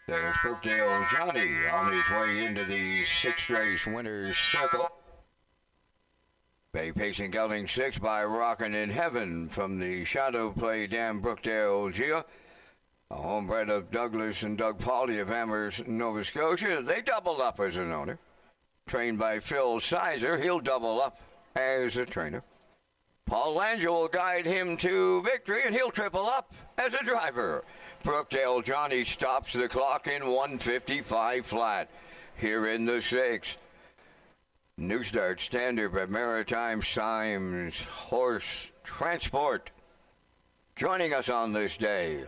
There's Brookdale Johnny on his way into the sixth race winner's circle. Bay pacing gelding 6 by Rockin' in Heaven from the Shadow Play Dam Brookdale Gia. A homebred of Douglas and Doug Pauly of Amherst, Nova Scotia. They doubled up as an owner. Trained by Phil Sizer, he'll double up as a trainer. Paul Langell will guide him to victory, and he'll triple up as a driver. Brookdale Johnny stops the clock in 1:55 flat here in the 6th. New Start Standard by Maritime Symes Horse Transport. Joining us on this day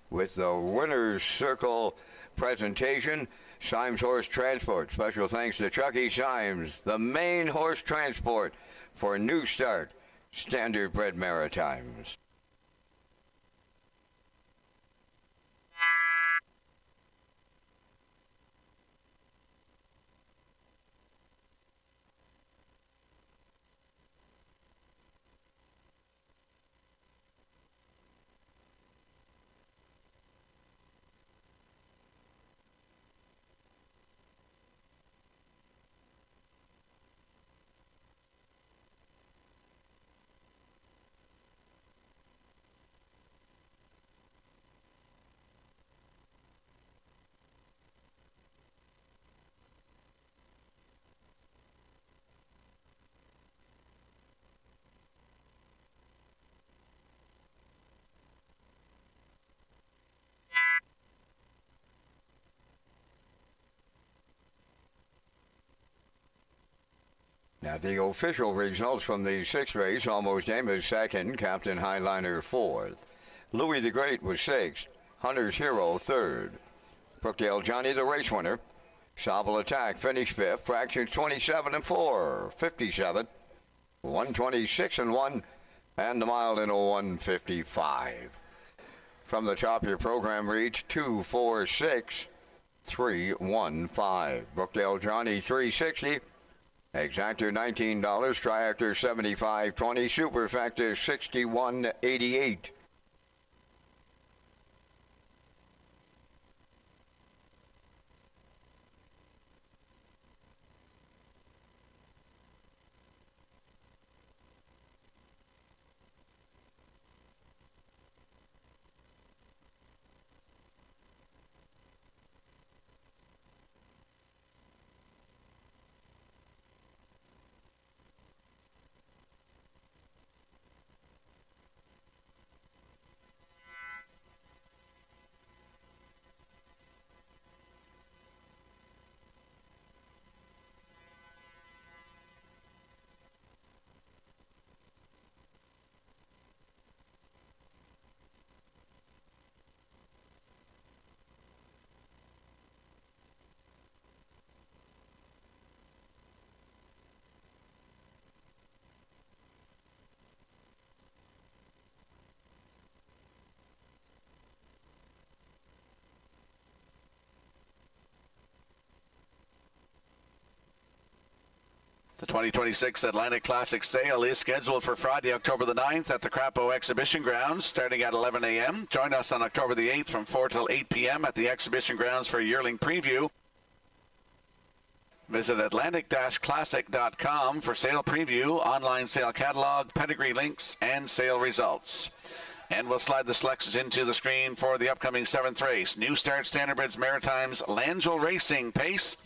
with the Winner's Circle presentation, Symes Horse Transport. Special thanks to Chucky Symes, the main horse transport for New Start Standardbred Maritimes. Now the official results from the 6th race: Almost Amos 2nd, Captain Highliner 4th, Louis the Great was 6th, Hunter's Hero 3rd, Brookdale Johnny the race winner, Sobble Attack finished 5th, fractions 27 and 4, 57, 126 and 1, and the mile in a 155. From the top, your program reads 246 315. Brookdale Johnny 360. Exactor $19, Triactor $75.20, Superfactor $61.88. The 2026 Atlantic Classic sale is scheduled for Friday, October the 9th at the Crapo Exhibition Grounds, starting at 11 a.m. Join us on October the 8th from 4 till 8 p.m. at the Exhibition Grounds for a yearling preview. Visit Atlantic-Classic.com for sale preview, online sale catalog, pedigree links, and sale results. And we'll slide the selections into the screen for the upcoming 7th race. New Start Standardbreds Maritimes Langell Racing Pace.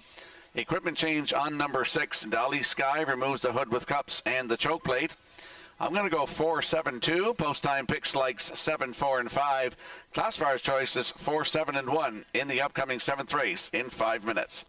Equipment change on number 6. Dolly Sky removes the hood with cups and the choke plate. I'm going to go 4-7-2. Post time picks likes 7, 4, and 5. Classifier's choices 4, 7, and 1 in the upcoming 7th race in 5 minutes.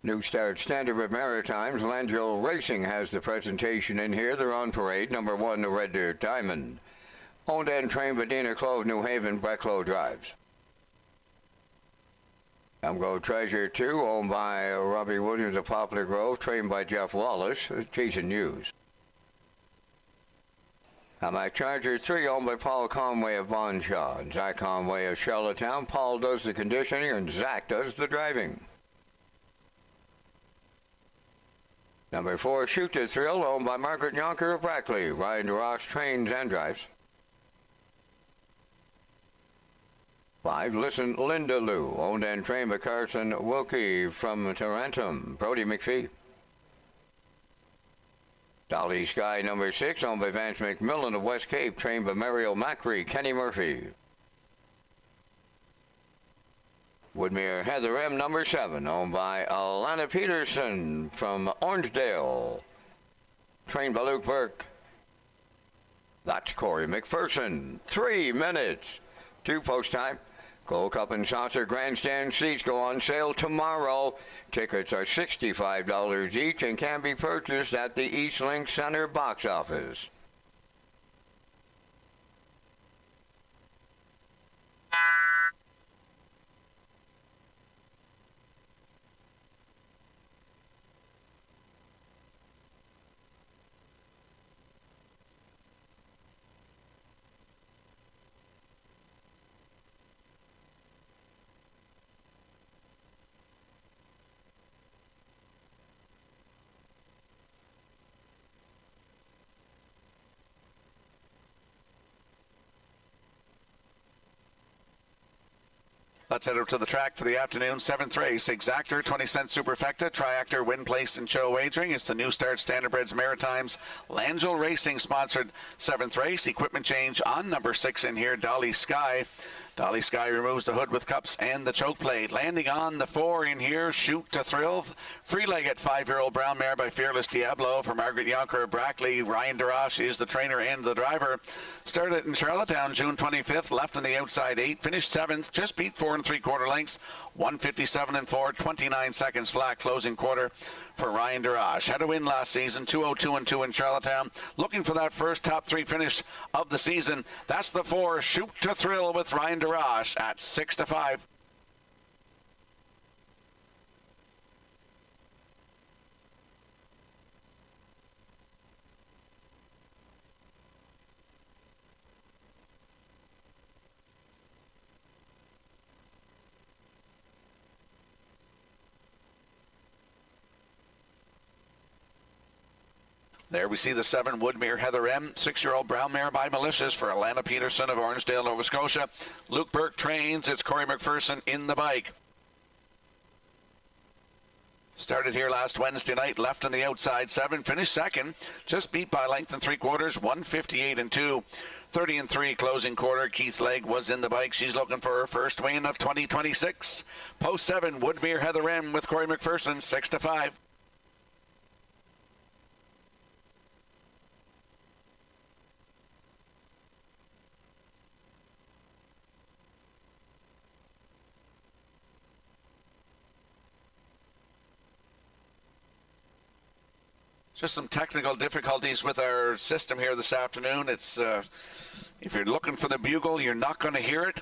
New Start Standard Maritimes. Langell Racing has the presentation in here. They're on parade. Number 1, the Red Dirt Diamond. Owned and trained by Dana Clove, New Haven, Brecklow Drives. Go Treasure 2, owned by Robbie Williams of Poplar Grove, trained by Jeff Wallace, Jason Hughes. Charger 3, owned by Paul Conway of Bonshaw, and Zach Conway of Charlottetown. Paul does the conditioning and Zach does the driving. Number 4, Shoot to Thrill, owned by Margaret Yonker of Brackley. Ryan DeRoss trains and drives. 5, Listen Linda Lou, owned and trained by Carson Wilkie from Tarentum. Brody McPhee. Dolly Sky, number 6, owned by Vance McMillan of West Cape, trained by Mario Macri, Kenny Murphy. Woodmere Heather M, number 7, owned by Alana Peterson from Orangedale, trained by Luke Burke. That's Corey McPherson. 3 minutes. 2 post time. Gold Cup and Saucer Grandstand seats go on sale tomorrow. Tickets are $65 each and can be purchased at the Eastlink Center box office. Let's head over to the track for the afternoon. 7th race, Exactor, 20-cent Superfecta, Triactor, Win Place, and Show Wagering. It's the New Start Standardbreds Maritimes Langell Racing sponsored 7th race. Equipment change on number 6 in here, Dolly Sky. Dolly Sky removes the hood with cups and the choke plate. Landing on the 4 in here, Shoot to Thrill. Free-legged 5-year-old brown mare by Fearless Diablo for Margaret Yonker of Brackley. Ryan DeRoche is the trainer and the driver. Started in Charlottetown June 25th, left on the outside 8, finished 7th, just beat 4 3/4 lengths, 157 and 4, 29 seconds flat closing quarter for Ryan DeRoche. Had a win last season, 202 and 2 in Charlottetown. Looking for that first top 3 finish of the season. That's the 4, Shoot to Thrill with Ryan DeRoche at 6-5. There we see the 7, Woodmere Heather M, 6-year-old brown mare by Malicious for Alana Peterson of Orangedale, Nova Scotia. Luke Burke trains. It's Corey McPherson in the bike. Started here last Wednesday night, left on the outside 7, finished 2nd, just beat by length and 3/4, 158 and 2. 30 and 3 closing quarter. Keith Legg was in the bike. She's looking for her first win of 2026. Post 7, Woodmere Heather M with Corey McPherson, 6-5. Just some technical difficulties with our system here this afternoon. It's if you're looking for the bugle, you're not going to hear it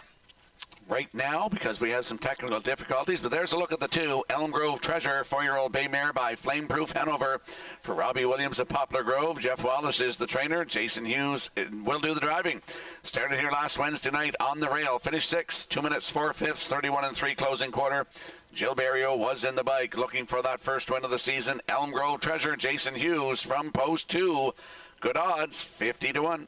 right now because we have some technical difficulties. But there's a look at the 2, Elm Grove Treasure, 4-year-old bay mare by Flameproof Hanover for Robbie Williams of Poplar Grove. Jeff Wallace is the trainer. Jason Hughes will do the driving. Started here last Wednesday night on the rail. Finished 6, 2 minutes 4/5, 31 and 3 closing quarter. Jill Barrio was in the bike looking for that first win of the season. Elm Grove Treasure, Jason Hughes from post 2. Good odds, 50-1.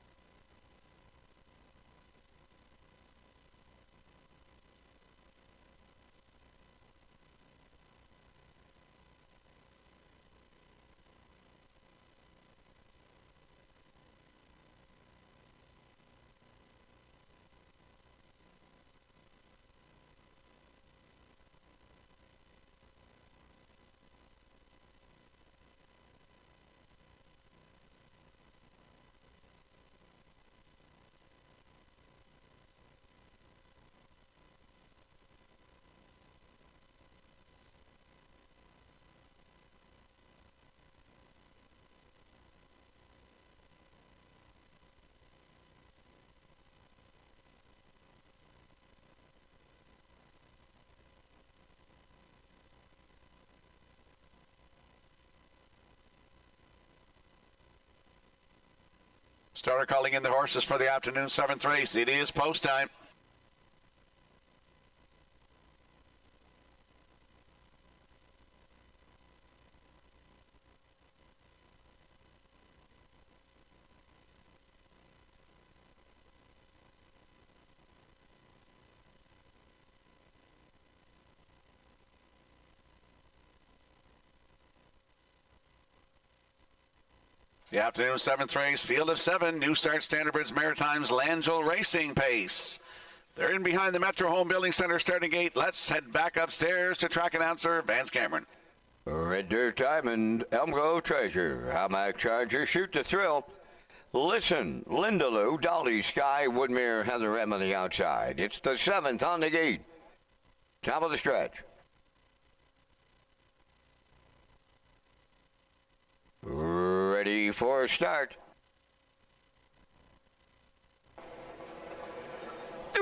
Starter calling in the horses for the afternoon 7th race. It is post time. The afternoon 7th race, field of 7, New Start Standardbridge Maritime's Langell Racing Pace. They're in behind the Metro Home Building Center starting gate. Let's head back upstairs to track announcer Vance Cameron. Red Dirt Diamond, Elmgrove Treasure, Hamac Charger, Shoot the Thrill. Listen, Lindaloo, Dolly Sky, Woodmere, Heather M on the outside. It's the 7th on the gate. Top of the stretch. Ready for start.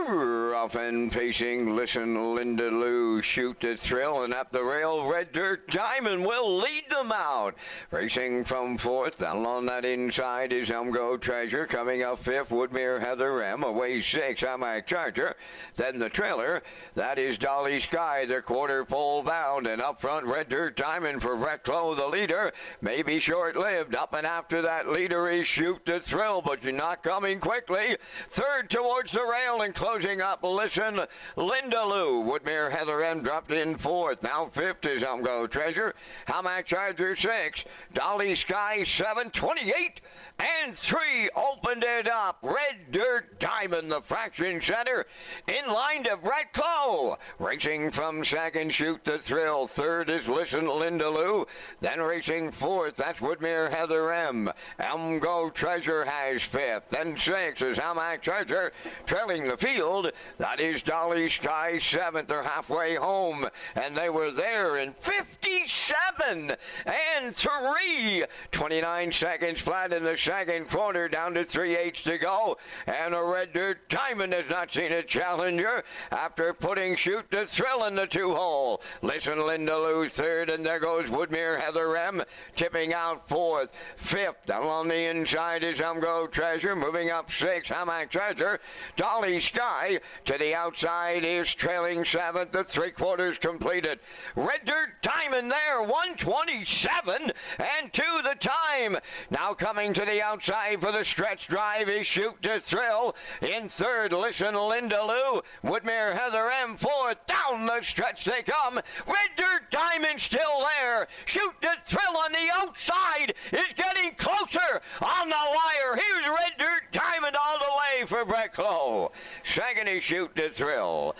Off and pacing, listen, Lindaloo, Shoot the Thrill, and up the rail, Red Dirt Diamond will lead them out. Racing from 4th, down on that inside is Elmgrove Treasure, coming up 5th, Woodmere, Heather M, away 6th, Hamac Charger, then the trailer, that is Dolly Sky, the quarter pole bound, and up front, Red Dirt Diamond for Brett Clough, the leader, may be short-lived, up and after that leader is Shoot the Thrill, but you're not coming quickly, 3rd towards the rail and closing up, listen, Lindaloo, Woodmere, Heather M dropped in 4th. Now 5th is Elmgrove Treasure. Hamac Charger 6. Dolly Sky 7. 28 and 3 opened it up. Red Dirt Diamond, the fraction center, in line to Brett Clough. Racing from 2nd, Shoot the Thrill. 3rd is Listen Lindaloo. Then racing 4th, that's Woodmere, Heather M. Elmgrove Treasure has 5th. Then 6th is Hamac Charger. Trailing the field, that is Dolly Sky 7th. They're halfway home, and they were there in 57 and 3. 29 seconds flat in the second quarter, down to 3/8 to go, and a Red Dirt Diamond has not seen a challenger after putting Shoot the Thrill in the 2-hole. Listen Lindaloo 3rd, and there goes Woodmere, Heather M, tipping out 4th. 5th, down on the inside is Elmgrove Treasure, moving up 6th, Hamac Treasure. Dolly Sky to the outside is trailing 7th, the 3/4 completed. Red Dirt Diamond there, 1:27 and 2 the time. Now coming to the outside for the stretch drive is Shoot the Thrill. In 3rd, Listen Lindaloo. Woodmere, Heather M 4th. Down the stretch they come. Red Dirt Diamond still there. Shoot the Thrill on the outside is getting closer on the wire. Here's Red Dirt Diamond all the way for Brett Clough. 2nd is Shoot the Thrill.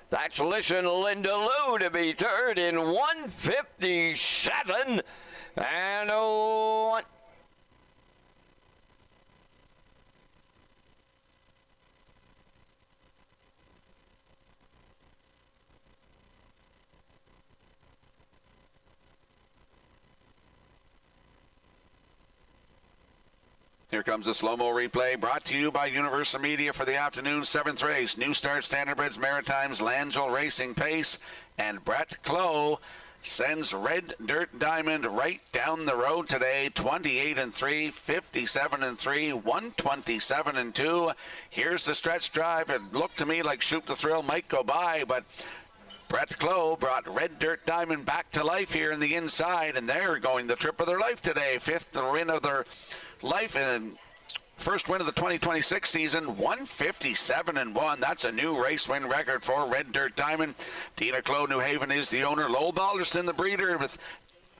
That's Listen Lindaloo to be 3rd in 1:57 and 1. Here comes a slow-mo replay brought to you by Universal Media for the afternoon 7th race. New Start Standardbridge Maritime's Langell Racing Pace, and Brett Clough sends Red Dirt Diamond right down the road today. 28 and 3, 57 and 3, 127 and 2. Here's the stretch drive. It looked to me like Shoot the Thrill might go by, but Brett Clough brought Red Dirt Diamond back to life here in the inside, and they're going the trip of their life today. 5th win of their life and first win of the 2026 season. 157 and 1. That's a new race win record for Red Dirt Diamond. Dina Clough, New Haven is the owner. Lowell Balderston, the breeder, with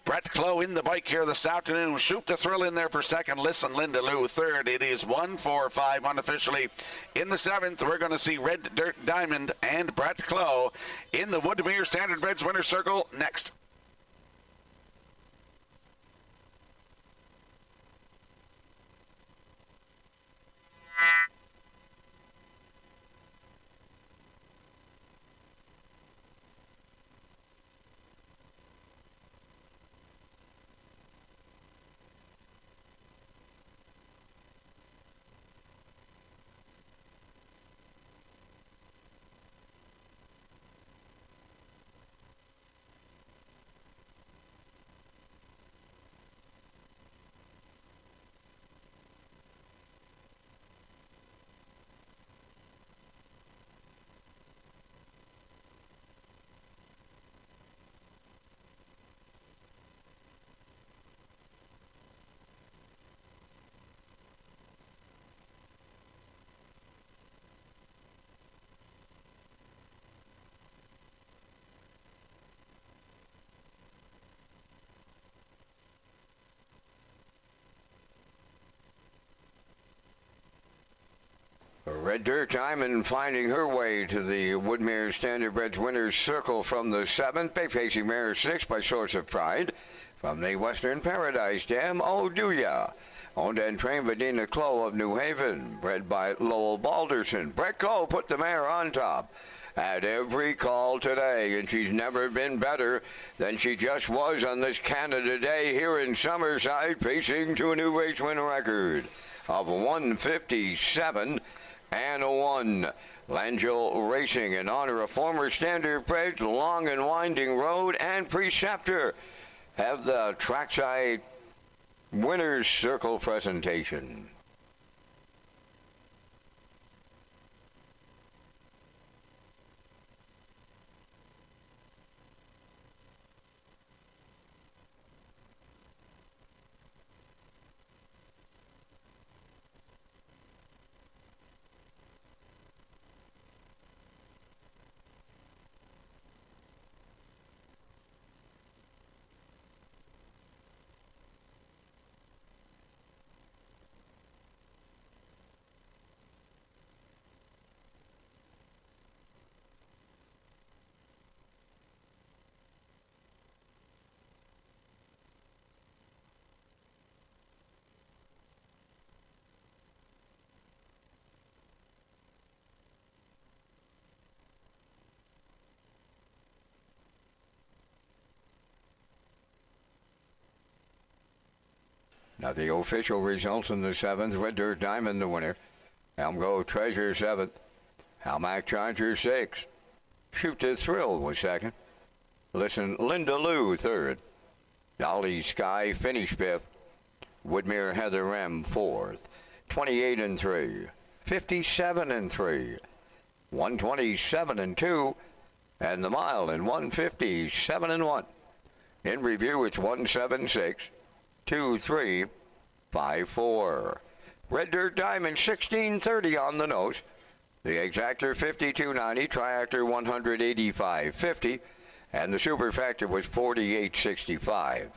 Brett Clough in the bike here this afternoon. Shoot the Thrill in there for 2nd. Listen Lindaloo 3rd. It is 1-4-5 unofficially. In the 7th, we're going to see Red Dirt Diamond and Brett Clough in the Woodmere Standardbridge Winner's Circle next. Red Dirt Diamond finding her way to the Woodmere Standardbreds winner's circle from the 7th. Bay facing mare 6 by Source of Pride. From the Western Paradise Dam, Oh Do Ya. Owned and trained by Dina Clow of New Haven. Bred by Lowell Balderson. Brett Clow put the mare on top at every call today, and she's never been better than she just was on this Canada Day here in Summerside, pacing to a new race win record of 157 and a 1. Langell Racing in honor of former Standardbreds, Long and Winding Road, and Preceptor have the trackside winner's circle presentation. Now the official results in the 7th. Red Dirt Diamond the winner. Elmgrove Treasure 7th. Halmack Charger 6th. Shoot to Thrill was 2nd. Listen Linda Lou 3rd. Dolly Sky finished 5th. Woodmere Heather M 4th. 28 and 3. 57 and 3. 127 and 2. And the mile in 157 and 1. In review, it's 176. 2354. Red Dirt Diamond 1630 on the nose. The exactor 5290, triactor 185.50, and the superfactor was 48.65.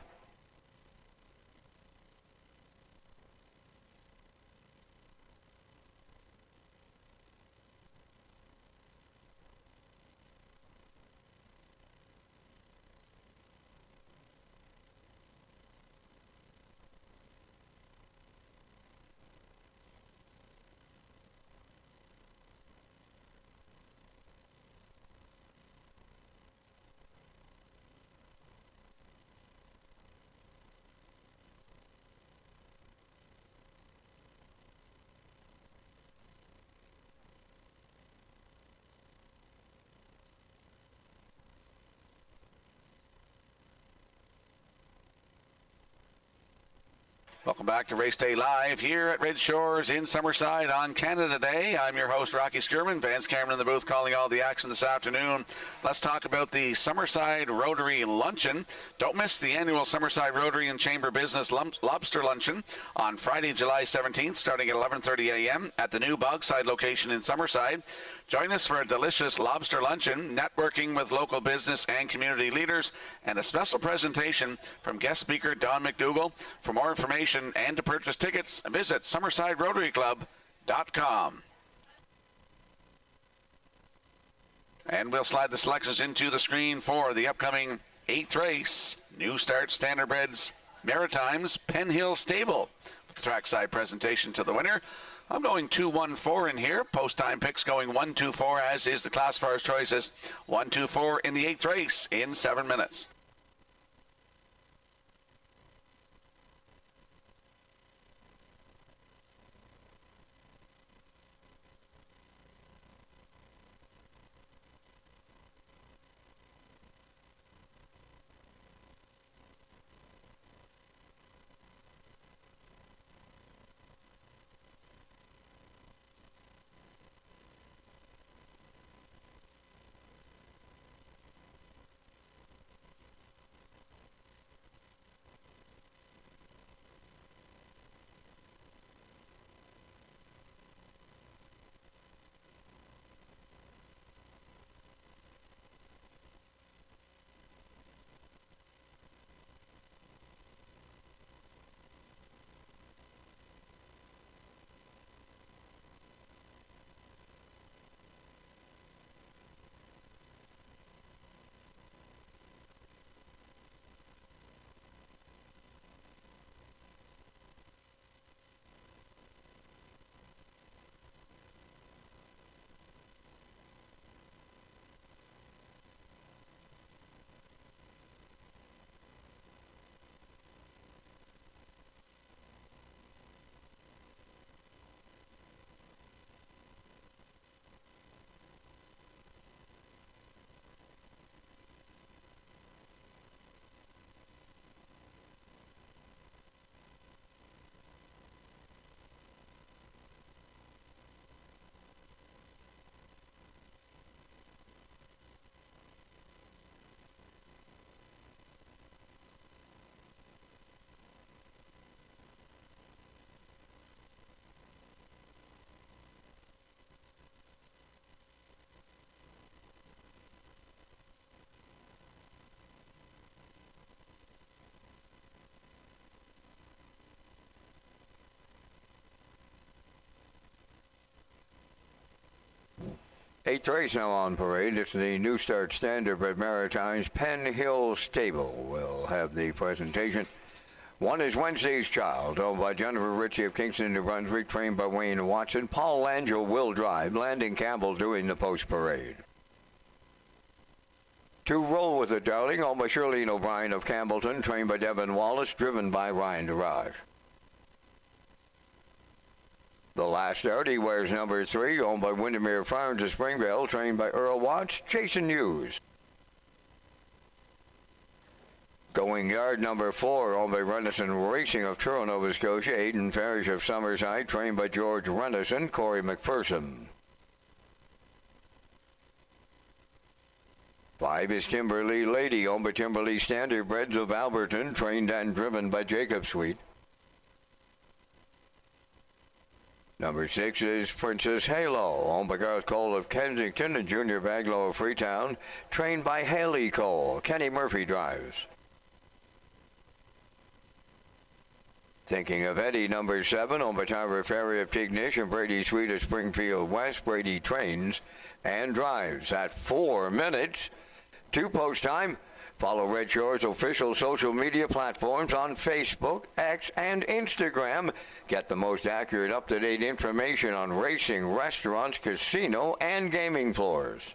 Welcome back to Race Day Live here at Red Shores in Summerside on Canada Day. I'm your host, Rocky Skirman. Vance Cameron in the booth calling all the action this afternoon. Let's talk about the Summerside Rotary Luncheon. Don't miss the annual Summerside Rotary and Chamber Business Lobster Luncheon on Friday, July 17th, starting at 11:30 a.m. at the new Bogside location in Summerside. Join us for a delicious lobster luncheon, networking with local business and community leaders, and a special presentation from guest speaker Don McDougall. For more information and to purchase tickets, visit SummersideRotaryClub.com. And we'll slide the selections into the screen for the upcoming 8th race, New Start Standardbreds Maritimes Penn Hill Stable. With the trackside presentation to the winner. I'm going 2-1-4 in here. Post time picks going 1-2-4, as is the classifiers choices. 1-2-4 in the 8th race in 7 minutes. Eighth race now on parade. It's the New Start Standardbred Maritimes Penn Hill Stable will have the presentation. One is Wednesday's Child, owned by Jennifer Ritchie of Kingston, New Brunswick, trained by Wayne Watson. Paul Angel will drive. Landon Campbell doing the post parade. To Roll With It, Darling, owned by Shirlene O'Brien of Campbellton, trained by Devin Wallace, driven by Ryan DeRage. The Last Start, he wears number 3, owned by Windermere Farms of Springvale, trained by Earl Watts, Jason Hughes. Going Yard, number 4, owned by Renison Racing of Truro, Nova Scotia, Aidan Farish of Summerside, trained by George Renison, Corey McPherson. 5 is Timberlee Lady, owned by Timberlee Standardbreds of Alberton, trained and driven by Jacob Sweet. Number 6 is Princess Halo, owned by Garth Cole of Kensington and Junior Baglow of Freetown, trained by Haley Cole. Kenny Murphy drives. Thinking of Eddie, number 7, owned by Tyra Ferry of Tignish and Brady Sweet of Springfield West. Brady trains and drives at 4 minutes to post time. Follow Red Shores' official social media platforms on Facebook, X, and Instagram. Get the most accurate, up-to-date information on racing, restaurants, casino, and gaming floors.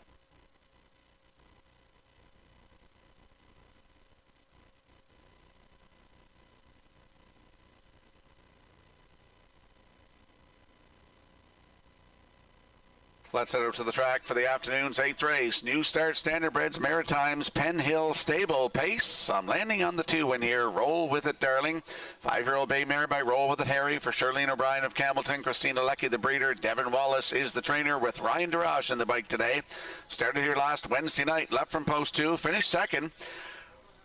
Let's head over to the track for the afternoon's 8th race. New Start Standardbreds Maritimes Penn Hill Stable pace. I'm landing on the 2 in here. Roll With It, Darling. 5-year-old bay mare by Roll With It, Harry for Shirlene O'Brien of Campbellton. Christina Leckie, the breeder. Devin Wallace is the trainer with Ryan DeRage in the bike today. Started here last Wednesday night. Left from post 2. Finished second.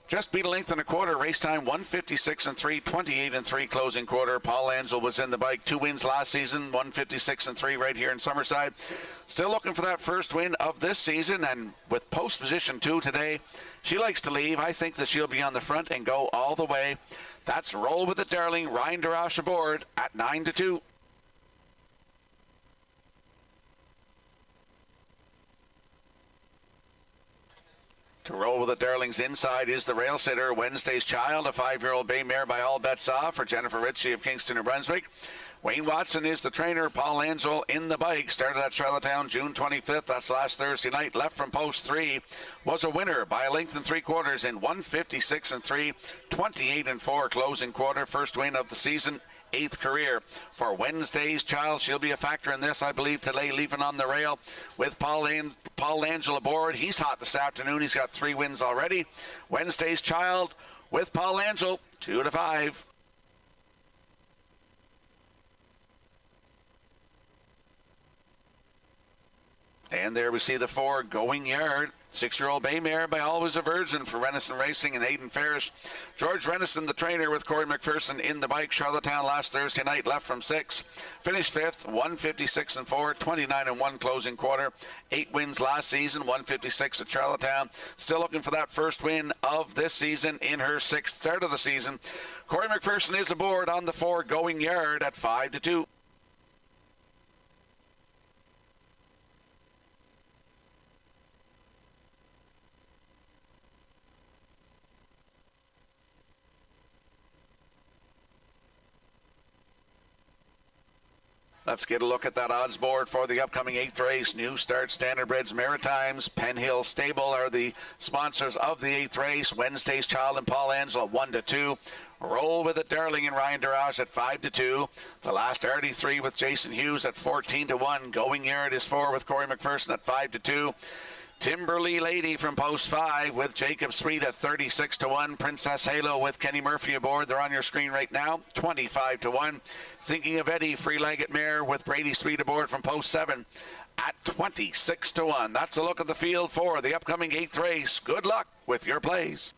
Just beat a length and a quarter. Race time 156 and 3, 28 and 3 closing quarter. Paul Angel was in the bike. 2 wins last season, 156 and 3 right here in Summerside. Still looking for that first win of this season, and with post position 2 today, she likes to leave. I think that she'll be on the front and go all the way. That's Roll With It, Darling. Ryan DeRage aboard at 9-2. To Roll With It, Darling's inside is the rail sitter, Wednesday's Child, a 5-year-old bay mare by All Bets Off for Jennifer Ritchie of Kingston, New Brunswick. Wayne Watson is the trainer. Paul Angel in the bike. Started at Charlottetown June 25th. That's last Thursday night. Left from post 3. Was a winner by a length and 3/4 in 156 and 3, 28 and 4 closing quarter. First win of the season. 8th career for Wednesday's Child. She'll be a factor in this, I believe, today, leaving on the rail with Paul Angel aboard. He's hot this afternoon. He's got 3 wins already. Wednesday's Child with Paul Angel, 2-5. And there we see the 4 Going Yard. 6-year-old bay mare by Always a Virgin for Renison Racing and Aidan Farish. George Renison, the trainer, with Corey McPherson in the bike. Charlottetown last Thursday night, left from 6. Finished 5th, 156 and 4, 29 and 1 closing quarter. 8 wins last season, 156 at Charlottetown. Still looking for that first win of this season in her 6th start of the season. Corey McPherson is aboard on the 4 Going Yard at 5-2. Let's get a look at that odds board for the upcoming 8th race. New Start Standardbreds Maritimes Penn Hill Stable are the sponsors of the 8th race. Wednesday's Child and Paul Angel at 1-2. Roll With It, Darling and Ryan DeRage at 5-2. The Last RD3 with Jason Hughes at 14-1. Going Yard is 4 with Corey McPherson at 5-2. Timberlee Lady from post 5 with Jacob Sweet at 36-1. Princess Halo with Kenny Murphy aboard. They're on your screen right now, 25-1. Thinking of Eddie, Free-Legged Mare with Brady Sweet aboard from post 7 at 26-1. That's a look at the field for the upcoming 8th race. Good luck with your plays.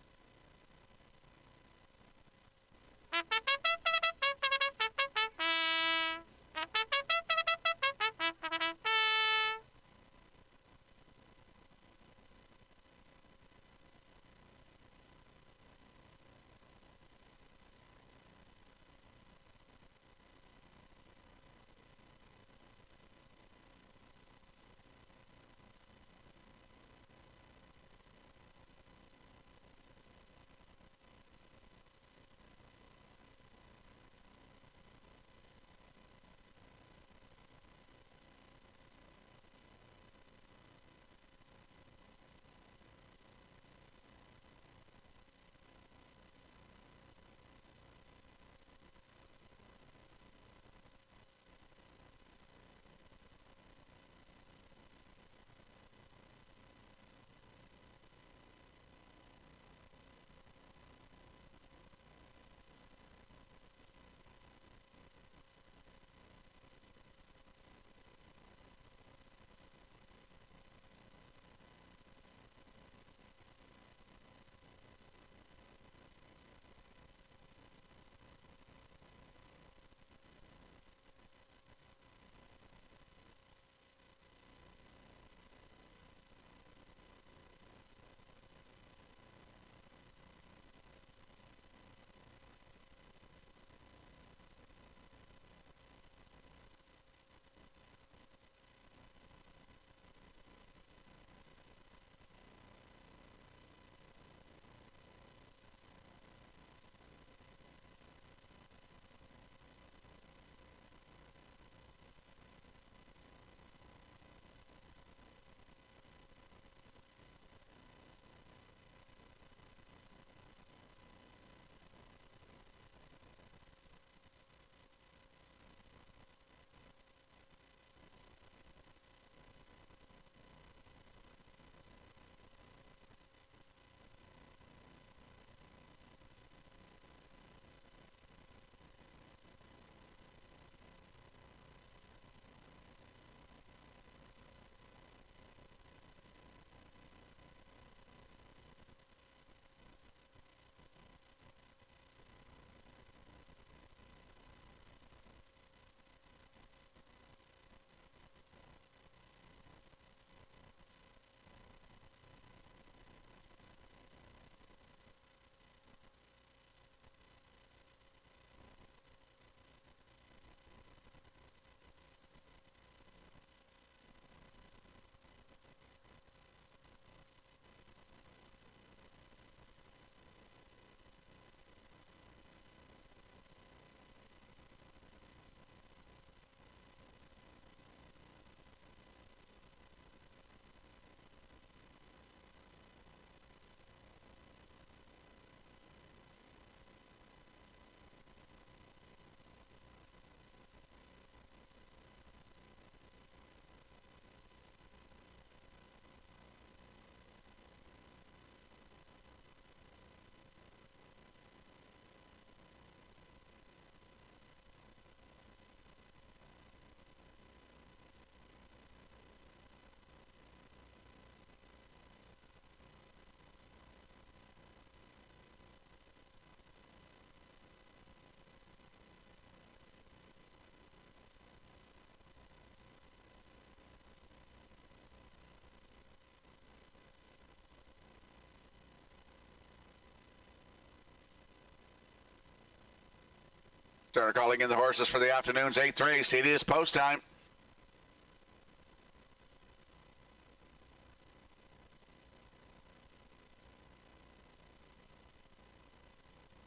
Starter calling in the horses for the afternoon's 8th race. It is post time.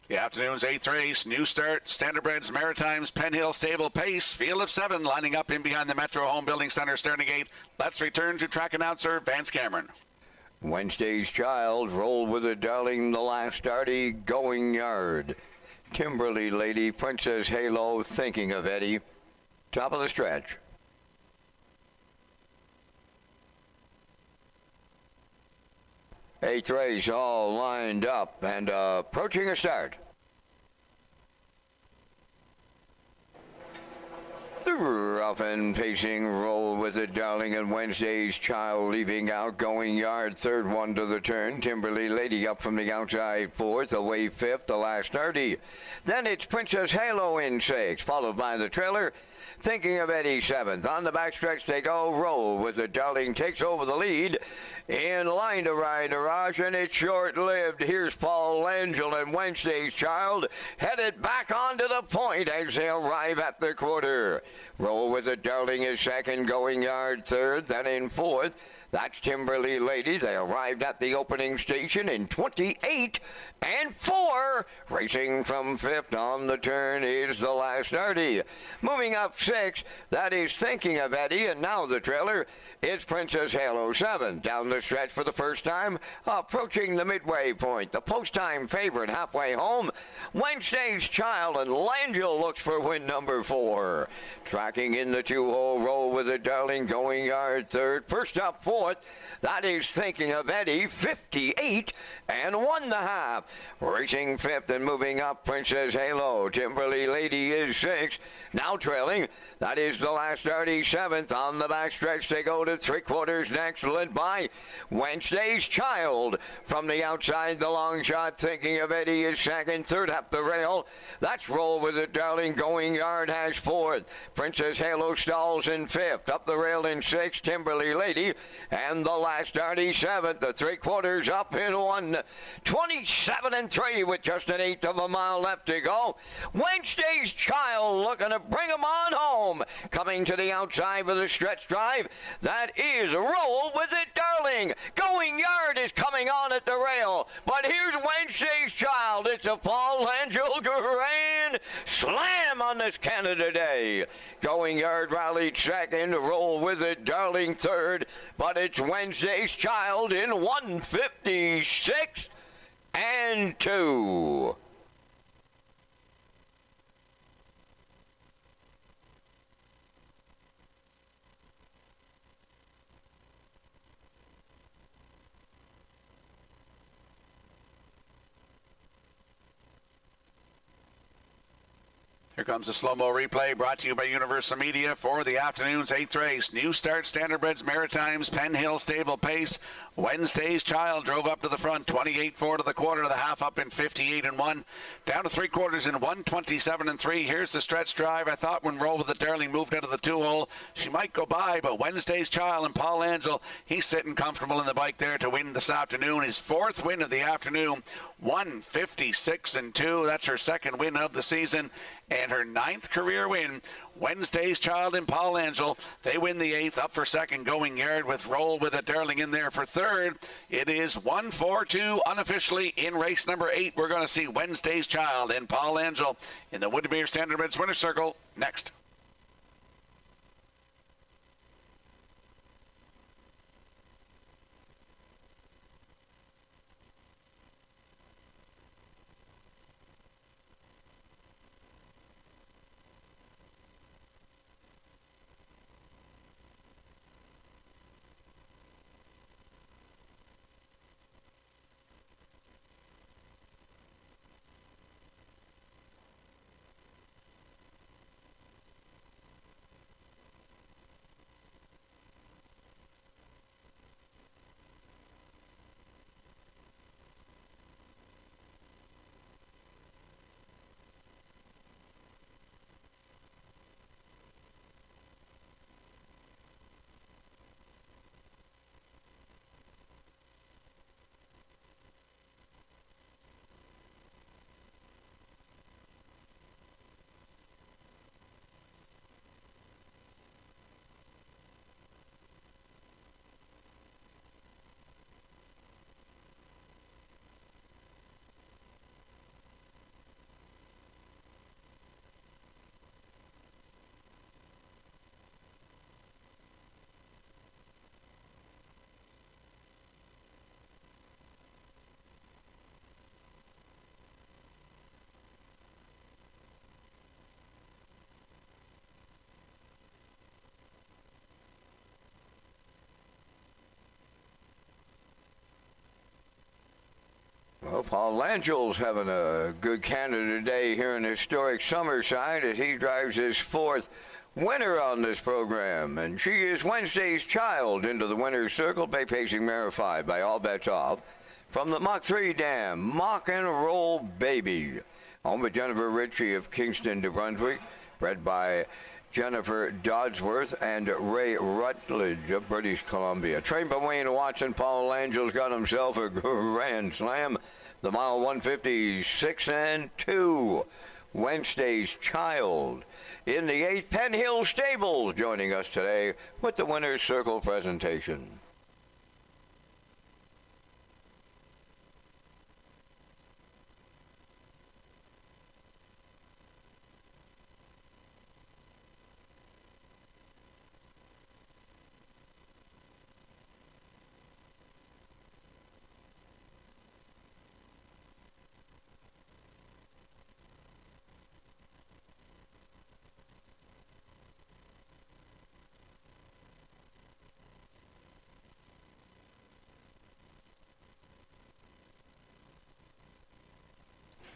The afternoon's 8th race, new start, Standardbreds, Maritimes, Penn Hill Stable Pace, field of 7 lining up in behind the Metro Home Building Center starting gate. Let's return to track announcer Vance Cameron. Wednesday's Child, Roll with a Darling, the last starty, Going Yard. Timberly Lady, Princess Halo, Thinking of Eddie. Top of the stretch. Eighth race all lined up and approaching a start. The rough and pacing Roll with it, Darling, and Wednesday's Child leaving out, Going Yard, third one to the turn. Timberly Lady up from the outside, fourth, away fifth, the last 30. Then it's Princess Halo in sixth, followed by the trailer. Thinking of Eddie, seventh. On the backstretch they go. Roll with it, Darling takes over the lead. In line to ride Mirage, and it's short-lived. Here's Fall Angel and Wednesday's Child headed back onto the point as they arrive at the quarter. Roll with it, Darling is second, Going Yard third, then in fourth. That's Timberly Lady. They arrived at the opening station in 28 and 4. Racing from fifth on the turn is the last 30. Moving up six, that is Thinking of Eddie, and now the trailer. It's Princess Halo 7. Down the stretch for the first time, approaching the midway point. The post-time favorite halfway home. Wednesday's Child, and Langell looks for win number 4. Tracking in the 2-hole, Roll with it, Darling, Going Yard third. First up fourth, that is Thinking of Eddie, 58 and 1.5. Racing fifth and moving up, Princess Halo. Timberly Lady is sixth. Now trailing, that is the last 37th. On the backstretch they go to three-quarters next, led by Wednesday's Child. From the outside, the long shot, Thinking of Eddie is second. Third up the rail, that's Roll with it, Darling, Going Yard has fourth. Princess Halo stalls in fifth. Up the rail in sixth, Timberly Lady. And the last 37th, the three-quarters up in 1. 27 and 3 with just an eighth of a mile left to go. Wednesday's Child looking to bring them on home. Coming to the outside with a stretch drive, that is Roll with it, Darling. Going Yard is coming on at the rail, but here's Wednesday's Child. It's a Fall Angel grand slam on this Canada Day. Going Yard rallied second, Roll with it, Darling third, but it's Wednesday's Child in 156 and 2. Here comes the slow-mo replay brought to you by Universal Media for the afternoon's 8th race. New start, Standardbreds, Maritimes, Penn Hill Stable Pace. Wednesday's Child drove up to the front, 28-4 to the quarter, the half up in 58 and 1. Down to three-quarters in 127 and 3. Here's the stretch drive. I thought when Roll with the Darling moved out of the 2-hole, she might go by, but Wednesday's Child and Paul Angel, he's sitting comfortable in the bike there to win this afternoon. His fourth win of the afternoon, 156 and 2. That's her second win of the season. And her 9th career win. Wednesday's Child and Paul Angel, they win the 8th. Up for second, Going Yard with Roll with it, Darling in there for third. It is 1-4-2 unofficially in race number 8. We're going to see Wednesday's Child and Paul Angel in the Woodmere Standardbreds winner's circle next. Well, Paul Langel's having a good Canada Day here in historic Summerside as he drives his fourth winner on this program. And she is Wednesday's Child into the winner's circle. Bay Pacing verified by All Bets Off. From the Mach 3 Dam, Mock and Roll Baby. Home with Jennifer Ritchie of Kingston, New Brunswick. Bred by Jennifer Dodsworth and Ray Rutledge of British Columbia. Trained by Wayne Watson, Paul Langel's got himself a grand slam. The mile 156 and 2. Wednesday's Child in the 8th Penn Hill Stables joining us today with the Winner's Circle presentation.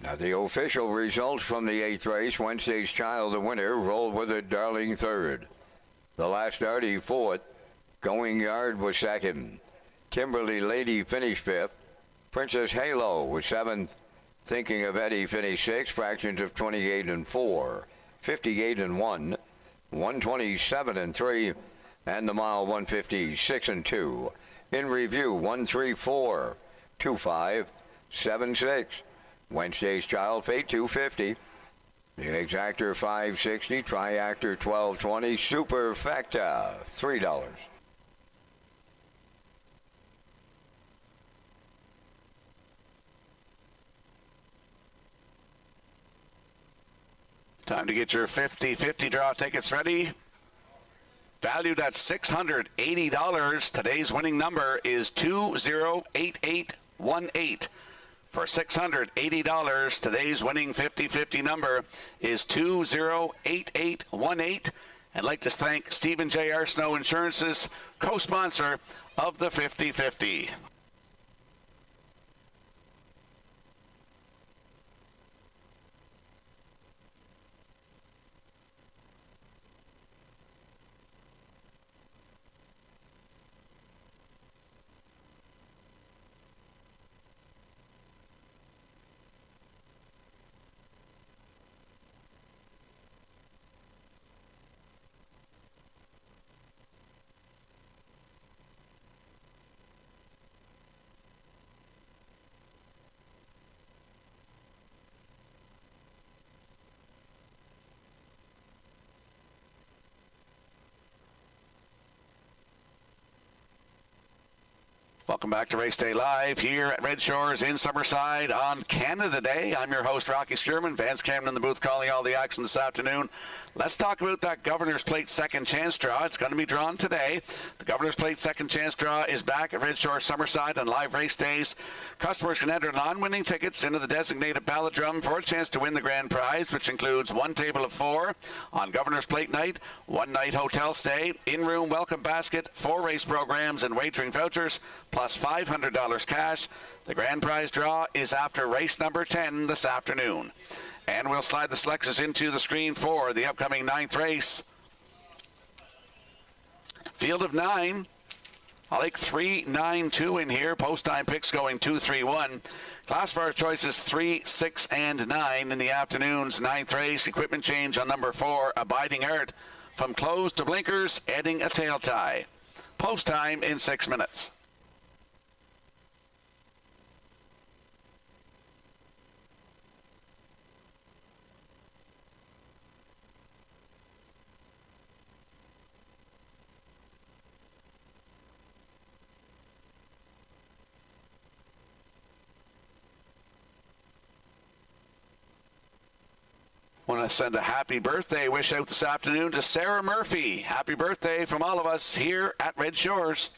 Now the official results from the 8th race. Wednesday's Child, the winner, rolled with it, Darling, third. The Last Artie, fourth. Going Yard was second. Kimberly Lady finished fifth. Princess Halo was seventh. Thinking of Eddie finished sixth. Fractions of 28 and 4. 58 and 1. 127 and 3. And the mile 156 and 2. In review, 134, 25, 76. Wednesday's Child, Fate 250. The Exactor 560, Triactor 1220, Superfecta $3. Time to get your 50-50 draw tickets ready. Valued at $680. Today's winning number is 208818. For $680, today's winning 50-50 number is 208818. I'd like to thank Stephen J. Arsenault Insurance's co-sponsor of the 50-50. Welcome back to Race Day Live here at Red Shores in Summerside on Canada Day. I'm your host, Rocky Skierman. Vance Cameron in the booth calling all the action this afternoon. Let's talk about that Governor's Plate second chance draw. It's going to be drawn today. The Governor's Plate second chance draw is back at Red Shores Summerside on live race days. Customers can enter non-winning tickets into the designated ballot drum for a chance to win the grand prize, which includes one table of 4 on Governor's Plate night, one night hotel stay, in-room welcome basket, 4 race programs and wagering vouchers, plus $500 cash. The grand prize draw is after race number 10 this afternoon. And we'll slide the selections into the screen for the upcoming 9th race. Field of 9. I like 3, 9, 2 in here. Post time picks going 2, 3, 1. Classifier choices 3, 6, and 9 in the afternoon's 9th race. Equipment change on number 4, Abiding Art. From close to blinkers, adding a tail tie. Post time in 6 minutes. Want to send a happy birthday wish out this afternoon to Sarah Murphy. Happy birthday from all of us here at Red Shores.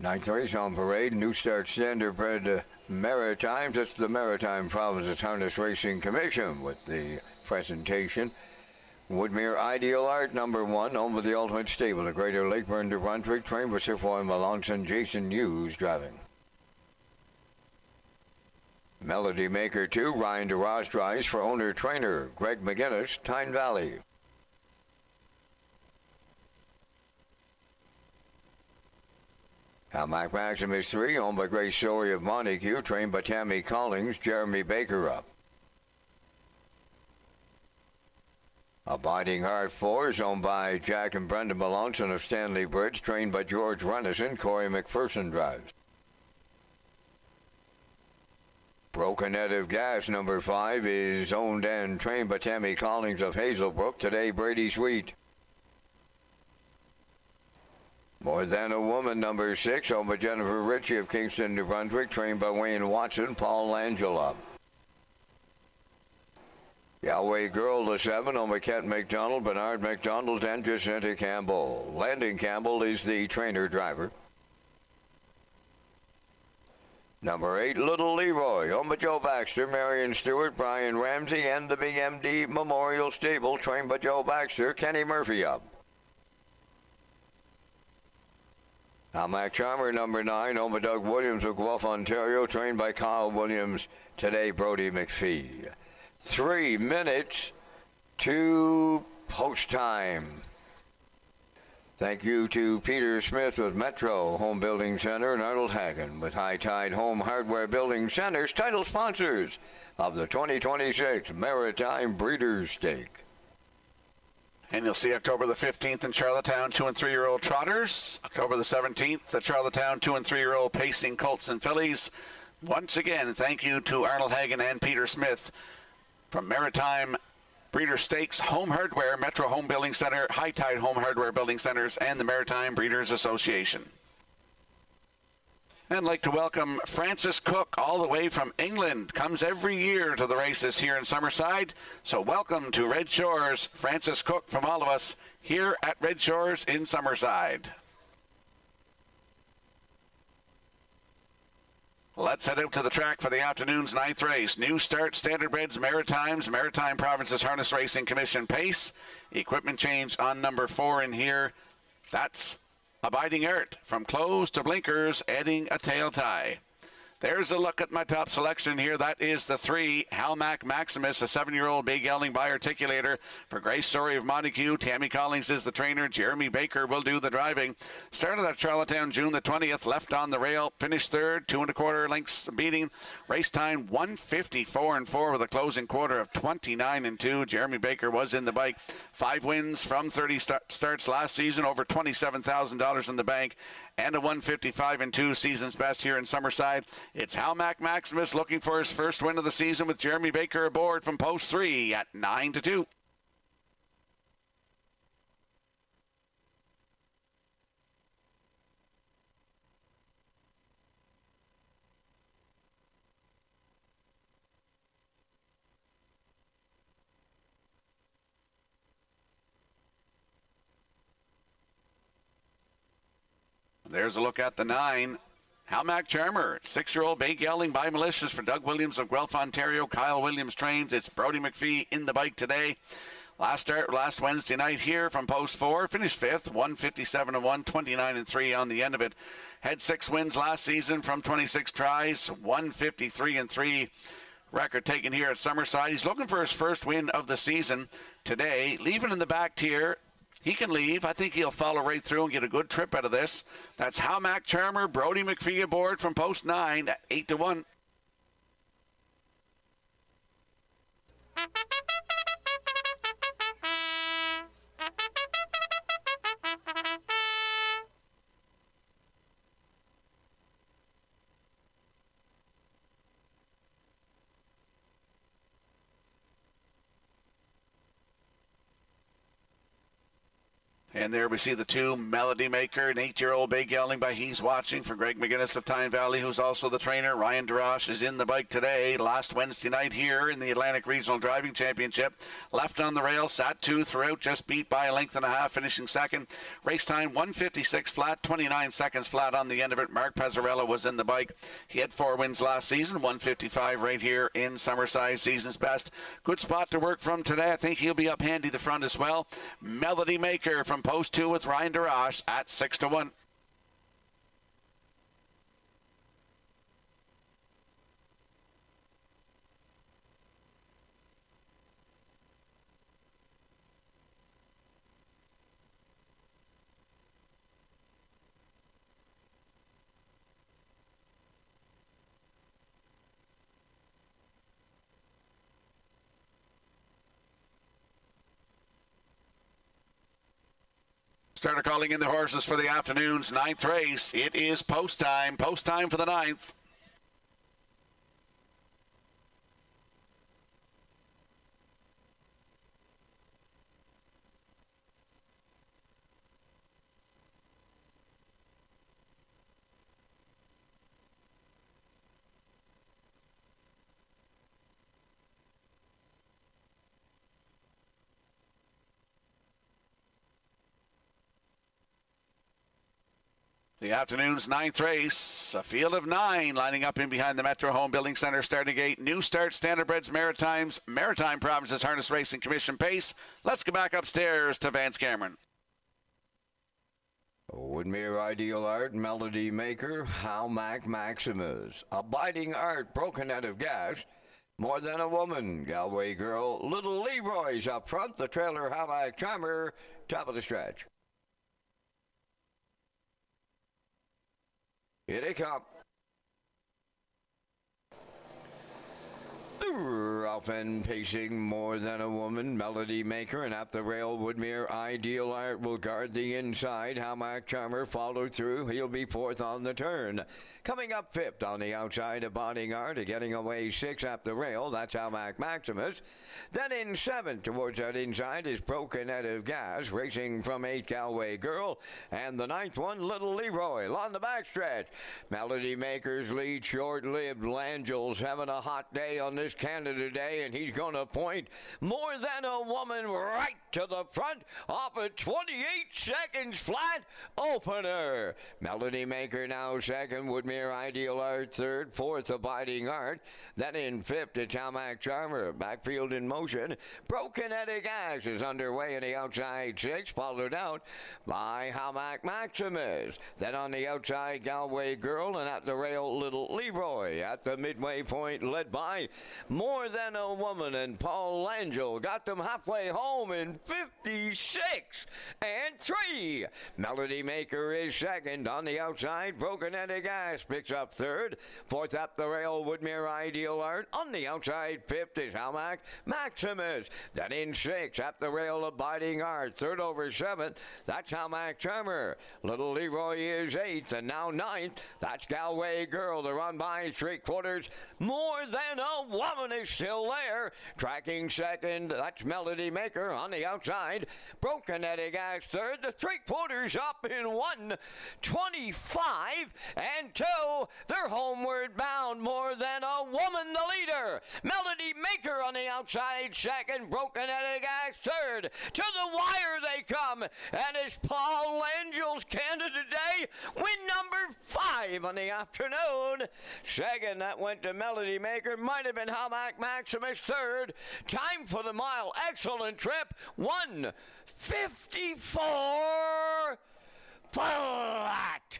Ninth race on parade, New Start Standardbred Maritimes. It's the Maritime Provinces Harness Racing Commission with the presentation. Woodmere Ideal Art, number 1, owned by the Ultimate Stable at Greater Lakeburn, New Brunswick, trained by Sir Foy Melanson, Jason Hughes driving. Melody Maker 2, Ryan DeRoss drives for owner-trainer Greg McGinnis, Tyne Valley. Hamac Maximus 3, owned by Grace Story of Montague, trained by Tammy Collins, Jeremy Baker up. Abiding Heart 4 is owned by Jack and Brenda Melanson of Stanley Bridge, trained by George Runnison, Corey McPherson drives. Broken Head of Gas, number 5, is owned and trained by Tammy Collins of Hazelbrook, today Brady Sweet. More Than a Woman, number 6, owned by Jennifer Ritchie of Kingston, New Brunswick, trained by Wayne Watson, Paul Langella. Yahweh Girl, the 7, owned by Kent McDonald, Bernard McDonald, and Jacinta Campbell. Landon Campbell is the trainer-driver. Number 8, Little Leroy, owned by Joe Baxter, Marion Stewart, Brian Ramsey, and the BMD Memorial Stable, trained by Joe Baxter, Kenny Murphy up. Hamac Charmer, number 9, owned by Doug Williams of Guelph, Ontario, trained by Kyle Williams, today Brody McPhee. 3 minutes to post time. Thank you to Peter Smith with Metro Home Building Center and Arnold Hagen with High Tide Home Hardware Building Centers, title sponsors of the 2026 Maritime Breeders' Stake. And you'll see October the 15th in Charlottetown, 2- and 3-year-old trotters. October the 17th at Charlottetown, 2- and 3-year-old pacing colts and fillies. Once again, thank you to Arnold Hagen and Peter Smith from Maritime Breeder Stakes, Home Hardware, Metro Home Building Center, High Tide Home Hardware Building Centers, and the Maritime Breeders Association. And I'd like to welcome Francis Cook all the way from England. Comes every year to the races here in Summerside. So welcome to Red Shores, Francis Cook from all of us here at Red Shores in Summerside. Let's head out to the track for the afternoon's 9th race. New Start Standardbreds Maritimes, Maritime Provinces Harness Racing Commission pace. Equipment change on number 4 in here. That's Abiding Art, from close to blinkers, adding a tail tie. There's a look at my top selection here. That is the 3, Hamac Maximus, a 7-year-old big gelding bi-articulator for Grace Story of Montague. Tammy Collins is the trainer. Jeremy Baker will do the driving. Started at Charlottetown June the 20th, left on the rail, finished third, 2 1/4 lengths beating. Race time 1:54.4 with a closing quarter of 29.2. Jeremy Baker was in the bike. 5 wins from 30 starts last season, over $27,000 in the bank, and a 1:55.2 season's best here in Summerside. It's Hamac Maximus looking for his first win of the season with Jeremy Baker aboard from post 3 at 9-2. There's a look at the 9. Hamac Charmer, 6-year-old bay gelding by militias for Doug Williams of Guelph, Ontario. Kyle Williams trains. It's Brody McPhee in the bike today. Last start last Wednesday night here from post 4. Finished 5th, 1:57.1, 29.3 on the end of it. Had 6 wins last season from 26 tries, 1:53.3 record taken here at Summerside. He's looking for his first win of the season today. Leaving in the back tier. He can leave. I think he'll follow right through and get a good trip out of this. That's Hamac Charmer, Brody McPhee aboard from post 9 at 8-1. And there we see the two, Melody Maker, an 8-year-old bay gelding by He's Watching for Greg McGinnis of Tyne Valley, who's also the trainer. Ryan DeRoche is in the bike today. Last Wednesday night here in the Atlantic Regional Driving Championship. Left on the rail, sat 2 throughout, just beat by a length and a half, finishing second. Race time 1:56 flat, 29 seconds flat on the end of it. Mark Pazzarella was in the bike. He had 4 wins last season, 1:55 right here in Summerside, season's best. Good spot to work from today. I think he'll be up handy the front as well. Melody Maker from Post 2 with Ryan DeRoche at 6-1. Starter calling in the horses for the afternoon's 9th race. It is post time for the 9th. The afternoon's 9th race, a field of 9 lining up in behind the Metro Home Building Center starting gate. New Start, Standardbreds, Maritime Provinces Harness Racing Commission pace. Let's go back upstairs to Vance Cameron. Woodmere Ideal Art, Melody Maker, Halmac Maximus. Abiding Art, Broken Out of Gas. More Than a Woman, Galway Girl. Little Leroy's up front, the trailer Halmac Charmer, top of the stretch. Here they come. Rough and pacing, More Than a Woman, Melody Maker, and at the rail, Woodmere Ideal Art will guard the inside. Halmac Charmer followed through. He'll be 4th on the turn. Coming up 5th on the outside, Abiding Art, getting away 6 at the rail. That's Halmac Maximus. Then in 7th, towards that inside, is Broken Out of Gas, racing from 8th, Galway Girl. And the 9th one, Little Leroy, on the backstretch. Melody Maker's lead, short-lived. Langel's having a hot day on this Canada Day, and he's going to point More Than a Woman right to the front off a 28 seconds flat opener. Melody Maker now 2nd, Woodmere Ideal Art 3rd, 4th Abiding Art. Then in 5th, it's Halmac Charmer, backfield in motion. Broken Out of Gas is underway in the outside 6, followed out by Halmac Maximus. Then on the outside, Galway Girl, and at the rail, Little Leroy. At the midway point, led by More Than a Woman, and Paul Langell got them halfway home in 56 and 3. Melody Maker is 2nd on the outside. Broken Out of Gas picks up 3rd. 4th at the rail, Woodmere Ideal Art. On the outside, 5th is Halmac Maximus. Then in 6th at the rail, Abiding Art. 3rd over 7th, that's Halmac Charmer. Little Leroy is 8th, and now 9th. That's Galway Girl. They're on by 3/4. More Than a Woman is still there. Tracking 2nd, that's Melody Maker on the outside. Broken Out of Gas 3rd. The 3/4 up in 1:25 and 2. They're homeward bound. More Than a Woman, the leader. Melody Maker on the outside 2nd. Broken Out of Gas 3rd. To the wire they come. And it's Paul Langel's Canada Day win number 5 on the afternoon. 2nd, that went to Melody Maker. Might have been Halmac Maximus 3rd. Time for the mile. Excellent trip. 1:54 flat.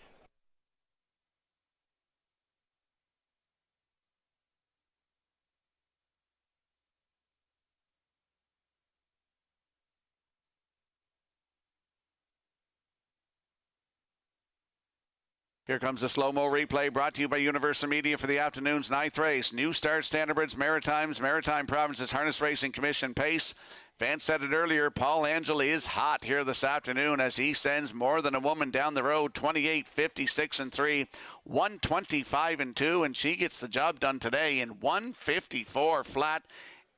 Here comes the slow-mo replay brought to you by Universal Media for the afternoon's 9th race. New Start, Standardbreds, Maritime Provinces Harness Racing Commission pace. Vance said it earlier, Paul Langell is hot here this afternoon as he sends More Than a Woman down the road, 28, 56 and 3, 125 and 2, and she gets the job done today in 154 flat.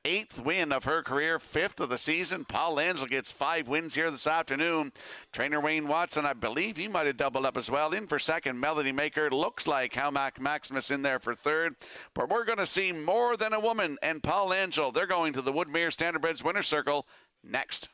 8th win of her career, 5th of the season. Paul Angel gets 5 wins here this afternoon. Trainer Wayne Watson, I believe he might have doubled up as well. In for second, Melody Maker. Looks like Halmac Maximus in there for third. But we're going to see More Than a Woman and Paul Angel. They're going to the Woodmere Standardbreds Winner's Circle next.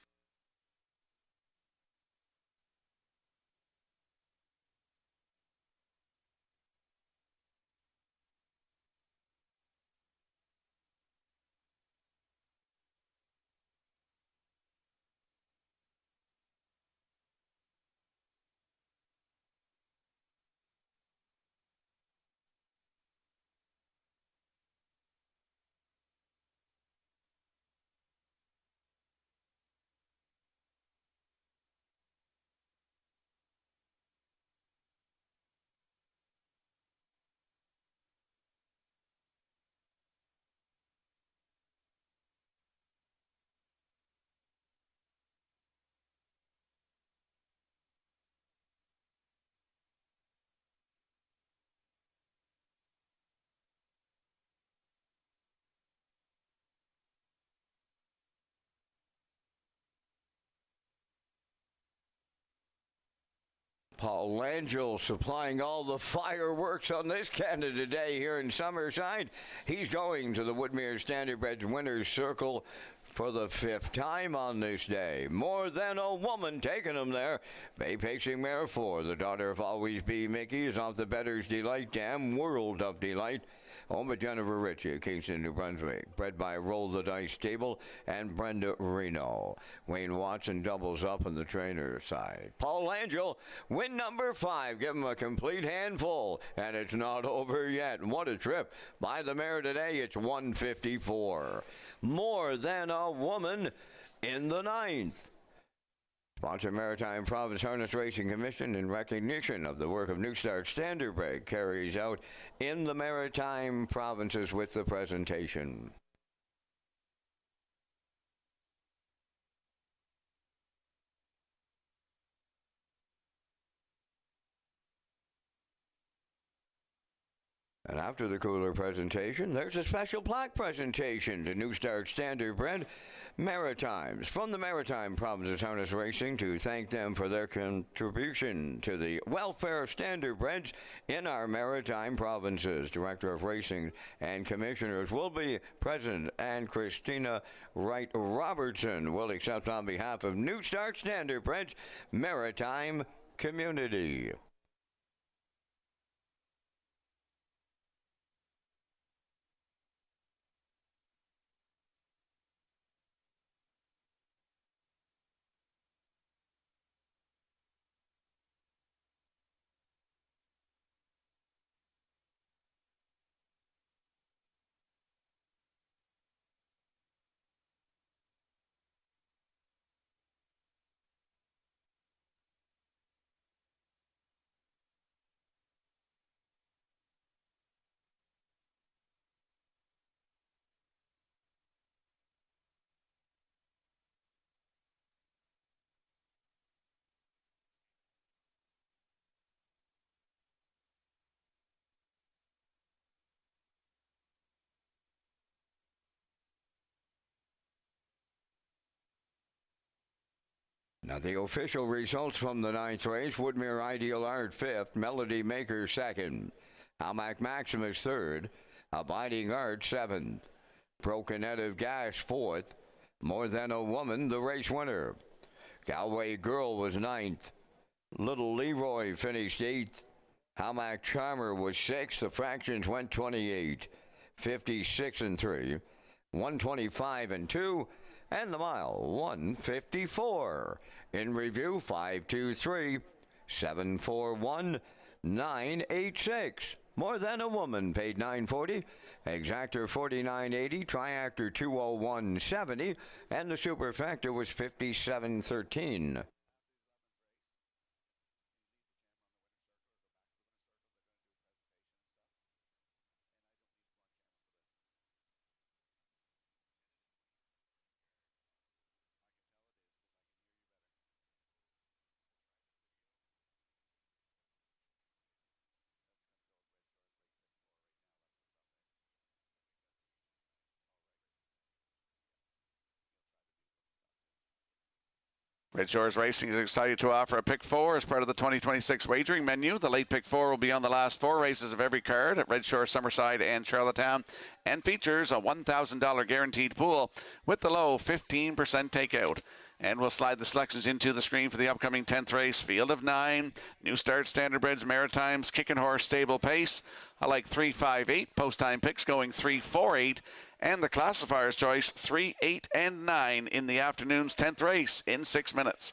Paul Angel supplying all the fireworks on this Canada Day here in Summerside. He's going to the Woodmere Standardbreds Winners Circle for the 5th time on this day. More Than a Woman taking him there. Bay Pacing Mare 4, the daughter of Always Be Mickey, is off the Better's Delight Dam, World of Delight. Home of Jennifer Ritchie, Kingston, New Brunswick. Bred by Roll the Dice Stable and Brenda Reno. Wayne Watson doubles up on the trainer side. Paul Angel, win number 5. Give him a complete handful. And it's not over yet. What a trip. By the mare today, it's 154. More Than a Woman in the 9th. Sponsor Maritime Province Harness Racing Commission, in recognition of the work of New Start Standardbred, carries out in the Maritime Provinces with the presentation. And after the cooler presentation, there's a special plaque presentation to New Start Standardbred Maritimes from the Maritime Provinces Harness Racing to thank them for their contribution to the welfare of Standardbreds in our Maritime Provinces. Director of Racing and Commissioners will be present, and Christina Wright Robertson will accept on behalf of New Start Standardbreds Maritime Community. Now the official results from the 9th race: Woodmere Ideal Art 5th, Melody Maker 2nd, Halmac Maximus 3rd, Abiding Art 7th, Broken Head of Gas 4th, More Than a Woman the race winner. Galway Girl was 9th, Little Leroy finished 8th, Halmac Charmer was 6th, the fractions went 28, 56 and 3, 125 and 2, and the mile 154. In review, 523 741 986. More Than a Woman paid $9.40, Exactor $49.80, Triactor $201.70, and the Superfecta was $57.13. Red Shores Racing is excited to offer a Pick 4 as part of the 2026 wagering menu. The late Pick 4 will be on the last 4 races of every card at Red Shore, Summerside, and Charlottetown, and features a $1,000 guaranteed pool with the low 15% takeout. And we'll slide the selections into the screen for the upcoming 10th race. Field of 9, New Start, Standardbreds, Maritimes, Kickin' Horse, Stable Pace. I like 3-5-8. Post time picks going 3-4-8. And the classifier's choice 3, 8, and 9 in the afternoon's 10th race in 6 minutes.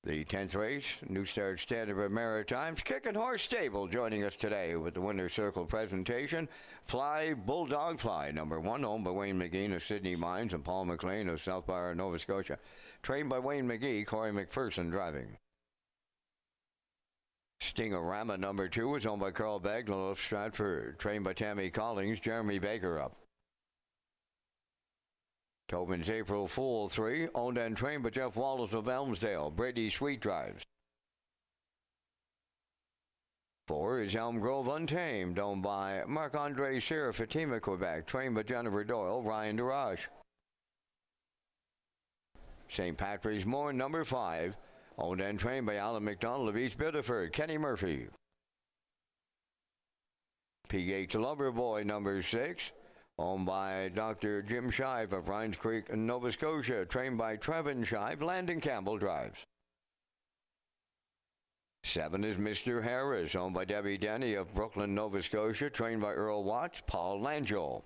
The 10th race, New Start, Standardbred, Maritimes, Kickin' Horse Stable joining us today with the Winner's Circle presentation. Fly, Bulldog Fly, number 1, owned by Wayne McGee of Sydney Mines and Paul McLean of South Bar, Nova Scotia. Trained by Wayne McGee, Corey McPherson driving. Stingorama, number 2, is owned by Carl Bagnall of Stratford. Trained by Tammy Collins, Jeremy Baker up. Tobin's April Fool 3, owned and trained by Jeff Wallace of Elmsdale. Brady Sweet drives. 4 is Elm Grove Untamed, owned by Marc-Andre Cyr, Fatima, Quebec. Trained by Jennifer Doyle, Ryan Durage. St. Patrick's Morn, number 5, owned and trained by Alan McDonald of East Biddeford. Kenny Murphy. PH Loverboy, number 6, owned by Dr. Jim Shive of Rhines Creek, Nova Scotia. Trained by Trevin Shive, Landon Campbell drives. 7 is Mr. Harris, owned by Debbie Denny of Brooklyn, Nova Scotia. Trained by Earl Watts, Paul Langell.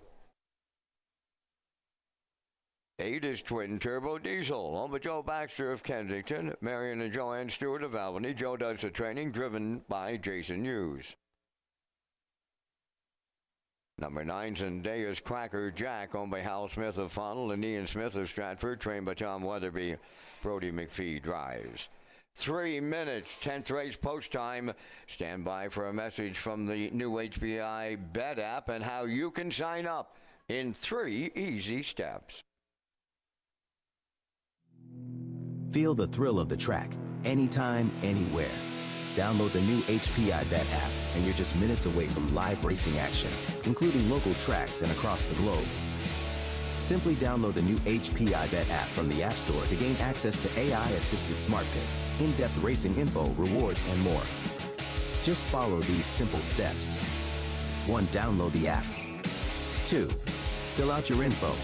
8 is Twin Turbo Diesel, owned by Joe Baxter of Kensington. Marion and Joanne Stewart of Albany. Joe does the training, driven by Jason Hughes. Number 9, Zendaya's Cracker Jack, owned by Hal Smith of Fonnell and Ian Smith of Stratford. Trained by Tom Weatherby. Brody McPhee drives. 3 minutes, 10th race post time. Stand by for a message from the new HPI Bet app and how you can sign up in 3 easy steps. Feel the thrill of the track, anytime, anywhere. Download the new HPI Bet app, and you're just minutes away from live racing action, including local tracks and across the globe. Simply download the new HPI Bet app from the App Store to gain access to AI-assisted smart picks, in-depth racing info, rewards, and more. Just follow these simple steps. 1. Download the app. 2. Fill out your info.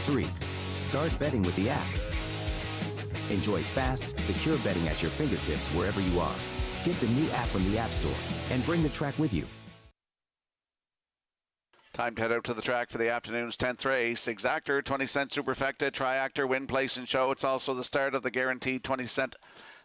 3. Start betting with the app. Enjoy fast, secure betting at your fingertips wherever you are. Get the new app from the App Store and bring the track with you. Time to head out to the track for the afternoon's 10th race. Exactor, 20-cent superfecta, triactor, win, place, and show. It's also the start of the guaranteed 20-cent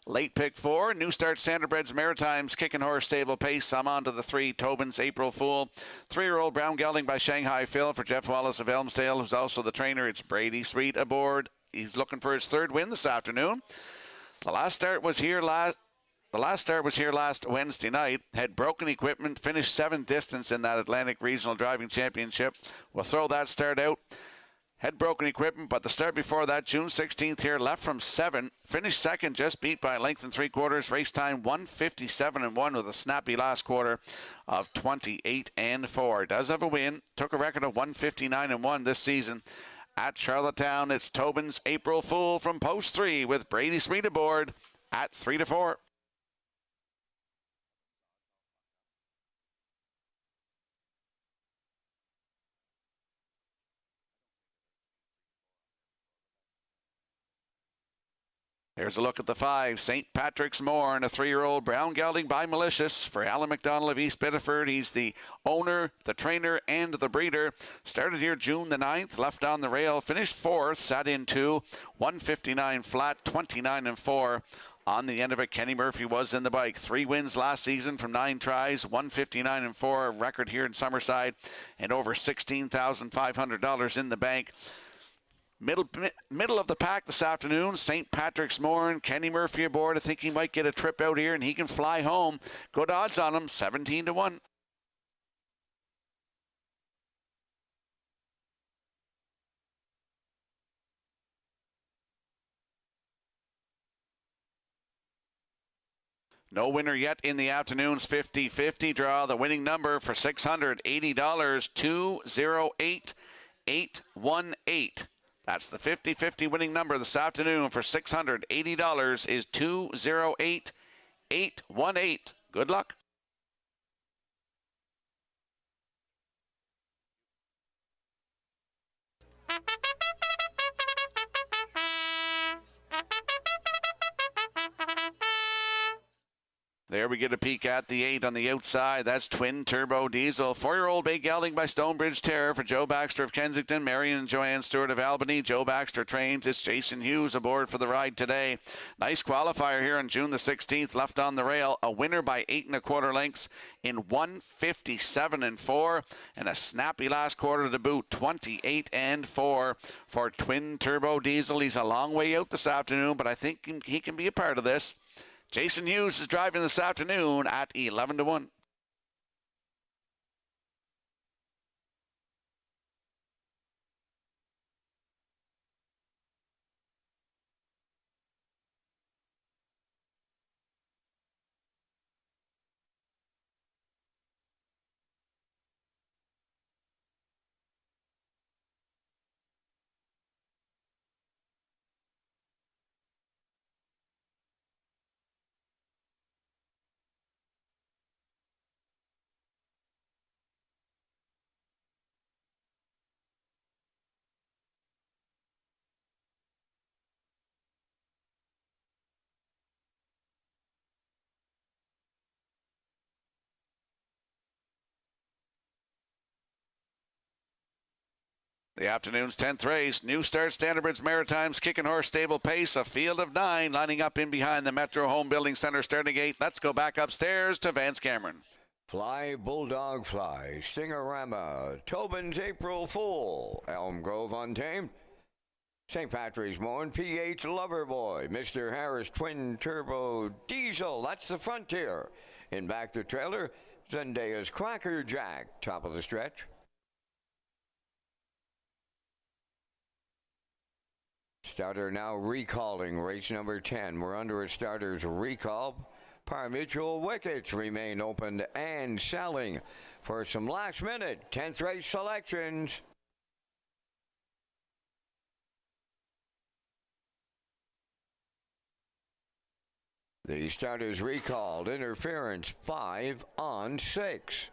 late pick 4. New start Standardbreds Maritimes, Kicking Horse Stable Pace. I'm on to the 3, Tobin's April Fool. 3-year-old Brown Gelding by Shanghai Phil for Jeff Wallace of Elmsdale, who's also the trainer. It's Brady Sweet aboard. He's looking for his 3rd win this afternoon. The last start was here last Wednesday night. Had broken equipment, finished 7th distance in that Atlantic Regional Driving Championship. We'll throw that start out. Had broken equipment, but the start before that, June 16th here, left from 7. Finished 2nd, just beat by a length and 3/4. Race time 1:57.1 with a snappy last quarter of 28.4. Does have a win. Took a record of 1:59.1 this season. At Charlottetown, it's Tobin's April Fool from post 3 with Brady Sweet aboard at 3-4. Here's a look at the 5, St. Patrick's Morn, a 3-year-old Brown Gelding by Malicious for Alan McDonald of East Biddeford. He's the owner, the trainer, and the breeder. Started here June the 9th, left on the rail, finished 4th, sat in 2, 159 flat, 29.4. On the end of it, Kenny Murphy was in the bike. 3 wins last season from 9 tries, 159.4, a record here in Summerside, and over $16,500 in the bank. Middle of the pack this afternoon, St. Patrick's Morn, Kenny Murphy aboard. I think he might get a trip out here and he can fly home. Good odds on him, 17-1. No winner yet in the afternoon's 50-50 draw. The winning number for $680, 208818. That's the 50-50 winning number this afternoon for $680 is 208818. Good luck. There we get a peek at the 8 on the outside. That's Twin Turbo Diesel. 4-year-old Bay Gelding by Stonebridge Terror for Joe Baxter of Kensington, Marion and Joanne Stewart of Albany. Joe Baxter trains. It's Jason Hughes aboard for the ride today. Nice qualifier here on June the 16th. Left on the rail. A winner by 8 1/4 lengths in 1:57.4. And a snappy last quarter to boot. 28.4 for Twin Turbo Diesel. He's a long way out this afternoon, but I think he can be a part of this. Jason Hughes is driving this afternoon at 11-1. The afternoon's 10th race, New Start Standardbreds Maritimes, Kicking Horse Stable Pace, a field of 9 lining up in behind the Metro Home Building Center starting gate. Let's go back upstairs to Vance Cameron. Fly, Bulldog Fly, Stingorama, Tobin's April Fool, Elm Grove Untamed, St. Patrick's Morn, PH Loverboy, Mr. Harris Twin Turbo Diesel, that's the Frontier. In back the trailer, Zendaya's Cracker Jack, top of the stretch. Starter now recalling race number 10. We're under a starter's recall. Pari-mutuel wickets remain open and selling for some last minute 10th race selections. The starters recalled. Interference 5 on 6.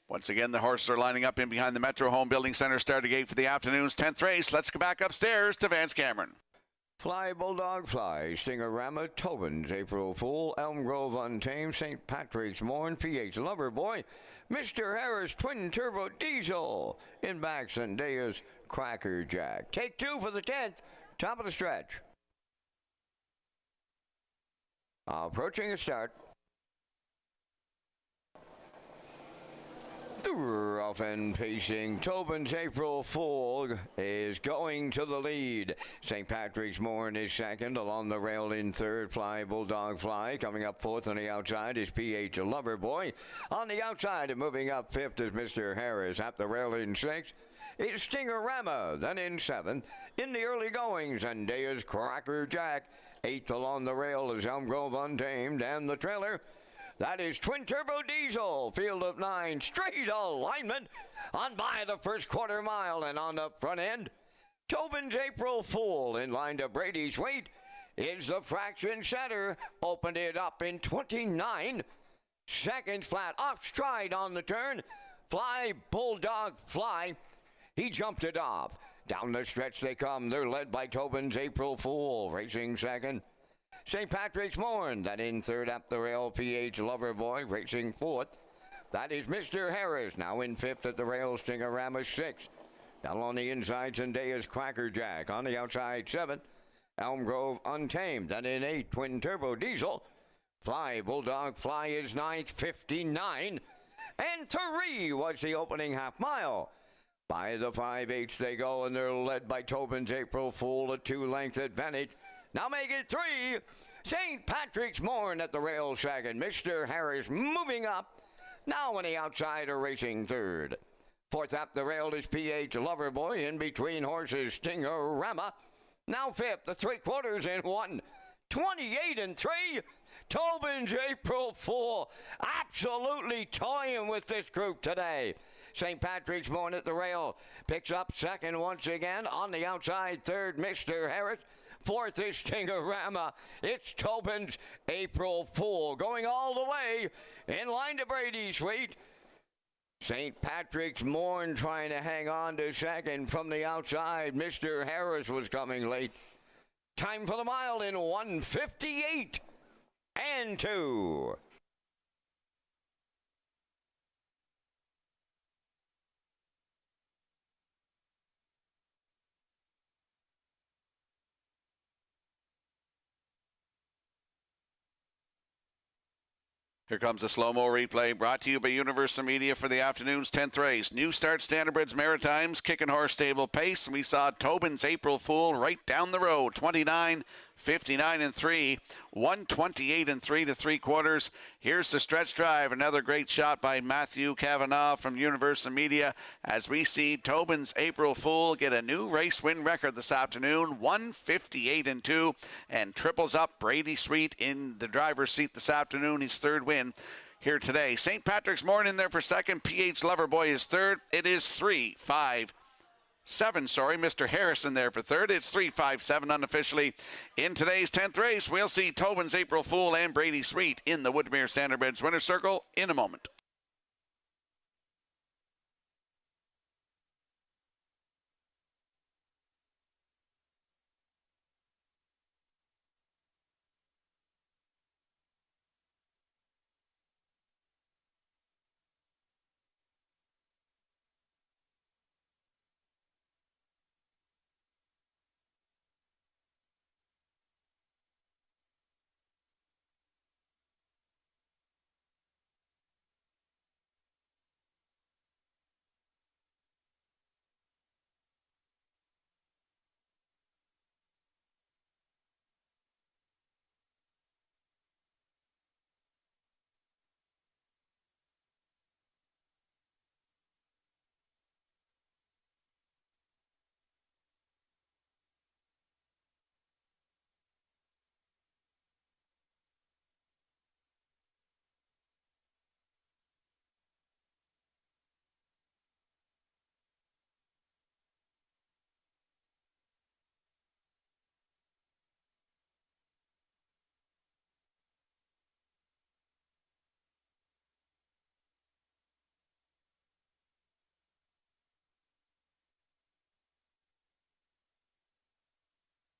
Once again, the horses are lining up in behind the Metro Home Building Center starting gate for the afternoon's 10th race. Let's go back upstairs to Vance Cameron. Fly Bulldog Fly, Stingorama, Tobin's, April Fool, Elm Grove Untamed, St. Patrick's Morn, PH Loverboy, Mr. Harris Twin Turbo Diesel, in back Zendaya's Cracker Jack. Take 2 for the 10th, top of the stretch. Approaching a start. The rough and pacing Tobin's April Fool is going to the lead. St. Patrick's Morn is second, along the rail in third. Fly Bulldog Fly coming up fourth on the outside is PH Loverboy. On the outside and moving up fifth is Mr. Harris. At the rail in sixth is Stingorama. Then in seventh, in the early goings, Zendaya's Cracker Jack. Eighth along the rail is Elm Grove Untamed, and the trailer, that is Twin Turbo Diesel. Field of 9, straight alignment on by the first quarter mile, and on the front end, Tobin's April Fool in line to Brady's Weight is the fraction setter. Opened it up in 29 seconds flat. Off stride on the turn. Fly Bulldog Fly. He jumped it off. Down the stretch they come. They're led by Tobin's April Fool. Racing second, St. Patrick's Morn. That in third at the rail, PH Loverboy. Racing fourth, that is Mr. Harris. Now in fifth at the rail, Stingorama sixth. Down on the inside, Zendaya's Cracker Jack. On the outside, seventh, Elm Grove Untamed. Then in eighth, Twin Turbo Diesel. Fly Bulldog Fly is ninth, 59. And 3 was the opening half mile. By the 5/8 they go, and they're led by Tobin's April Fool, a 2-length advantage. Now make it 3. St. Patrick's Morn at the rail second. Mr. Harris moving up. Now on the outside are racing third. Fourth up the rail is PH Loverboy. In between horses, Stingorama. Now fifth, the 3/4 in 1. 28 and 3. Tobin's April Fool absolutely toying with this group today. St. Patrick's Morn at the rail picks up second once again. On the outside, third, Mr. Harris. Fourth is Stingorama. It's Tobin's April Fool going all the way in line to Brady's Weight. St. Patrick's Morn trying to hang on to second from the outside. Mr. Harris was coming late. Time for the mile in 1:58 and 2. Here comes a slow-mo replay brought to you by Universal Media for the afternoon's 10th race. New start Standardbreds Maritimes, Kickin' Horse Stable Pace. And we saw Tobin's April Fool right down the road. 29, 59 and 3, 128 and 3 to 3/4. Here's the stretch drive. Another great shot by Matthew Cavanaugh from Universal Media as we see Tobin's April Fool get a new race win record this afternoon. 158 and 2, and triples up Brady Sweet in the driver's seat this afternoon. His third win here today. St. Patrick's Morn in there for second. PH Loverboy is third. It is 3-5-7, Mr. Harrison there for third. It's 3-5-7 unofficially. In today's 10th race, we'll see Tobin's April Fool and Brady Sweet in the Woodmere Standardbreds winner's circle in a moment.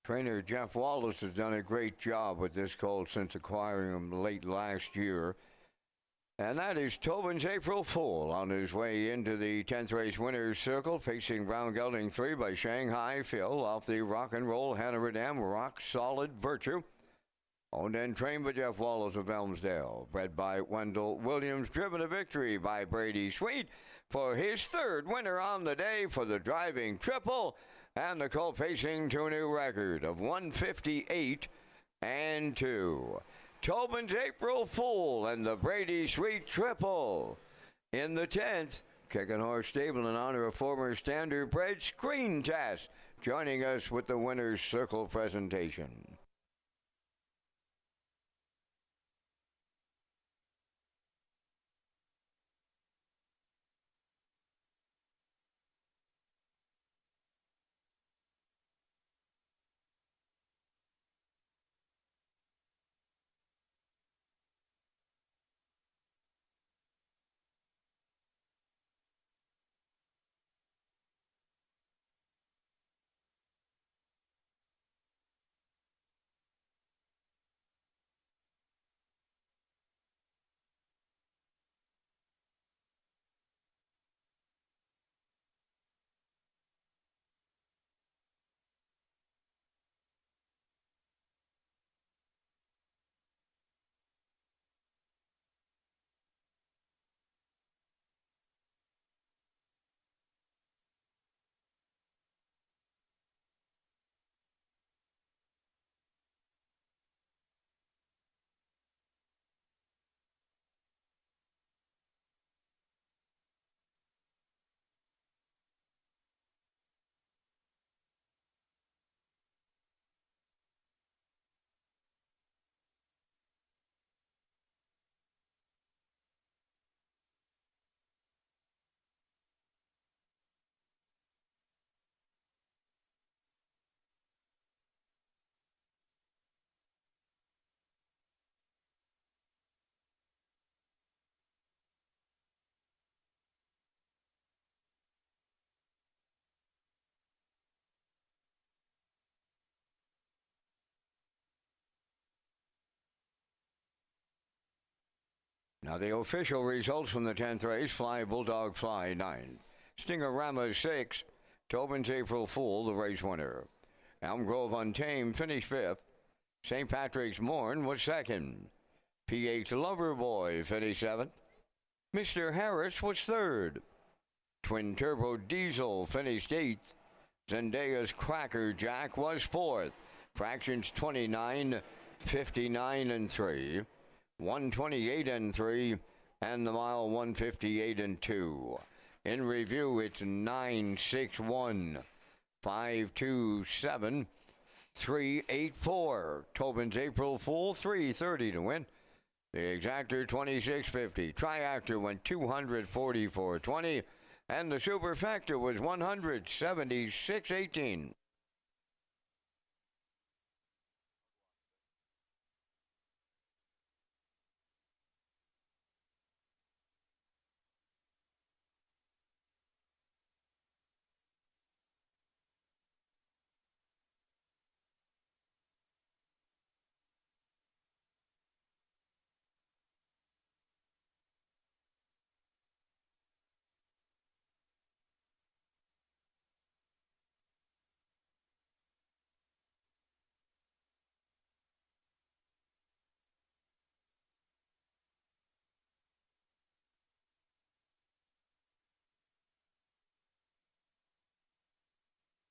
Trainer Jeff Wallace has done a great job with this colt since acquiring him late last year. And that is Tobin's April Fool on his way into the 10th race winner's circle, facing Brown Gelding 3 by Shanghai Phil off the Rock and Roll Hanover Dam Rock Solid Virtue. Owned and trained by Jeff Wallace of Elmsdale. Bred by Wendell Williams, driven to victory by Brady Sweet for his third winner on the day for the driving triple. And the colt facing to a new record of 158 and 2. Tobin's April Fool and the Brady Sweet triple. In the 10th, Kicking Horse Stable in honor of former Standard Bred Screen Test, joining us with the winner's circle presentation. Now the official results from the 10th race: Fly Bulldog Fly 9, Stinger-Rama 6, Tobin's April Fool the race winner. Elm Grove Untamed finished 5th. St. Patrick's Morn was 2nd. PH Loverboy finished 7th. Mr. Harris was 3rd. Twin Turbo Diesel finished 8th. Zendaya's Cracker Jack was 4th. Fractions 29, 59 and 3. 128 and 3, and the mile 158 and 2. In review, it's 961, 527, 384. Tobin's April Fool 330 to win. The exactor 2650. Triactor went 244.20, and the superfecta was 176.18.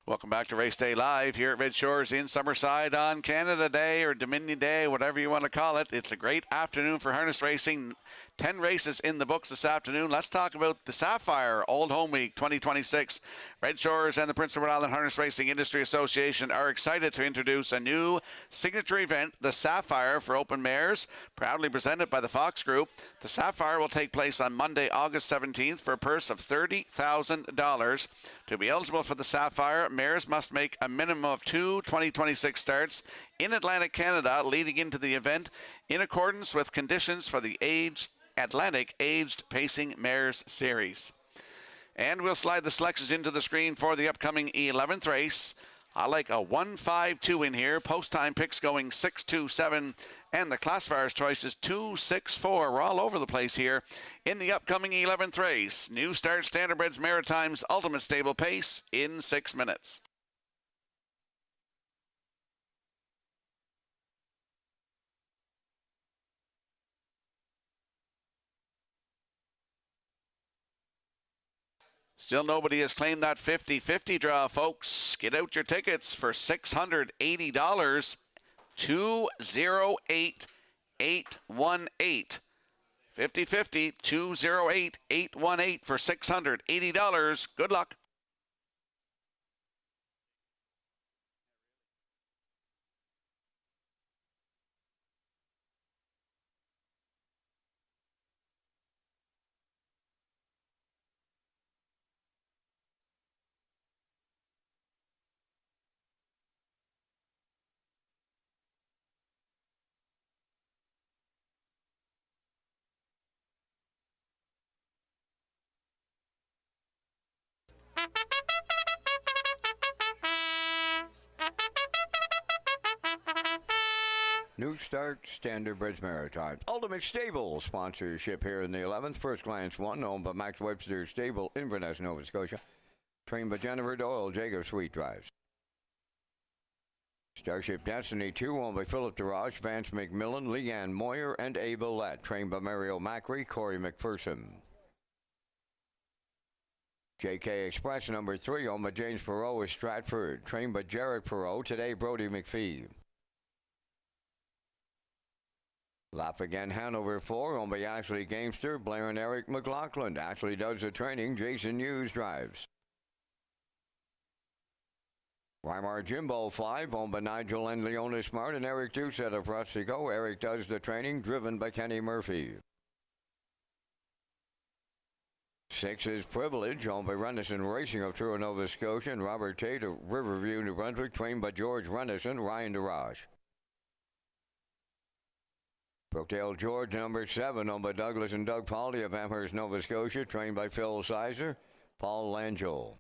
Welcome back to Race Day Live here at Red Shores in Summerside on Canada Day or Dominion Day, whatever you want to call it. It's a great afternoon for harness racing. 10 races in the books this afternoon. Let's talk about the Sapphire Old Home Week 2026. Red Shores and the Prince Edward Island Harness Racing Industry Association are excited to introduce a new signature event, the Sapphire for Open Mares, proudly presented by the Fox Group. The Sapphire will take place on Monday, August 17th for a purse of $30,000. To be eligible for the Sapphire, mares must make a minimum of 2 2026 starts in Atlantic Canada leading into the event in accordance with conditions for the Atlantic Aged Pacing Mares Series. And we'll slide the selections into the screen for the upcoming 11th race. I like a 1-5-2 in here. Post time picks going 6-2-7, and the classifier's choice is 2-6-4. We're all over the place here in the upcoming 11th race. New Start Standardbreds Maritime's Ultimate Stable Pace in 6 minutes. Still nobody has claimed that 50-50 draw, folks. Get out your tickets for $680. 208-818. 50-50, 208-818 for $680. Good luck. New Start Standardbreds Maritime Ultimate Stable sponsorship here in the 11th. First Glance 1, owned by Max Webster Stable, Inverness, Nova Scotia. Trained by Jennifer Doyle, Jacob Sweet drives. Starship Destiny 2, owned by Philip DeRoche, Vance McMillan, Leanne Moyer, and Abel Lett. Trained by Mario Macri, Corey McPherson. JK Express number 3, owned by James Perot of Stratford. Trained by Jared Perot, today Brody McPhee. Laugh Again Hanover 4, owned by Ashley Gamester, Blair and Eric McLaughlin. Ashley does the training, Jason Hughes drives. Weimar Jimbo 5, owned by Nigel and Leona Smart, and Eric Doucette of Rustico. Eric does the training, driven by Kenny Murphy. 6 is Privilege, owned by Renison Racing of Truro, Nova Scotia, and Robert Tate of Riverview, New Brunswick, trained by George Renison, Ryan DeRoche. Brookdale George, number 7, owned by Douglas and Doug Pauley of Amherst, Nova Scotia, trained by Phil Sizer, Paul Langell.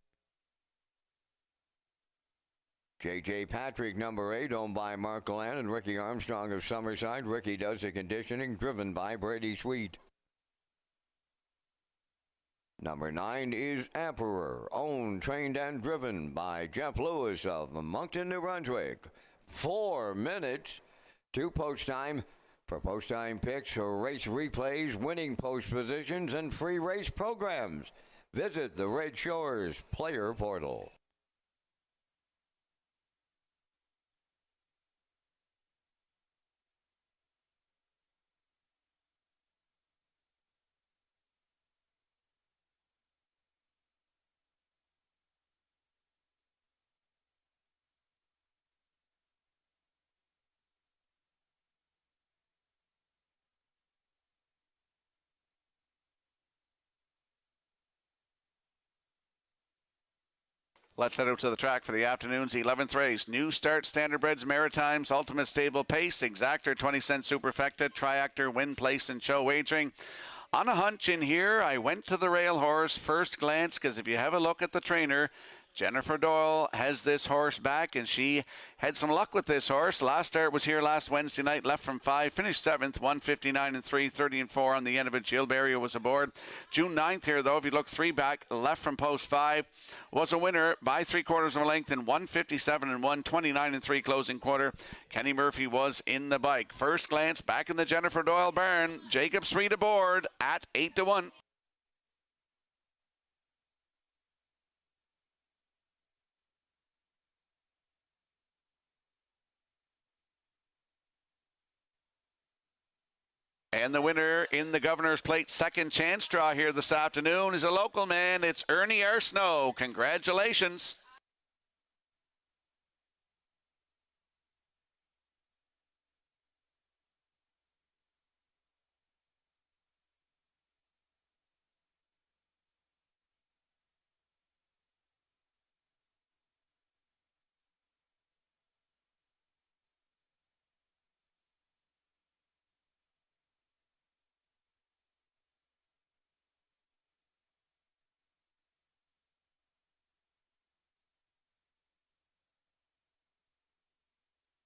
J.J. Patrick, number 8, owned by Mark Galan and Ricky Armstrong of Summerside. Ricky does the conditioning, driven by Brady Sweet. Number 9 is Emperor, owned, trained, and driven by Jeff Lewis of Moncton, New Brunswick. 4 minutes to post time. For post time picks, race replays, winning post positions, and free race programs, visit the Red Shores Player Portal. Let's head out to the track for the afternoon's 11th race. New Start Standardbreds Maritime's Ultimate Stable Pace, Exactor 20-cent Superfecta, Triactor, Win Place, and Show Wagering. On a hunch in here, I went to the rail horse first glance, because if you have a look at the trainer, Jennifer Doyle has this horse back, and she had some luck with this horse. Last start was here last Wednesday night, left from 5, finished 7th, 159 and 3, 30 and 4 on the end of it. Jill Berry was aboard. June 9th here, though, if you look 3 back, left from post 5, was a winner by 3/4 of a length in 157 and 1, 29 and 3 closing quarter. Kenny Murphy was in the bike. First glance back in the Jennifer Doyle barn. Jacob Sweet aboard at 8-1. And the winner in the Governor's Plate second chance draw here this afternoon is a local man. It's Ernie Arsenault. Congratulations.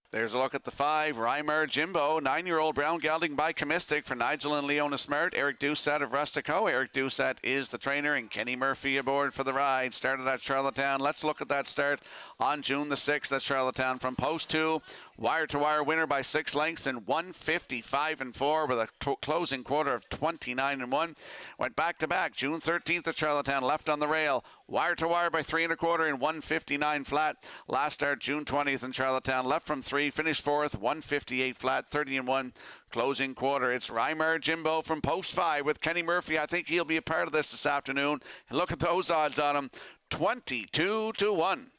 There's a look at the 5, Reimer Jimbo, 9-year-old brown gelding by Comistic for Nigel and Leona Smart. Eric Doucette of Rustico. Eric Doucette is the trainer, and Kenny Murphy aboard for the ride. Started at Charlottetown. Let's look at that start on June the 6th at Charlottetown from post 2. Wire-to-wire winner by 6 lengths in 155-4 with a closing quarter of 29-1. Went back-to-back. June 13th at Charlottetown, left on the rail. Wire-to-wire by 3 1/4 in 159 flat. Last start June 20th in Charlottetown, left from 3, finished 4th, 158 flat, 30-1 closing quarter. It's Reimer Jimbo from post 5 with Kenny Murphy. I think he'll be a part of this afternoon. And look at those odds on him, 22-1.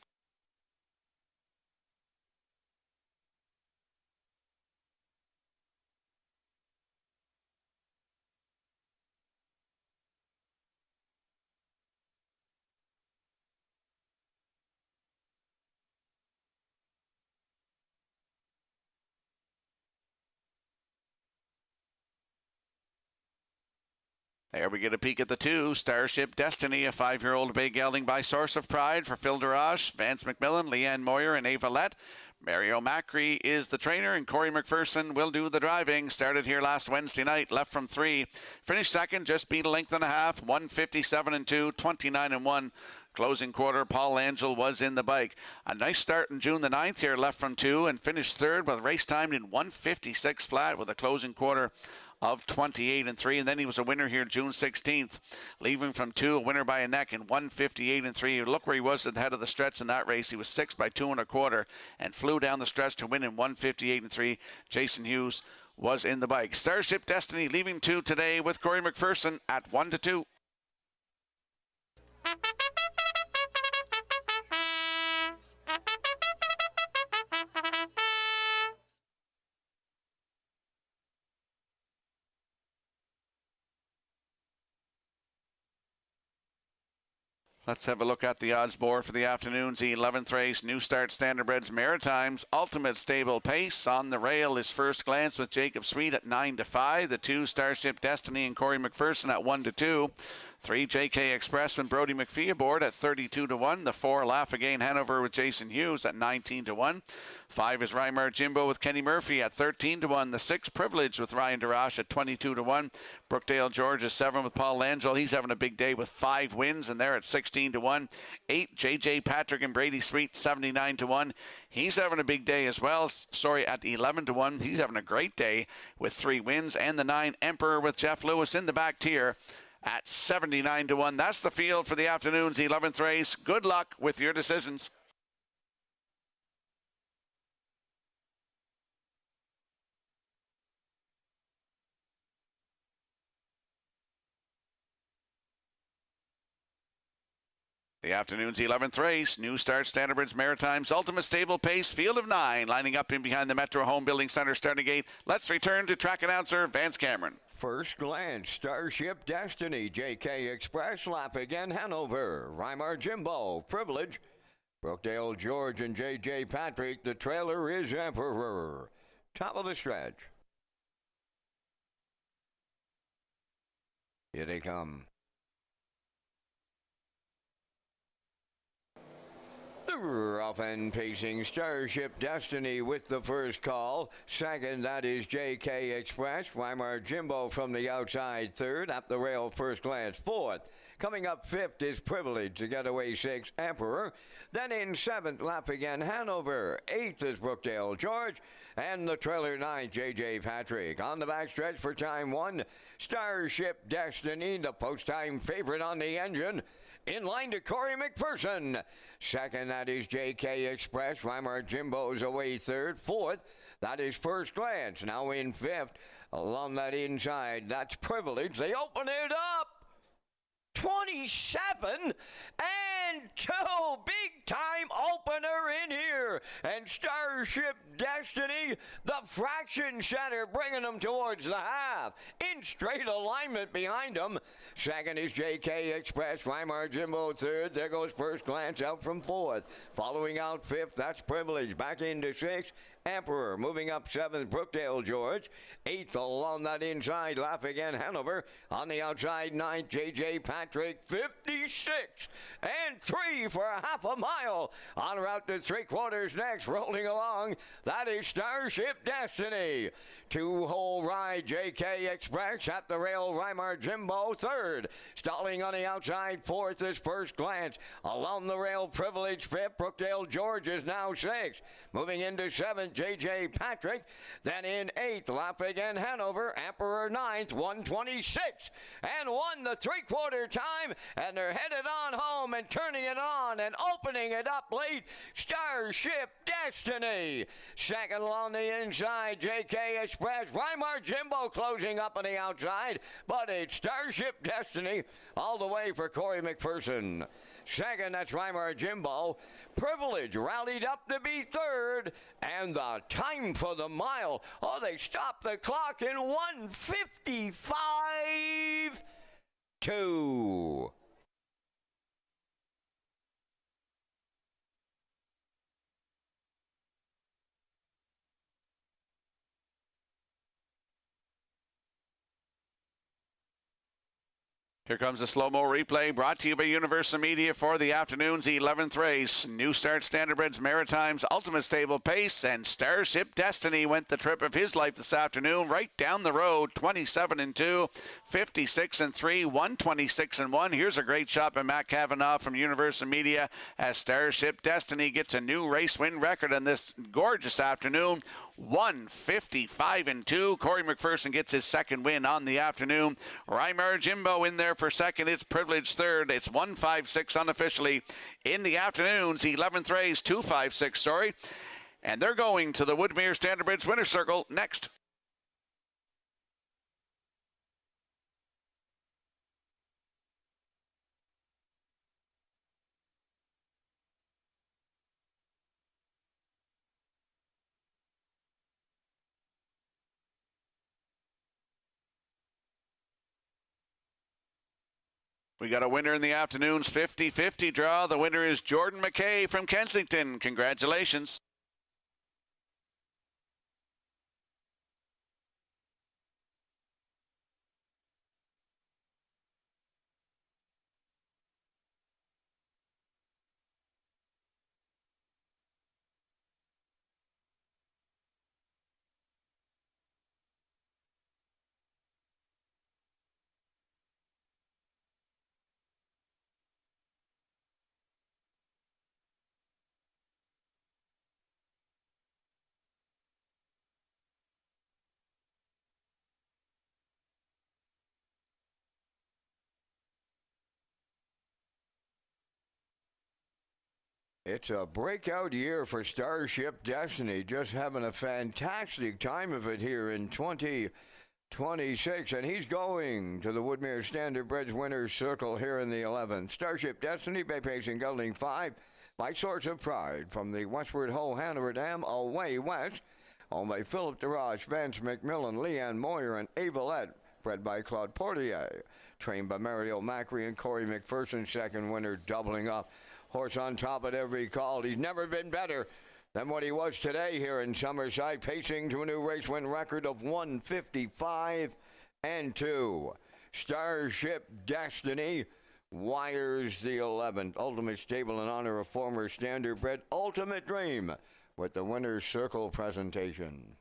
There we get a peek at the 2, Starship Destiny, a 5-year-old bay gelding by Source of Pride for Phil DeRoche, Vance McMillan, Leanne Moyer, and Ava Lett. Mario Macri is the trainer, and Corey McPherson will do the driving. Started here last Wednesday night, left from 3. Finished second, just beat a length and a half, 157-2, 29-1. Closing quarter, Paul Angel was in the bike. A nice start in June the 9th here, left from 2, and finished third with race timed in 156 flat with a closing quarter of 28-3, and then he was a winner here June 16th, leaving from 2, a winner by a neck in 158-3. Look where he was at the head of the stretch in that race. He was 6 by 2 1/4 and flew down the stretch to win in 158-3. Jason Hughes was in the bike. Starship Destiny leaving 2 today with Corey McPherson at 1-2. Let's have a look at the odds board for the afternoon's 11th race. New Start Standardbreds Maritimes Ultimate Stable Pace. On the rail is First Glance with Jacob Sweet at 9-5. The 2, Starship Destiny and Corey McPherson at 1-2. 3, JK Express with Brody McPhee aboard at 32-1. The 4, Laugh Again Hanover with Jason Hughes at 19-1. 5 is Reimer Jimbo with Kenny Murphy at 13-1. The 6, Privilege with Ryan DeRoche at 22-1. Brookdale George is 7 with Paul Langell. He's having a big day with 5 wins, and they're at 16-1. 8, JJ Patrick and Brady Sweet, 79-1. He's having a big day as well. At 11-1. He's having a great day with 3 wins. And the 9, Emperor with Jeff Lewis in the back tier at 79-1. That's the field for the afternoon's 11th race. Good luck with your decisions. The afternoon's 11th race, New Start Standardbreds Maritimes Ultimate Stable Pace, field of 9, lining up in behind the Metro Home Building Center starting gate. Let's return to track announcer Vance Cameron. First Glance, Starship Destiny, JK Express, Laugh Again Hanover, Reimer Jimbo, Privilege, Brookdale George and JJ Patrick. The trailer is Emperor. Top of the stretch. Here they come. Rough and pacing Starship Destiny with the first call. Second, that is JK Express. Weimar Jimbo from the outside. Third, up the rail, First Glance. Fourth, coming up fifth is Privilege. The getaway 6, Emperor. Then in 7th, Laugh Again Hanover. 8th is Brookdale George. And the trailer 9, JJ Patrick. On the backstretch for time 1, Starship Destiny, the post-time favorite on the engine. In line to Corey McPherson. Second, that is JK Express. Weimar Jimbo's away third. Fourth, that is First Glance. Now in 5th, along that inside, that's Privilege. They open it up. 27 and 2, big time opener in here, and Starship Destiny, the fraction center, bringing them towards the half in straight alignment behind them. Second is JK Express. Weimar Jimbo third. There goes First Glance out from 4th. Following out 5th, that's Privilege. Back into 6th, Emperor. Moving up 7th, Brookdale George. 8th along that inside, Laugh Again Hanover. On the outside, 9th, J.J. Patrick. 56 and 3 for a half a mile. En route to 3/4 next, rolling along. That is Starship Destiny. 2-hole ride, J.K. Express at the rail. Reimar Jimbo 3rd. Stalling on the outside, 4th is First Glance. Along the rail, Privilege 5th. Brookdale George is now 6th. Moving into 7th, J.J. Patrick. Then in 8th, Laugh Again Hanover. Emperor 9th, 126. And won the 3/4 time. And they're headed on home and turning it on and opening it up late. Starship Destiny. Second along the inside, J.K. Express. Reimar Jimbo closing up on the outside. But it's Starship Destiny all the way for Corey McPherson. Second, that's Reimar Jimbo. Privilege rallied up to be 3rd. And the time for the mile. Oh, they stopped the clock in 1:55.2. Here comes a slow-mo replay brought to you by Universal Media for the afternoon's 11th race. New Start Standardbreds Maritimes Ultimate Stable Pace, and Starship Destiny went the trip of his life this afternoon right down the road. 27 and 2, 56 and 3, 126 and 1. Here's a great shot by Matt Cavanaugh from Universal Media as Starship Destiny gets a new race win record on this gorgeous afternoon. 155 and 2. Corey McPherson gets his second win on the afternoon. Reimar Jimbo in there for second. It's Privilege 3rd. It's 156 unofficially in the afternoon's 11th race. 256, sorry. And they're going to the Woodmere Standardbreds Winner's Circle next. We got a winner in the afternoon's 50-50 draw. The winner is Jordan McKay from Kensington. Congratulations. It's a breakout year for Starship Destiny, just having a fantastic time of it here in 2026, and he's going to the Woodmere Standardbreds Winner's Circle here in the 11th. Starship Destiny, Bay Pacing Gelding 5, by Source of Pride, from the Westward Ho Hanover Dam away west, owned by Philip DeRoche, Vance McMillan, Leanne Moyer, and Avalette, bred by Claude Portier, trained by Mario Macri and Corey McPherson, second winner, doubling up. Horse on top at every call. He's never been better than what he was today here in Summerside, pacing to a new race win record of 155 and 2. Starship Destiny wires the 11th. Ultimate Stable in honor of former Standardbred Ultimate Dream with the Winner's Circle presentation.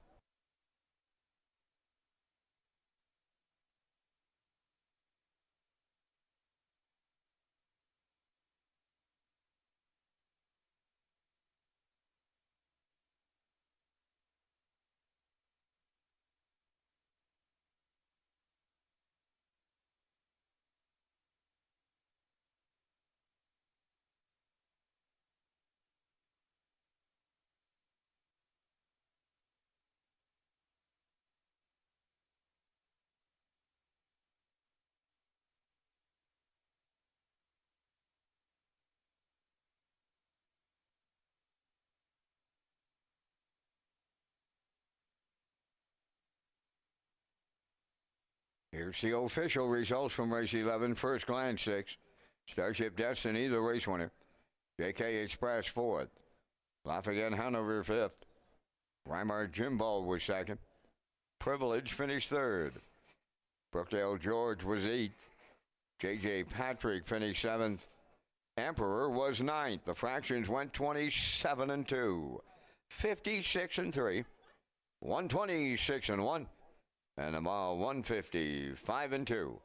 Here's the official results from race 11. First Glance 6. Starship Destiny, the race winner. JK Express 4th. Laugh Again Hanover 5th. Weimar Jimbo was second. Privilege finished third. Brookdale George was eighth. J.J. Patrick finished seventh. Emperor was ninth. The fractions went 27-2, 56-3, 126-1, and the mile 155-2.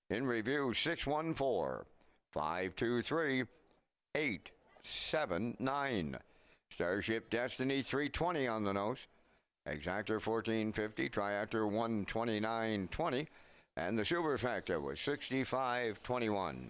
In review, 614, 523, 879. Starship Destiny 320 on the nose. Exactor 1450, Triactor 129.20, and the Super Factor was 65.21.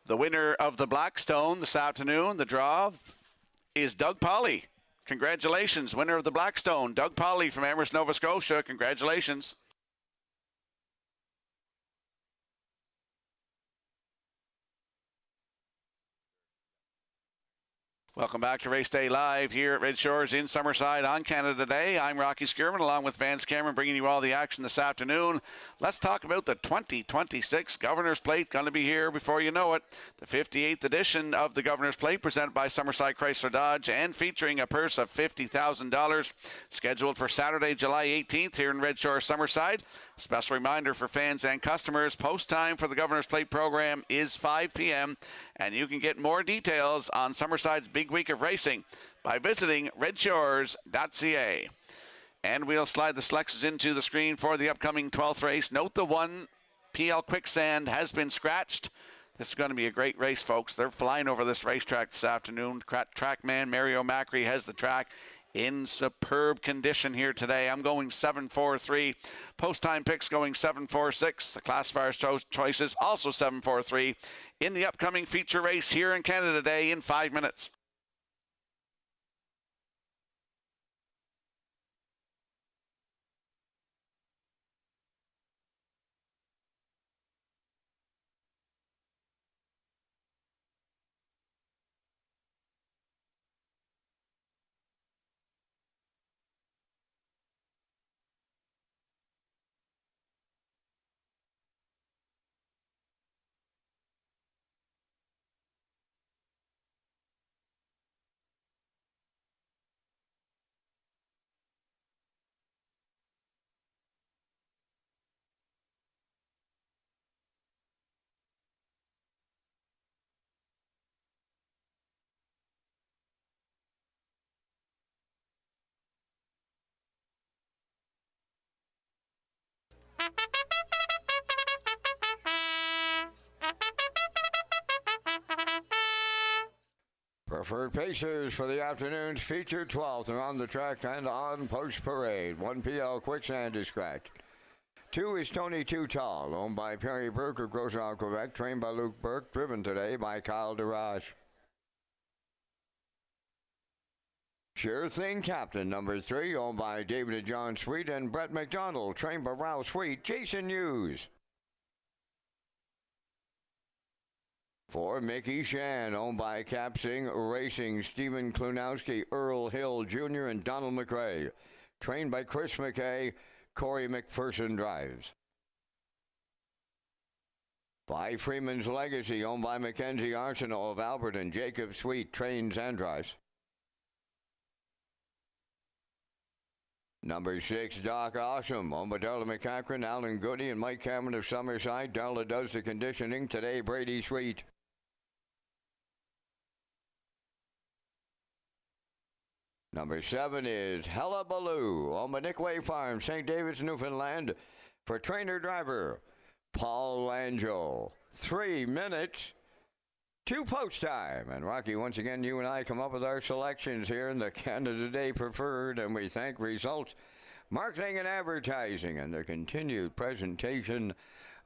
The winner of the Blackstone this afternoon, the draw, is Doug Polly. Congratulations, winner of the Blackstone, Doug Polly from Amherst, Nova Scotia. Congratulations. Welcome back to Race Day Live here at Red Shores in Summerside on Canada Day. I'm Rocky Skirman along with Vance Cameron bringing you all the action this afternoon. Let's talk about the 2026 Governor's Plate. Going to be here before you know it. The 58th edition of the Governor's Plate presented by Summerside Chrysler Dodge and featuring a purse of $50,000. Scheduled for Saturday, July 18th here in Red Shore, Summerside. Special reminder for fans and customers, post time for the Governor's Plate program is 5 p.m. and you can get more details on Summerside's big week of racing by visiting Redshores.ca. And we'll slide the selections into the screen for the upcoming 12th race. Note the one PL Quicksand has been scratched. This is going to be a great race, folks. They're flying over this racetrack this afternoon. Trackman Mario Macri has the track in superb condition here today. I'm going 7-4-3. Post time picks going 7-4-6. The classifier's choices also 7-4-3 in the upcoming feature race here in Canada Day in 5 minutes. Preferred Pacers for the afternoon's feature 12th are on the track and on post parade. 1 PL Quicksand is scratched. 2 is Tony Too Tall, owned by Perry Burke of Grosjean, Quebec, trained by Luke Burke, driven today by Kyle DeRoche. Sure Thing Captain, number 3, owned by David and John Sweet and Brett McDonald, trained by Ralph Sweet, Jason Hughes. 4, Mickey Shan, owned by Capsing Racing, Stephen Klunowski, Earl Hill Jr., and Donald McRae, trained by Chris McKay, Corey McPherson drives. 5, Freeman's Legacy, owned by Mackenzie Arsenault of Albert and Jacob Sweet, trains and drives. Number 6, Doc Awesome, owned by Darla McCachran, Alan Goody, and Mike Cameron of Summerside. Darla does the conditioning. Today, Brady Sweet. Number 7 is Hullabaloo, owned by Nick Way Farm, St. David's, Newfoundland, for trainer-driver Paul Langell. 3 minutes to post time. And Rocky, once again, you and I come up with our selections here in the Canada Day Preferred, and we thank Results Marketing and Advertising and the continued presentation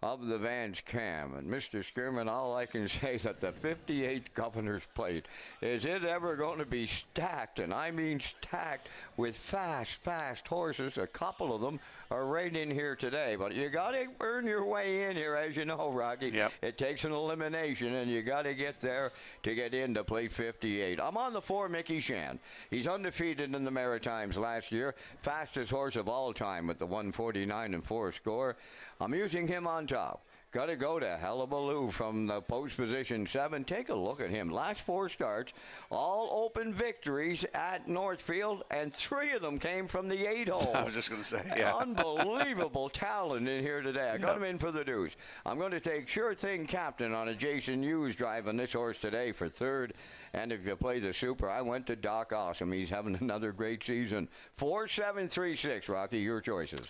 of the Vance Cam. And Mr. Skirman, all I can say that the 58th Governor's Plate, is it ever going to be stacked, and I mean stacked, with fast horses. A couple of them are right in here today, but you got to earn your way in here, as you know, Rocky. Yep. It takes an elimination, and you got to get there to get into plate 58. I'm on the 4, Mickey Shan. He's undefeated in the Maritimes last year, fastest horse of all time with the 149-4 score. I'm using him on top. Got to go to Hullabaloo from the post position 7. Take a look at him. Last 4 starts, all open victories at Northfield, and 3 of them came from the 8 hole. I was just going to say, yeah. Unbelievable talent in here today. I got him in for the deuce. I'm going to take Sure Thing Captain on a Jason Hughes driving this horse today for 3rd. And if you play the Super, I went to Doc Awesome. He's having another great season. 4, 7, 3, 6. Rocky, your choices.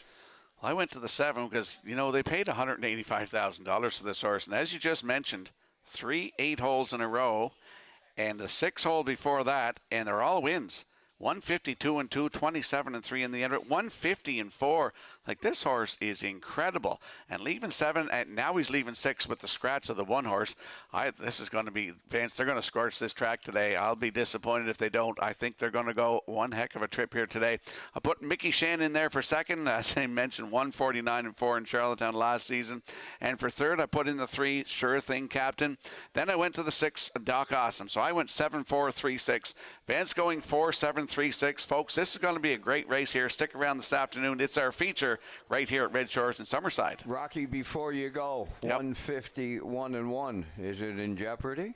I went to the 7 because, you know, they paid $185,000 for this horse. And as you just mentioned, 3 8 holes in a row, and the 6 hole before that, and they're all wins. 152-2, 27-3 in the end, 150-4. Like, this horse is incredible. And leaving 7, and now he's leaving 6 with the scratch of the 1 horse. This is going to be, Vance, they're going to scorch this track today. I'll be disappointed if they don't. I think they're going to go one heck of a trip here today. I put Mickey Shan in there for 2nd. As I mentioned, 149-4 in Charlottetown last season. And for 3rd, I put in the 3, Sure Thing Captain. Then I went to the 6, Doc Awesome. So I went 7-4-3-6. Vance going 4-7-3-6. Folks, this is going to be a great race here. Stick around this afternoon. It's our feature right here at Red Shores in Summerside. Rocky, before you go, 151-1. Is it in jeopardy?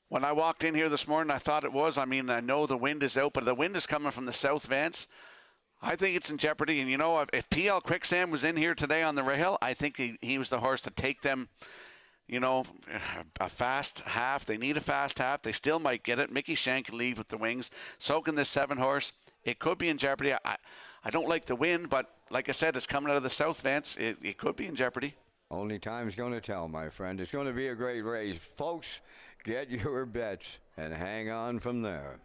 When I walked in here this morning, I thought it was. I mean, I know the wind is out, but the wind is coming from the south, Vance. I think it's in jeopardy. And, you know, if PL Quicksand was in here today on the rail, I think he was the horse to take them, you know, a fast half. They need a fast half. They still might get it. Mickey Shan can leave with the wings. So can this 7 horse. It could be in jeopardy. I don't like the wind, but like I said, it's coming out of the south, Vance. It could be in jeopardy. Only time's going to tell, my friend. It's going to be a great race. Folks, get your bets and hang on from there.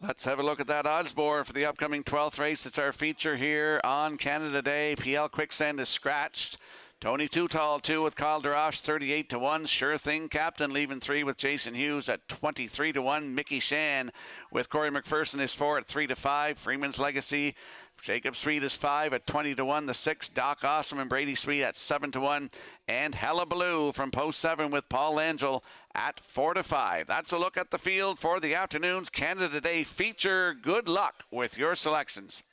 Let's have a look at that odds board for the upcoming 12th race. It's our feature here on Canada Day. PL Quicksand is scratched. Tony Too Tall 2 with Kyle Darash 38-1. Sure Thing Captain leaving 3 with Jason Hughes at 23-1. Mickey Shan with Corey McPherson is 4 at 3-5. Freeman's Legacy, Jacob Sweet is 5 at 20-1. The 6, Doc Awesome and Brady Sweet at 7-1. And Hullabaloo from post 7 with Paul Langell at 4-5. That's a look at the field for the afternoon's Canada Day feature. Good luck with your selections.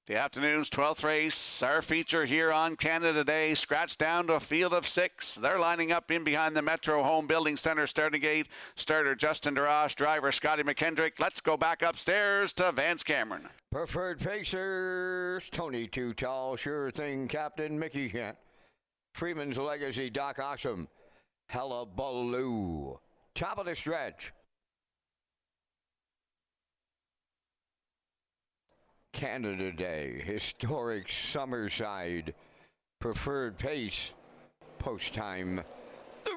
The afternoon's 12th race, our feature here on Canada Day, scratched down to a field of 6. They're lining up in behind the Metro Home Building Center starting gate. Starter Justin DeRoche, driver Scotty McKendrick. Let's go back upstairs to Vance Cameron. Preferred Pacers, Tony Too Tall, Sure Thing Captain Mickey Shant. Freeman's Legacy, Doc Awesome, Hullabaloo. Top of the stretch. Canada Day, historic Summerside, Preferred Pace, post time.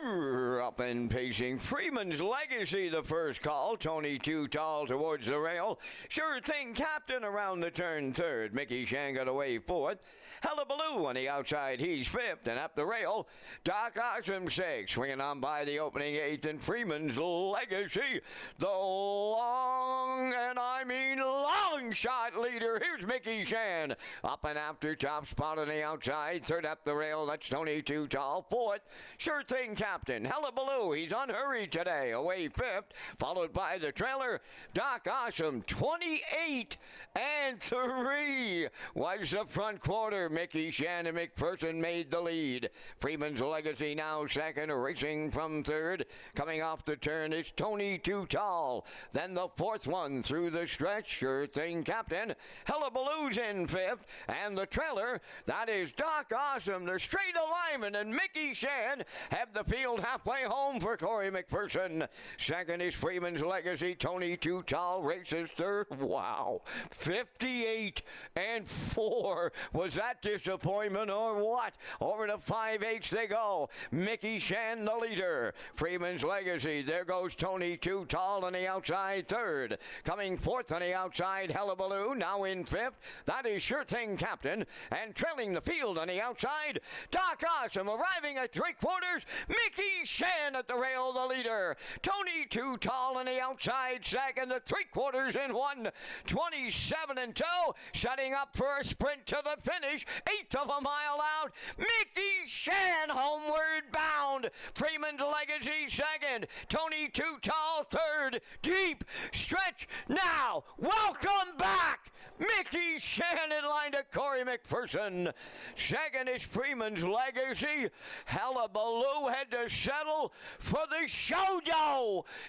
Up and pacing, Freeman's Legacy, the first call. Tony Too Tall towards the rail. Sure Thing Captain around the turn third. Mickey Shang got away fourth. Hullabaloo on the outside, he's fifth. And up the rail, Doc Awesome sixth. Swinging on by the opening eighth. And Freeman's Legacy, the long, and I mean long shot leader. Here's Mickey Shan. Up and after, top spot on the outside. Third up the rail, that's Tony Too Tall. Fourth, Sure Thing Captain, Hullabaloo, he's unhurried today, away fifth, followed by the trailer, Doc Awesome, 28 and 3 was the front quarter. Mickey Shan and McPherson made the lead. Freeman's Legacy now second, racing from third. Coming off the turn is Tony Too Tall. Then the fourth one through the stretch, Sure Thing Captain, Hullabaloo's in fifth, and the trailer, that is Doc Awesome, the straight alignment, and Mickey Shan have the field halfway home for Corey McPherson. Second is Freeman's Legacy. Tony Too Tall races third. Wow. 58 and 4. Was that disappointment or what? Over to 5/8 they go. Mickey Shan the leader. Freeman's Legacy. There goes Tony Too Tall on the outside third. Coming fourth on the outside, Hullabaloo now in fifth. That is Sure Thing Captain. And trailing the field on the outside, Doc Awesome arriving at three quarters. Mickey Shan at the rail, the leader. Tony Too Tall on the outside second, the three quarters in 1:27 and 2, setting up for a sprint to the finish. Eighth of a mile out. Mickey Shan homeward bound. Freeman's Legacy second. Tony Too Tall third. Deep stretch now. Welcome back. Mickey Shan in line to Corey McPherson. Second is Freeman's Legacy. Hullabaloo had to settle for the show.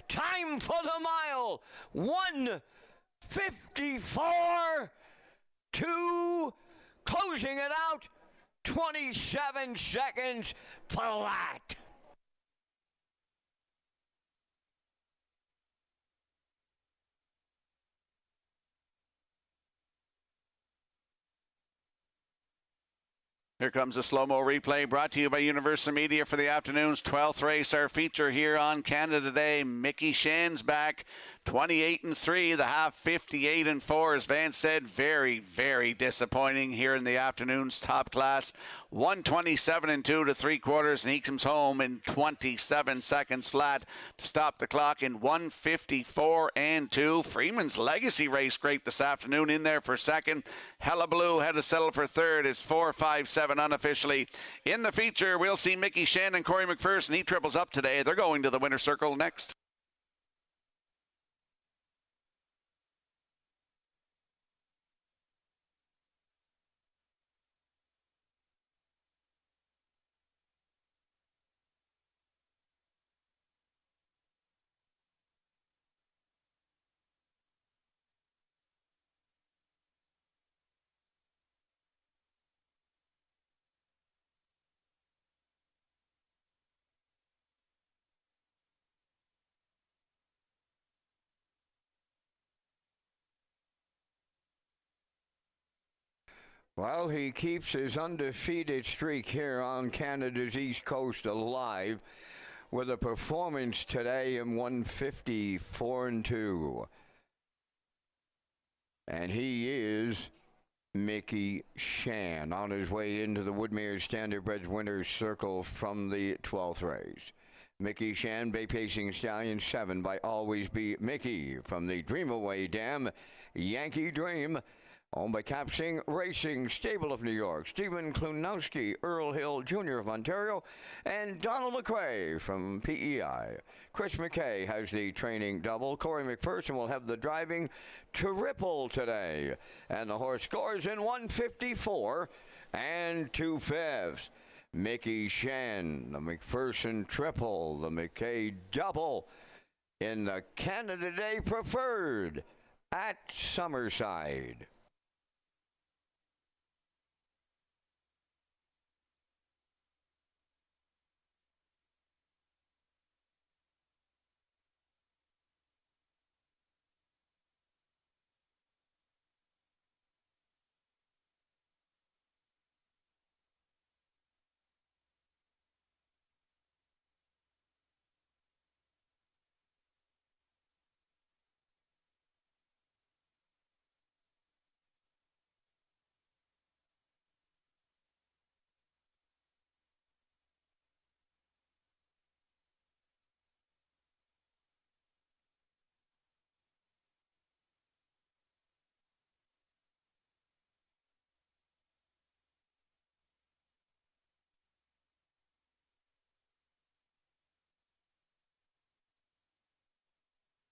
Time for the mile. 1:54.2. Closing it out. 27 seconds flat. Here comes a slow-mo replay brought to you by Universal Media for the afternoon's 12th race. Our feature here on Canada Day. Mickey Shan's back, 28 and 3. The half 58 and 4. As Vance said, very, very disappointing here in the afternoon's top class. 127 and 2 to three quarters, and he comes home in 27 seconds flat to stop the clock in 154 and 2. Freeman's Legacy race great this afternoon, in there for second. Hullabaloo had to settle for third. It's 4-5-7 unofficially. In the feature, we'll see Mickey Shan and Corey McPherson. He triples up today. They're going to the winner's circle next. Well, he keeps his undefeated streak here on Canada's East Coast alive with a performance today in 154 and 2. And he is Mickey Shan on his way into the Woodmere Standardbred Winners Circle from the 12th race. Mickey Shan, Bay Pacing Stallion 7 by Always Be Mickey from the Dream Away Dam, Yankee Dream. Owned by Capsing Racing, Stable of New York, Stephen Klunowski, Earl Hill Jr. of Ontario, and Donald McRae from PEI. Chris McKay has the training double. Corey McPherson will have the driving triple today. And the horse scores in 154 and 2/5. Mickey Shan, the McPherson triple, the McKay double in the Canada Day Preferred at Summerside.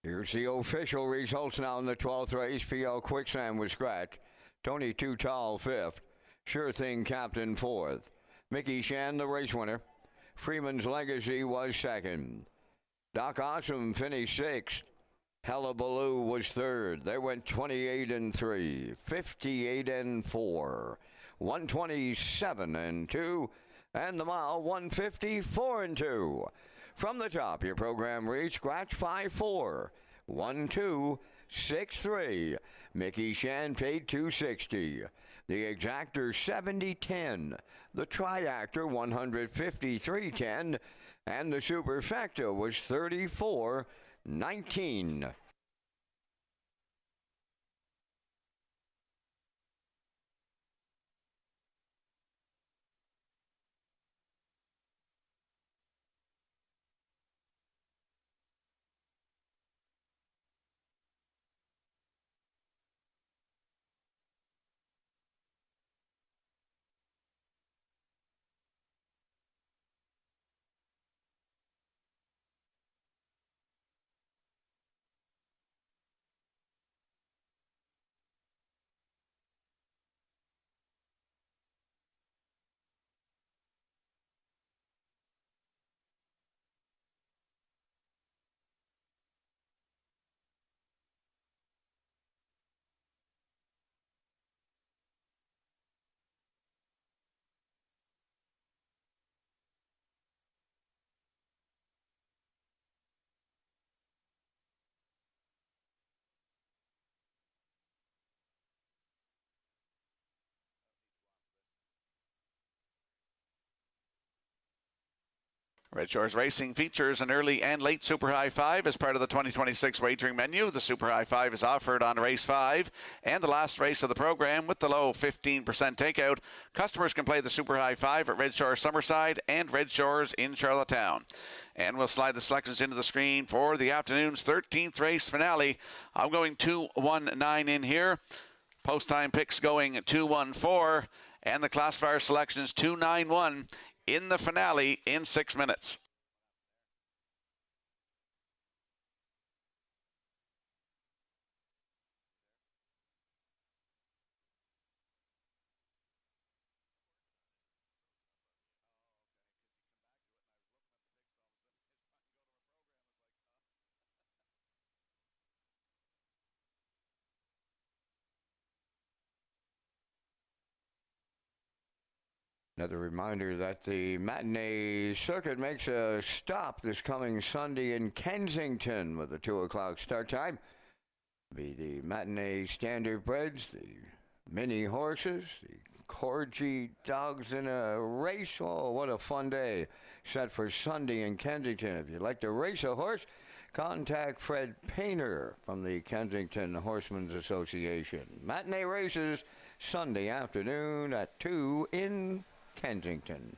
Here's the official results now in the 12th race. PL Quicksand was scratched. Tony Too Tall 5th. Sure Thing Captain 4th. Mickey Shan the race winner. Freeman's Legacy was 2nd. Doc Awesome finished 6th. Hullabaloo was 3rd. They went 28 and 3, 58 and 4, 127 and 2, and the mile 154 and 2. From the top, your program reads scratch 5-4, 1-2, 6-3. Mickey Shan paid $260. The exactor 70-10. The triactor 153-10. And the superfecta was 34-19. Red Shores Racing features an early and late Super High Five as part of the 2026 wagering menu. The Super High Five is offered on race 5 and the last race of the program with the low 15% takeout. Customers can play the Super High Five at Red Shores Summerside and Red Shores in Charlottetown. And we'll slide the selections into the screen for the afternoon's 13th race finale. I'm going 2-1-9 in here. Post time picks going 2-1-4 and the classifier selections 2-9-1. In the finale in 6 minutes. Another reminder that the matinee circuit makes a stop this coming Sunday in Kensington with a 2 o'clock start time. Be the matinee standardbreds, the mini horses, the corgi dogs in a race. Oh, what a fun day set for Sunday in Kensington. If you'd like to race a horse, contact Fred Painter from the Kensington Horsemen's Association. Matinee races Sunday afternoon at 2 in Kensington.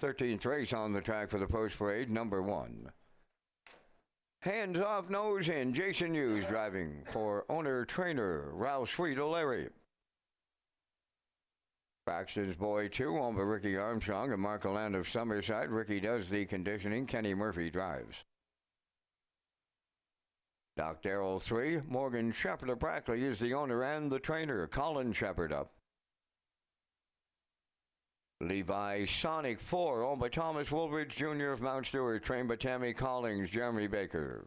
13th race on the track for the post parade, number 1. Hands off, nose in. Jason Hughes driving for owner-trainer Ralph Sweet O'Leary. Braxton's Boy 2 on for Ricky Armstrong and Marco Land of Summerside. Ricky does the conditioning. Kenny Murphy drives. Doc Darrell 3. Morgan Shepherd of Brackley is the owner and the trainer. Colin Shepherd up. Levi Sonic 4 owned by Thomas Woolridge Jr. of Mount Stewart, trained by Tammy Collings, Jeremy Baker.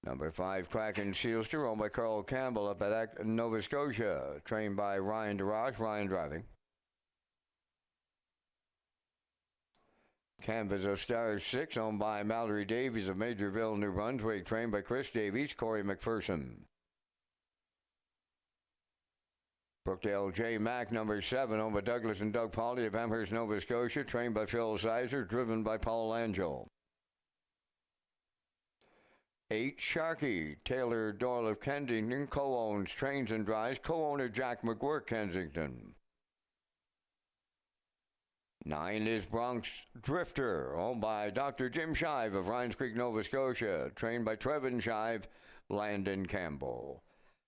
Number 5, Kraken Sealster, owned by Carl Campbell up at Nova Scotia, trained by Ryan DeRoche, Ryan driving. Canvas of Stars 6, owned by Mallory Davies of Majorville, New Brunswick, trained by Chris Davies, Corey McPherson. Brookdale J. Mack, number 7, owned by Douglas and Doug Pauley of Amherst, Nova Scotia, trained by Phil Sizer, driven by Paul Angel. 8, Sharkey, Taylor Doyle of Kensington, co-owns, trains and drives, co-owner Jack McGuirk, Kensington. 9 is Bronx Drifter, owned by Dr. Jim Shive of Rhines Creek, Nova Scotia, trained by Trevin Shive, Landon Campbell.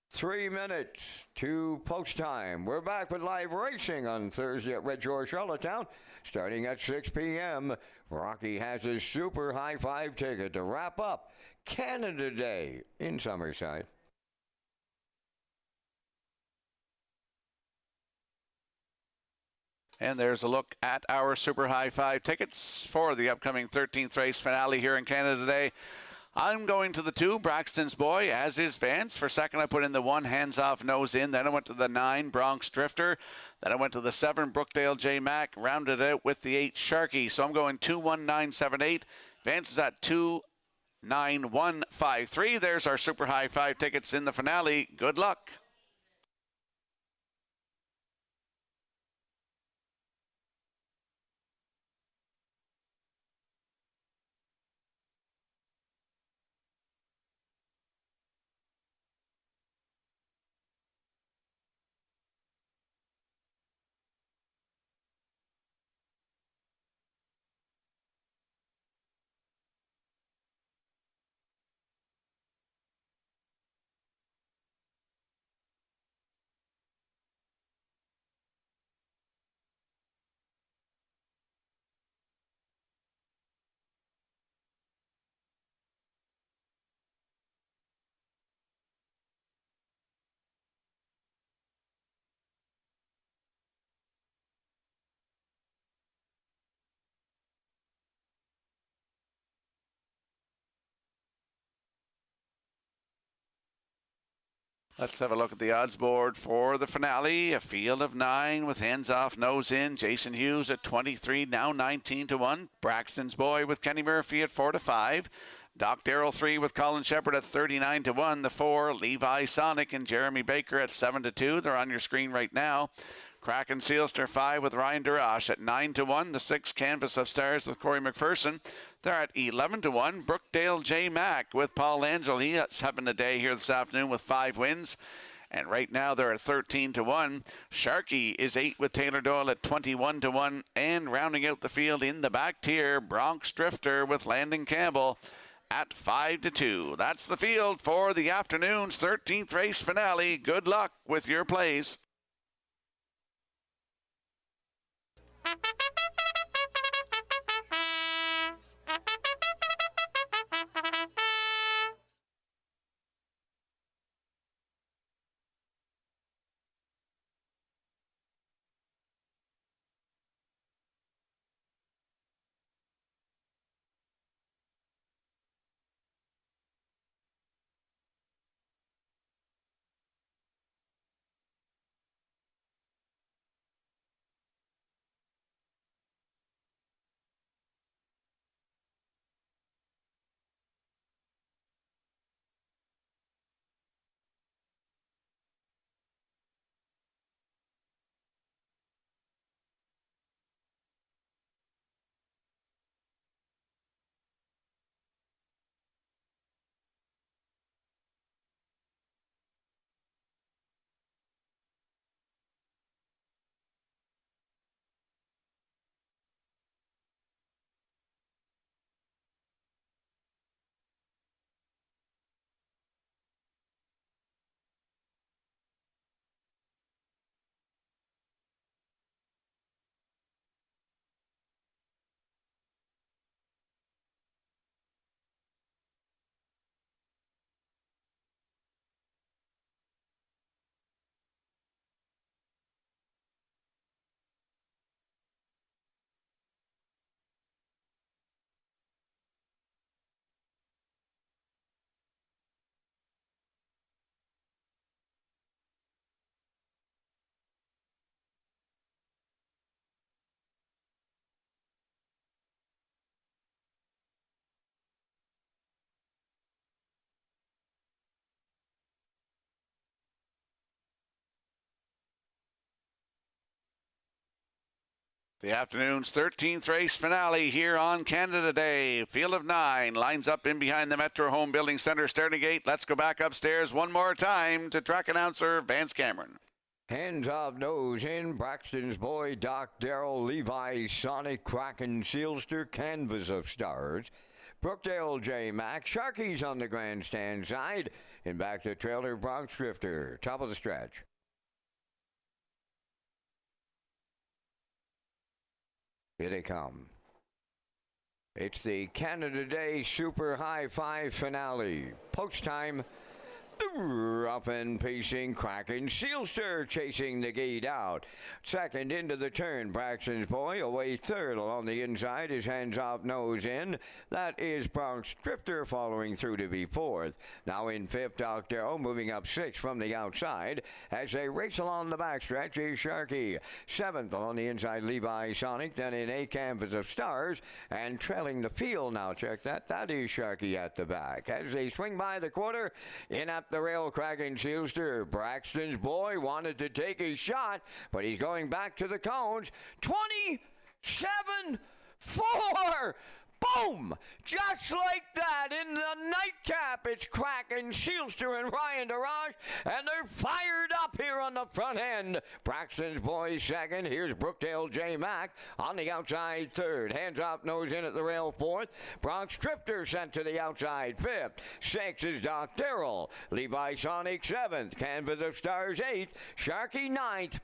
3 minutes to post time. We're back with live racing on Thursday at Red Shore, Charlottetown, starting at 6 p.m. Rocky has his super high five ticket to wrap up Canada Day in Summerside. And there's a look at our Super High Five tickets for the upcoming 13th race finale here in Canada today. I'm going to the 2, Braxton's Boy, as is Vance. For second, I put in the 1, Hands Off, Nose In. Then I went to the 9, Bronx Drifter. Then I went to the 7, Brookdale J. Mack. Rounded it out with the 8, Sharkey. So I'm going 2, 1, 9, 7, 8. Vance is at 2, 9, 1, 5, 3. There's our Super High Five tickets in the finale. Good luck. Let's have a look at the odds board for the finale. A field of 9 with Hands Off, Nose In. Jason Hughes at 23, now 19 to 1. Braxton's Boy with Kenny Murphy at 4 to 5. Doc Darrell 3 with Colin Shepherd at 39 to 1. The 4, Levi Sonic and Jeremy Baker at 7 to 2. They're on your screen right now. Kraken Sealster 5 with Ryan DeRoche at 9 to 1. The 6, Canvas of Stars with Corey McPherson. They're at 11 to 1. Brookdale J. Mack with Paul Angel. He's having a day here this afternoon with 5 wins. And right now they're at 13 to 1. Sharkey is 8 with Taylor Doyle at 21 to 1. And rounding out the field in the back tier, Bronx Drifter with Landon Campbell at 5 to 2. That's the field for the afternoon's 13th race finale. Good luck with your plays. The afternoon's 13th race finale here on Canada Day. Field of 9 lines up in behind the Metro Home Building Center starting gate. Let's go back upstairs one more time to track announcer Vance Cameron. Hands off, nose in. Braxton's Boy, Doc Darrell, Levi, Sonic, Kraken, Sealster, Canvas of Stars. Brookdale J. Mac, Sharkies on the grandstand side. And back to trailer Bronx Drifter. Top of the stretch. Here they come. It's the Canada Day Super High Five finale. Post time. Rough and pacing, Kraken, Sealster chasing the gate out. Second into the turn, Braxton's Boy away third along the inside, his hands off, nose in. That is Bronx Drifter following through to be fourth. Now in fifth, Doc Darrell moving up sixth from the outside as they race along the backstretch is Sharky. Seventh along the inside, Levi Sonic, then in a Canvas of Stars and trailing the field now. Check that. That is Sharky at the back. As they swing by the quarter, in up the rail, Kraken Sealster. Braxton's Boy wanted to take a shot, but he's going back to the cones. 27-4. Boom! Just like that, in the nightcap, it's Kraken, Sealster, and Ryan Darage, and they're fired up here on the front end. Braxton's Boy second. Here's Brookdale J. Mac on the outside third. Hands off, nose in at the rail fourth. Bronx Drifter sent to the outside fifth. Sixth is Doc Darrell. Levi Sonic seventh. Canvas of Stars eighth. Sharky ninth.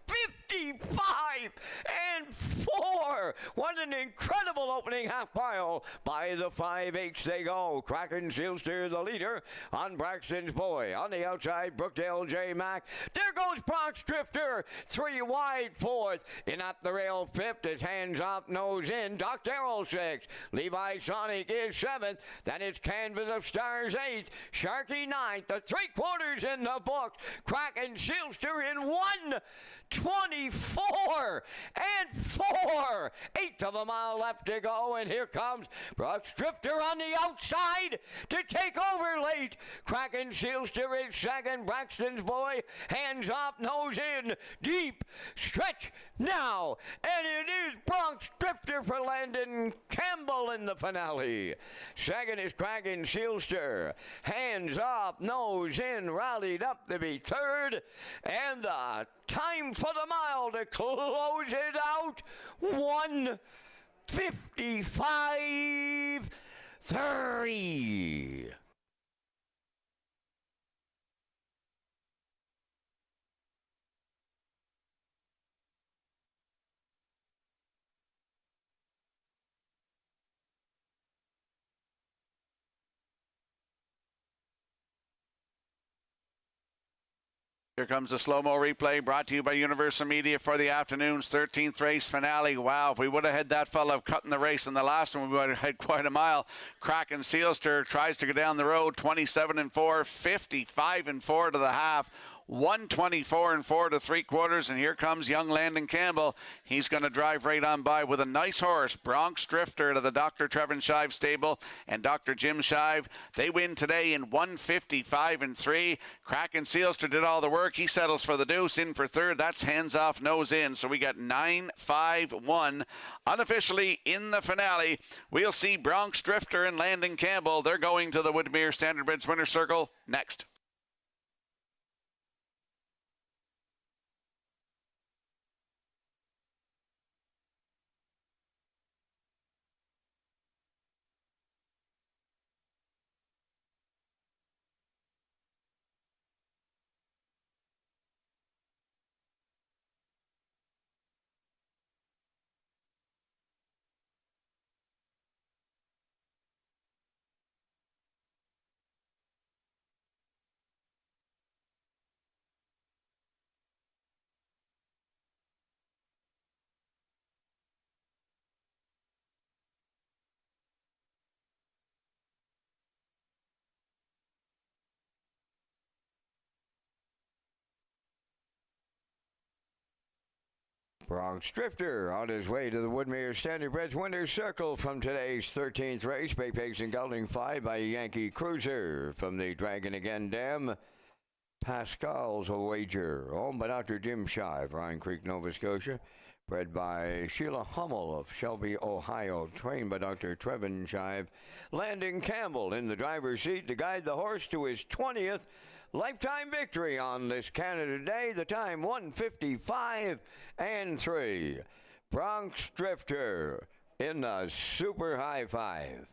55-4. What an incredible opening half mile. By the 5/8 they go. Kraken Sealster the leader on Braxton's Boy. On the outside, Brookdale J. Mac. There goes Bronx Drifter. 3 wide fourth. In at the rail fifth. His hands off, nose in. Doc Darrell sixth. Levi Sonic is seventh. Then it's Canvas of Stars eighth. Sharky ninth. The 3/4 in the books. Kraken Sealster in 1:24.4. Eighth of a mile left to go, and here comes Bronx Drifter on the outside to take over late. Kraken Sealster is second. Braxton's Boy, hands off, nose in, deep stretch now, and it is Bronx Drifter for Landon Campbell in the finale. Second is Kraken Sealster, hands off, nose in, rallied up to be third, and the time for the mile to close it out, 1:55.30. Here comes the slow-mo replay brought to you by Universal Media for the afternoon's 13th race finale. Wow, if we would have had that fellow cutting the race in the last one, we would have had quite a mile. Kraken Sealster tries to go down the road, 27-4, 55-4 to the half. 1:24.4 to 3/4, and here comes young Landon Campbell. He's going to drive right on by with a nice horse, Bronx Drifter, to the Dr. Trevin Shive stable, and Dr. Jim Shive. They win today in 1:55.3. Kraken Sealster did all the work. He settles for the deuce, in for third. That's hands off, nose in. So we got 9-5-1 unofficially in the finale. We'll see Bronx Drifter and Landon Campbell. They're going to the Woodmere Standardbridge Winner's Circle next. Bronx Drifter on his way to the Woodmere Standardbridge Winner's Circle from today's 13th race. Bay Pigs and Gelding 5 by Yankee Cruiser from the Dragon Again Dam. Pascal's a wager, owned by Dr. Jim Shive, Ryan Creek, Nova Scotia. bred by Sheila Hummel of Shelby, Ohio, trained by Dr. Trevin Shive. Landon Campbell in the driver's seat to guide the horse to his 20th lifetime victory on this Canada Day. The time 1:55 and 3. Bronx Drifter in the Super High Five.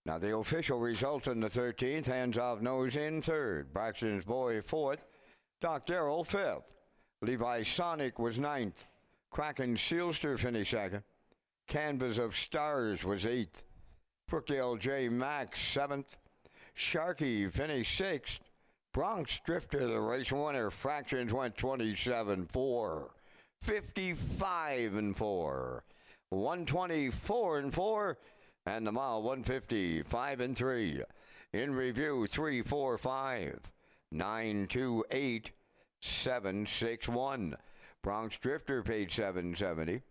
Now the official result in the 13th, Hands Off Nose in 3rd, Braxton's Boy 4th, Doc Darrell 5th, Levi Sonic was 9th, Kraken Sealster finished 2nd, Canvas of Stars was 8th, Brookdale J. Max 7th, Sharky finished 6th, Bronx Drifter, the race winner, fractions went 27-4, 55-4, 124-4, and the mile 155-3. In review 345 928 761. Bronx Drifter paid $770.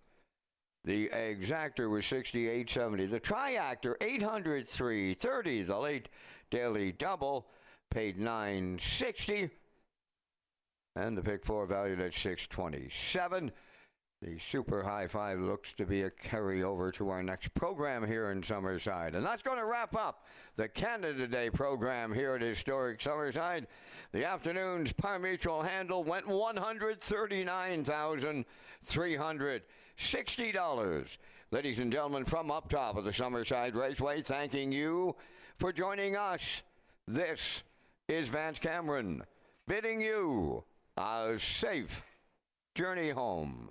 The exactor was $68.70. The triactor $803.30. The late daily double paid $960. And the pick four valued at $627. The Super High Five looks to be a carryover to our next program here in Summerside. And that's going to wrap up the Canada Day program here at historic Summerside. The afternoon's par mutual handle went $139,360. Ladies and gentlemen, from up top of the Summerside Raceway, thanking you for joining us. This is Vance Cameron bidding you a safe journey home.